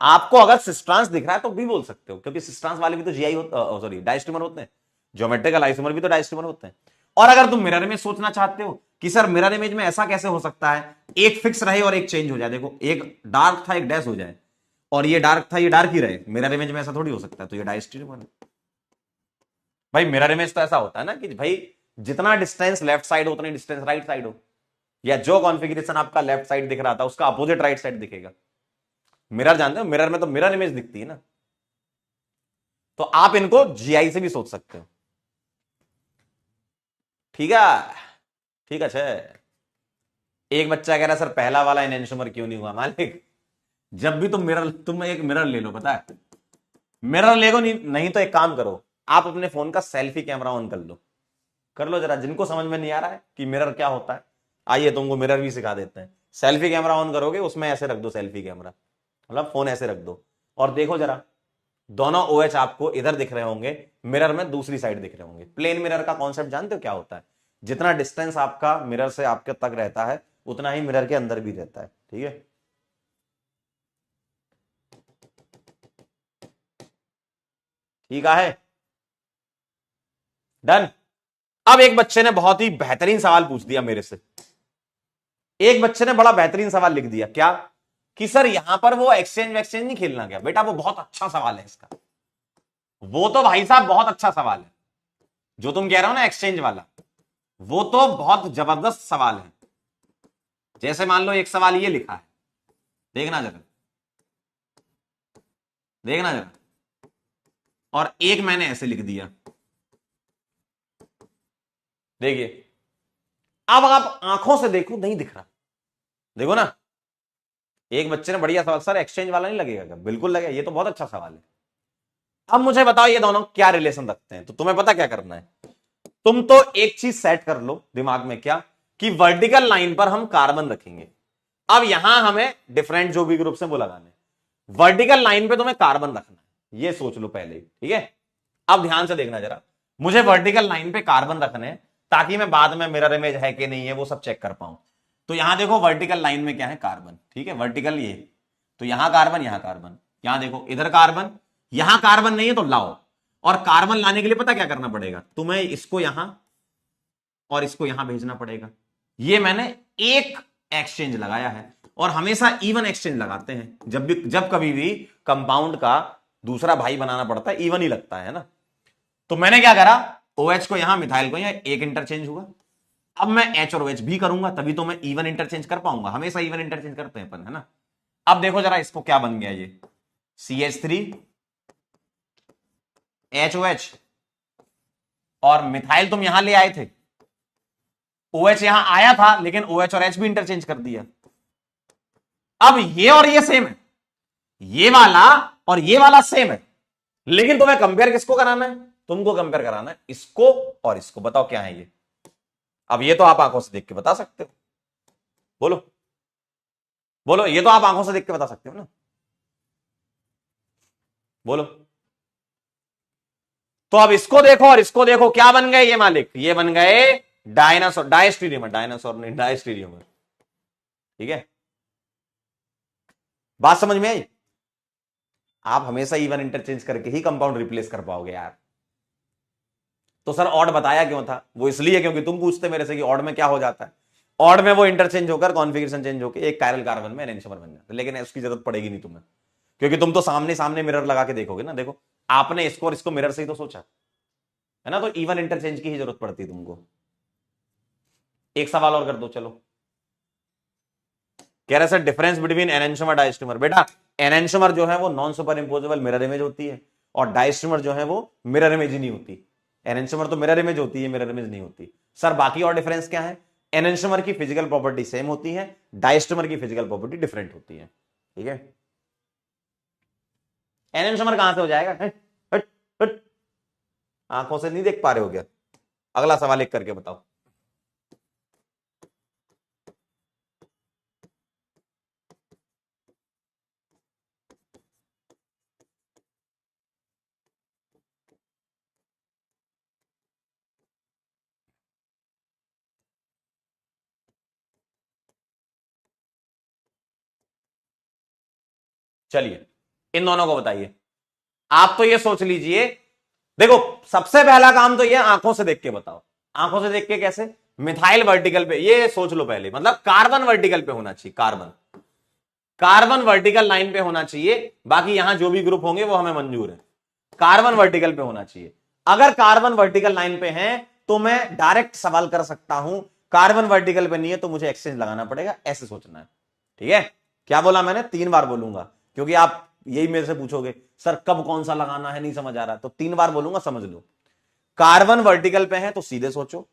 आपको अगर सिस्ट्रांस दिख रहा है तो भी बोल सकते हो, क्योंकि सिस्ट्रांस वाले भी तो जीआई सॉरी डायस्ट्रीमर होते हैं, ज्योमेट्रिकल आइसोमर भी तो डायस्ट्रीमर होते हैं। और अगर तुम मिरर इमेज सोचना चाहते हो कि सर मिरर इमेज में ऐसा कैसे हो सकता है, एक फिक्स रहे और एक चेंज हो जाए, देखो एक डार्क था एक डैश हो जाए, और ये डार्क था ये डार्क ही रहे, मिरर इमेज में ऐसा थोड़ी हो सकता है, तो ये डायस्ट्रीमर है भाई। मिरर इमेज तो ऐसा होता है ना कि भाई जितना डिस्टेंस लेफ्ट साइड हो उतनी डिस्टेंस राइट साइड हो, या जो कॉन्फ़िगरेशन आपका लेफ्ट साइड दिख रहा था उसका अपोजिट राइट साइड दिखेगा। मिरर जानते हो, मिरर में तो मिरर इमेज दिखती है ना, तो आप इनको जीआई से भी सोच सकते हो। ठीक है, ठीक है। एक बच्चा कह रहा सर पहला वाला एनेंटियोमर क्यों नहीं हुआ, मालिक जब भी तुम एक मिरर ले लो, पता है मिरर ले लो, नहीं तो एक काम करो, आप अपने फोन का सेल्फी कैमरा ऑन कर लो जरा, जिनको समझ में नहीं आ रहा है कि मिरर क्या होता है, आइए तुमको मिरर भी सिखा देते हैं। सेल्फी कैमरा ऑन करोगे, उसमें ऐसे रख दो सेल्फी कैमरा, मतलब फोन ऐसे रख दो, और देखो जरा, दोनों OH आपको इधर दिख रहे होंगे, मिरर में दूसरी साइड दिख रहे होंगे। प्लेन मिरर का कॉन्सेप्ट जानते हो क्या होता है, जितना डिस्टेंस आपका मिरर से आपके तक रहता है उतना ही मिरर के अंदर भी रहता है। ठीक है, ठीक है, डन। अब एक बच्चे ने बहुत ही बेहतरीन सवाल पूछ दिया मेरे से, एक बच्चे ने बड़ा बेहतरीन सवाल लिख दिया, क्या कि सर यहां पर वो एक्सचेंज वैक्सचेंज नहीं खेलना क्या। बेटा वो बहुत अच्छा सवाल है इसका, वो तो भाई साहब बहुत अच्छा सवाल है, जो तुम कह रहे हो ना एक्सचेंज वाला, वो तो बहुत जबरदस्त सवाल है। जैसे मान लो एक सवाल ये लिखा है, देखना जरा, देखना जरा, और एक मैंने ऐसे लिख दिया, देखिए। अब आप आंखों से देखो, नहीं दिख रहा, देखो ना, एक बच्चे ने बढ़िया सवाल, सर एक्सचेंज वाला नहीं लगेगा क्या, बिल्कुल लगेगा, ये तो बहुत अच्छा सवाल है। अब मुझे बताओ ये दोनों क्या रिलेशन रखते हैं, तो तुम्हें पता क्या करना है, तुम तो एक चीज सेट कर लो दिमाग में, क्या कि वर्टिकल लाइन पर हम कार्बन रखेंगे। अब यहां हमें डिफरेंट जो भी ग्रुप्स हैं वो लगाने, वर्टिकल लाइन पे तुम्हें कार्बन रखना है, ये सोच लो पहले, ठीक है। अब ध्यान से देखना जरा, मुझे वर्टिकल लाइन पे कार्बन रखने हैं ताकि मैं बाद में मिरर इमेज है कि नहीं है वो सब चेक कर पाऊं। तो यहां देखो वर्टिकल लाइन में क्या है, कार्बन, ठीक है, वर्टिकल ये, तो यहां कार्बन, यहां कार्बन, यहां देखो इधर कार्बन, यहां कार्बन नहीं है तो लाओ। और कार्बन लाने के लिए पता क्या करना पड़ेगा, तुम्हें इसको यहां और इसको यहां भेजना पड़ेगा। ये मैंने एक एक्सचेंज लगाया है, और हमेशा इवन एक्सचेंज लगाते हैं जब कभी भी कंपाउंड का दूसरा भाई बनाना पड़ता है, इवन ही लगता है ना। तो मैंने क्या करा, OH को यहां, मिथाइल को यहां, एक इंटरचेंज हुआ। अब मैं H और OH भी करूंगा, तभी तो मैं इवन इंटरचेंज कर पाऊंगा, हमेशा इवन इंटरचेंज करते हैं अपन, है ना। अब देखो जरा इसको, क्या बन गया ये, CH3 HOH, और मिथाइल तुम यहां ले आए थे, OH यहां आया था, लेकिन OH और H भी इंटरचेंज कर दिया। अब ये और ये सेम है, ये वाला और ये वाला सेम है, लेकिन तुम्हें कंपेयर किसको कराना है, तुमको कंपेयर कराना है इसको और इसको। बताओ क्या है ये। अब ये तो आप आंखों से देख के बता सकते हो, बोलो बोलो, ये तो आप आंखों से देख के बता सकते हो ना, बोलो। तो अब इसको देखो और इसको देखो, क्या बन गए ये मालिक, ये बन गए डायनासोर, डायस्टीरियमर, डायनासोर नहीं, डायस्टीरियमर। ठीक है, बात समझ में आई। आप हमेशा इवन इंटरचेंज करके ही कंपाउंड रिप्लेस कर पाओगे यार। तो सर ऑड बताया क्यों था, वो इसलिए क्योंकि तुम पूछते मेरे से कि ऑड में क्या हो जाता है। ऑड में वो इंटरचेंज होकर, कॉन्फ़िगरेशन चेंज होकर एक कायरल कार्बन में एनेंटियोमर बन जाता है, लेकिन उसकी जरूरत पड़ेगी नहीं तुम्हें, क्योंकि तुम तो सामने सामने मिरर लगा के देखोगे ना। देखो आपने इसको और इसको मिरर से ही तो सोचा है ना, तो इवन इंटरचेंज की ही जरूरत पड़ती है तुमको। एक सवाल और कर दो चलो। कह रहे सर डिफरेंस बिटवीन एनेंटियोमर डायस्टीमर। बेटा एनेंटियोमर जो है वो non super imposable mirror image होती है, और डायस्टीमर जो है वो मिरर इमेज ही नहीं होती। एनेंटियोमर तो मिरर इमेज होती है, मिरर इमेज नहीं होती। सर बाकी और डिफरेंस क्या है, एनेंटियोमर की फिजिकल प्रॉपर्टी सेम होती है, डायस्टीमर की फिजिकल प्रॉपर्टी डिफरेंट होती है। ठीक है, एनेंटियोमर कहां से हो जाएगा, हट, हट, हट। आंखों से नहीं देख पा रहे हो क्या। अगला सवाल एक करके बताओ। चलिए इन दोनों को बताइए। आप तो ये सोच लीजिए, देखो सबसे पहला काम तो ये आंखों से देख के बताओ। आंखों से देख के कैसे, मिथाइल वर्टिकल पे, ये सोच लो पहले, मतलब कार्बन वर्टिकल पे होना चाहिए, कार्बन, कार्बन वर्टिकल लाइन पे होना चाहिए। बाकी यहां जो भी ग्रुप होंगे वो हमें मंजूर है, कार्बन वर्टिकल पे होना चाहिए। अगर कार्बन वर्टिकल लाइन पे है तो मैं डायरेक्ट सवाल कर सकता हूं, कार्बन वर्टिकल पे नहीं है तो मुझे एक्सचेंज लगाना पड़ेगा, ऐसे सोचना है। ठीक है, क्या बोला मैंने, 3 बार बोलूंगा, क्योंकि आप यही मेरे से पूछोगे सर कब कौन सा लगाना है, नहीं समझ आ रहा, तो 3 बार बोलूंगा, समझ लो। कार्बन वर्टिकल पे है तो सीधे सोचो,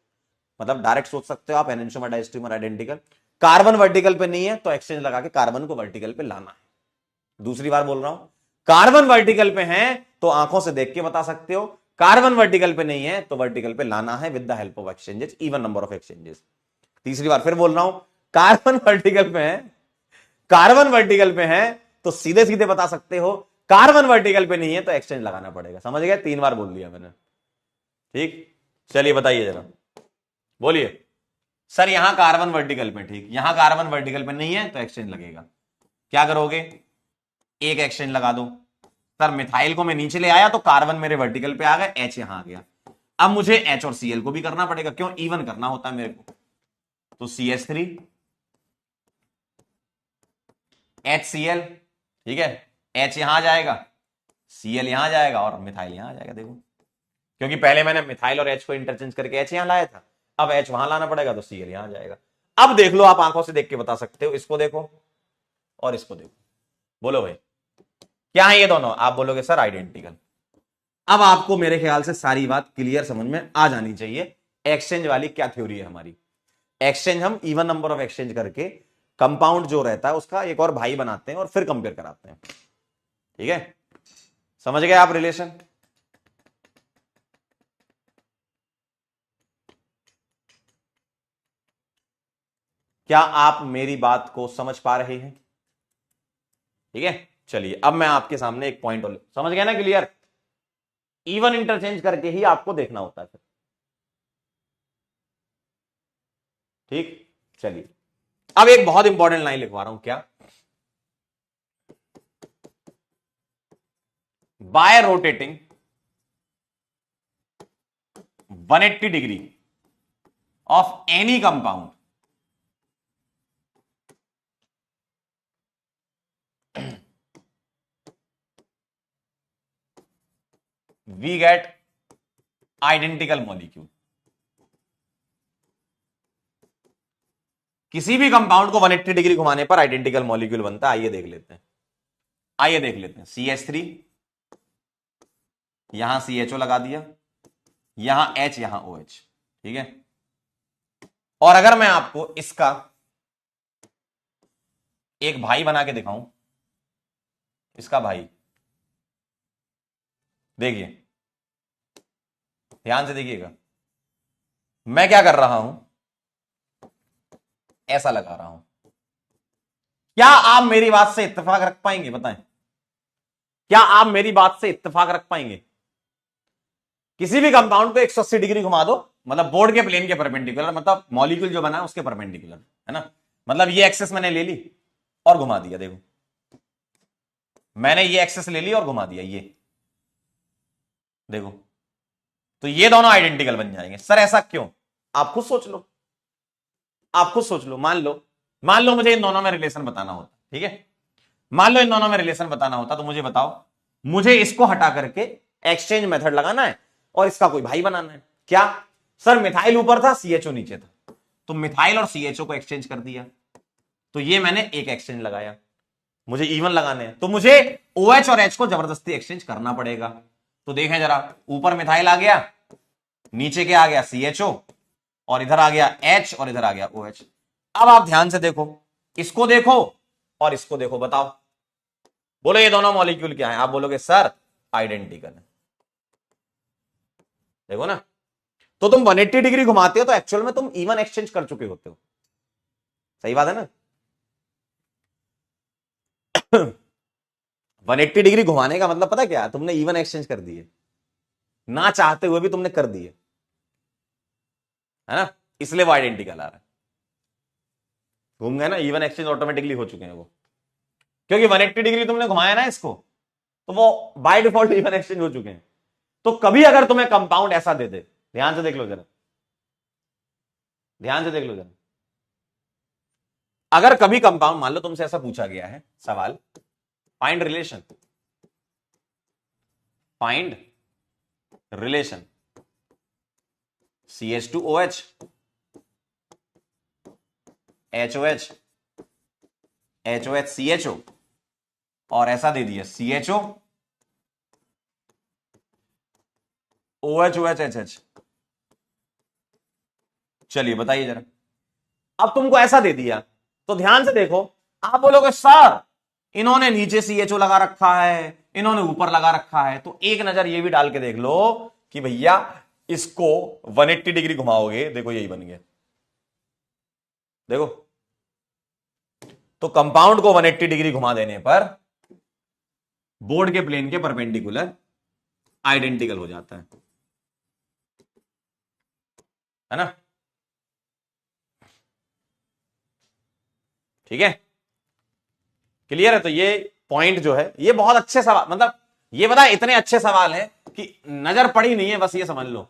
मतलब डायरेक्ट सोच सकते हो आप, एनेंटियोमर डायस्टीरियमर आइडेंटिकल। कार्बन वर्टिकल पे नहीं है तो एक्सचेंज लगा के कार्बन को वर्टिकल पे लाना है। दूसरी बार बोल रहा हूं, कार्बन वर्टिकल पे है तो आंखों से देख के बता सकते हो, कार्बन वर्टिकल पे नहीं है तो वर्टिकल पे लाना है with the help of exchanges, even number of exchanges. तीसरी बार फिर बोल रहा हूं, कार्बन वर्टिकल पे है, कार्बन वर्टिकल पे है तो सीधे सीधे बता सकते हो, कार्बन वर्टिकल पे नहीं है तो एक्सचेंज लगाना पड़ेगा। समझ गए, 3 बार बोल दिया मैंने। ठीक, चलिए बताइए जरा, बोलिए। सर यहां कार्बन वर्टिकल पे, ठीक, यहां कार्बन वर्टिकल पे नहीं है तो एक्सचेंज लगेगा। क्या करोगे, एक एक्सचेंज लगा दो। सर मिथाइल को मैं नीचे ले आया तो कार्बन मेरे वर्टिकल पे आ गए, H यहां आ गया। अब मुझे H और Cl को भी करना पड़ेगा, क्यों, इवन करना होता है मेरे को। तो CH3 HCl, ठीक है, H यहां आ जाएगा, Cl यहां आ जाएगा और मिथाइल यहां आ जाएगा। देखो क्योंकि पहले मैंने मिथाइल और H को इंटरचेंज करके H यहां लाया था, अब H वहां लाना पड़ेगा तो Cl यहां आ जाएगा। अब देख लो, आप आंखों से देख के बता सकते हो, इसको देखो और इसको देखो, बोलो भाई क्या है ये दोनों, आप बोलोगे सर आइडेंटिकल। अब आपको मेरे ख्याल से सारी बात क्लियर समझ में आ जानी चाहिए, एक्सचेंज वाली क्या थ्योरी है हमारी। एक्सचेंज हम इवन नंबर ऑफ एक्सचेंज करके कंपाउंड जो रहता है उसका एक और भाई बनाते हैं और फिर कंपेयर कराते हैं। ठीक है, समझ गए आप रिलेशन। क्या आप मेरी बात को समझ पा रहे हैं। ठीक है, चलिए अब मैं आपके सामने एक पॉइंट और, समझ गया ना क्लियर, इवन इंटरचेंज करके ही आपको देखना होता है फिर। ठीक, चलिए अब एक बहुत इंपॉर्टेंट लाइन लिखवा रहा हूं, क्या, by rotating 180 degree of any compound we get identical molecule. किसी भी कंपाउंड को 180 डिग्री घुमाने पर आइडेंटिकल मॉलिक्यूल बनता है। आइए देख लेते हैं, आइए देख लेते हैं। CH3, यहां CHO लगा दिया, यहां H, यहां OH, ठीक है। और अगर मैं आपको इसका एक भाई बना के दिखाऊं, इसका भाई, देखिए ध्यान से देखिएगा, मैं क्या कर रहा हूं, ऐसा लगा रहा हूं। क्या आप मेरी बात से इत्तेफाक रख पाएंगे? बताएं, क्या आप मेरी बात से इत्तेफाक रख पाएंगे? किसी भी कंपाउंड को 180 डिग्री घुमा दो, मतलब बोर्ड के प्लेन के परपेंडिकुलर, मतलब मॉलिक्यूल जो बना है उसके परपेंडिकुलर, है ना। मतलब ये एक्सेस मैंने ले ली और घुमा दिया, देखो मैंने ये एक्सेस ले ली और घुमा दिया, ये देखो, तो ये दोनों आइडेंटिकल बन जाएंगे। सर ऐसा क्यों? आप खुद सोच लो, आप खुद सोच लो। मान लो मुझे इन दोनों में रिलेशन बताना होता, ठीक है, मान लो इन दोनों में रिलेशन बताना होता, तो मुझे बताओ, मुझे इसको हटा करके एक्सचेंज मेथड लगाना है और इसका कोई भाई बनाना है। क्या सर, मिथाइल ऊपर था, CHO नीचे था, तो मिथाइल और CHO को एक्सचेंज कर दिया, तो ये मैंने एक एक्सचेंज लगाया। मुझे इवन लगाने हैं तो मुझे OH और H को जबरदस्ती एक्सचेंज करना पड़ेगा। तो देखें जरा, ऊपर मिथाइल आ गया, नीचे क्या आ गया, CHO, और इधर आ गया H और इधर आ गया OH। अब आप ध्यान से देखो, इसको देखो और इसको देखो, बताओ, बोलो ये दोनों मॉलिक्यूल क्या है? आप बोलोगे सर आइडेंटिकल है। देखो ना, तो तुम 180 डिग्री घुमाते हो तो एक्चुअल में तुम इवन एक्सचेंज कर चुके होते हो। सही बात है ना। 180 डिग्री घुमाने का मतलब पता क्या? तुमने इवन एक्सचेंज कर दिए, ना चाहते हुए भी तुमने कर दिए, है ना, इसलिए वो आइडेंटिकल आ रहा है। घूम गए ना, इवन एक्सचेंज ऑटोमेटिकली हो चुके हैं वो, क्योंकि 180 डिग्री तुमने घुमाया ना इसको, तो वो बाय डिफॉल्ट इवन एक्सचेंज हो चुके हैं। तो कभी अगर तुम्हें कंपाउंड ऐसा दे दे, ध्यान से देख लो जरा, ध्यान से देख लो जरा, अगर कभी कंपाउंड, मान लो तुमसे ऐसा पूछा गया है सवाल, find relation, find relation CH2OH HOH HOH CHO, और ऐसा दे दिया CHO OH OH HH। चलिए बताइए जरा, अब तुमको ऐसा दे दिया, तो ध्यान से देखो, आप बोलोगे सर इन्होंने नीचे CHO लगा रखा है, इन्होंने ऊपर लगा रखा है, तो एक नजर ये भी डाल के देख लो कि भैया इसको 180 डिग्री घुमाओगे, देखो यही बन गया, देखो। तो कंपाउंड को 180 डिग्री घुमा देने पर बोर्ड के प्लेन के परपेंडिकुलर आइडेंटिकल हो जाता है ना, ठीक है, क्लियर है। तो ये पॉइंट जो है, ये बहुत अच्छे सवाल, मतलब ये बता, इतने अच्छे सवाल है कि नजर पड़ी नहीं है, बस ये समझ लो,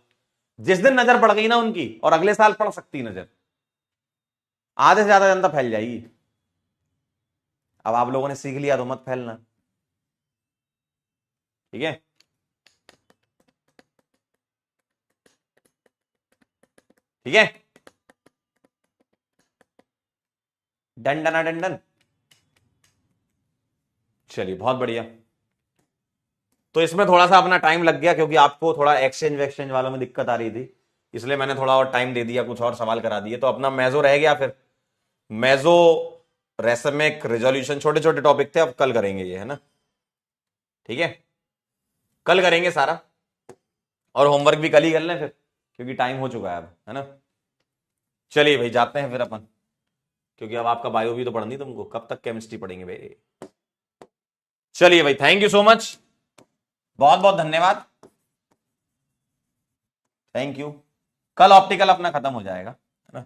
जिस दिन नजर पड़ गई ना उनकी, और अगले साल पड़ सकती नजर, आधे से ज्यादा जनता फैल जाएगी। अब आप लोगों ने सीख लिया तो मत फैलना, ठीक है। ठीक है, डन डन डन डन। चलिए बहुत बढ़िया। तो इसमें थोड़ा सा अपना टाइम लग गया, क्योंकि आपको थोड़ा एक्सचेंज वैक्सचेंज वालों में दिक्कत आ रही थी, इसलिए मैंने थोड़ा और टाइम दे दिया, कुछ और सवाल करा दिए। तो अपना मेजो रह गया, फिर मेजो रेसमिक रेजोल्यूशन, छोटे छोटे टॉपिक थे, अब कल करेंगे ये, है ना, ठीक है, कल करेंगे सारा, और होमवर्क भी कल ही कर लें फिर, क्योंकि टाइम हो चुका है अब, है ना। चलिए भाई जाते हैं फिर अपन, क्योंकि अब आपका बायो भी तो पढ़नी तुमको, कब तक केमिस्ट्री पढ़ेंगे भाई। चलिए भाई, थैंक यू सो मच, बहुत बहुत धन्यवाद, थैंक यू। कल ऑप्टिकल अपना खत्म हो जाएगा, है ना,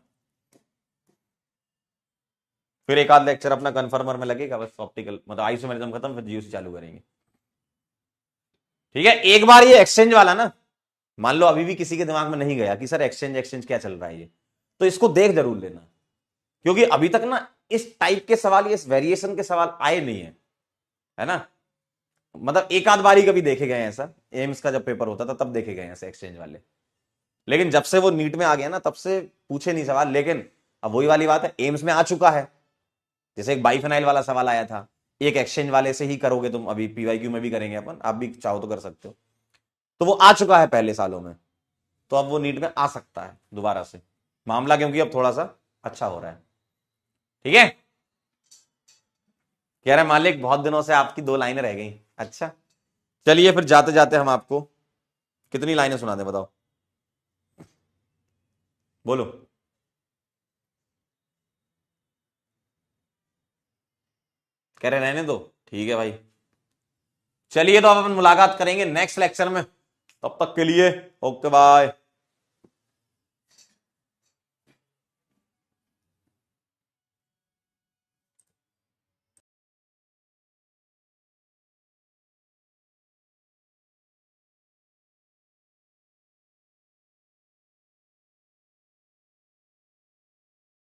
फिर एक आध लेक्चर अपना कन्फर्मर में लगेगा, बस ऑप्टिकल मतलब आइसोमेरिज्म खत्म, फिर जीओसी चालू करेंगे, ठीक है। एक बार ये एक्सचेंज वाला ना, मान लो अभी भी किसी के दिमाग में नहीं गया कि सर एक्सचेंज एक्सचेंज क्या चल रहा है ये, तो इसको देख जरूर लेना, क्योंकि अभी तक ना इस टाइप के सवाल, इस वेरिएशन के सवाल आए नहीं है ना। मतलब एक आध बारी कभी देखे गए हैं ऐसा, एम्स का जब पेपर होता था तब देखे गए हैं ऐसे एक्सचेंज वाले, लेकिन जब से वो नीट में आ गया ना तब से पूछे नहीं सवाल। लेकिन अब वही वाली बात है, एम्स में आ चुका है, जैसे एक बाइफेनाइल वाला सवाल आया था, एक एक्सचेंज वाले से ही करोगे तुम, अभी पीवाईक्यू में भी करेंगे अपन, आप भी चाहो तो कर सकते हो, तो वो आ चुका है पहले सालों में, तो अब वो नीट में आ सकता है दोबारा से मामला, क्योंकि अब थोड़ा सा अच्छा हो रहा है। ठीक है, कह रहे मालिक बहुत दिनों से आपकी 2 लाइनें रह गई। अच्छा चलिए फिर जाते जाते हम आपको कितनी लाइनें सुना दें बताओ, बोलो। कह रहे रहने दो, ठीक है भाई। चलिए तो अब अपन मुलाकात करेंगे नेक्स्ट लेक्चर में, तब तक के लिए ओके बाय।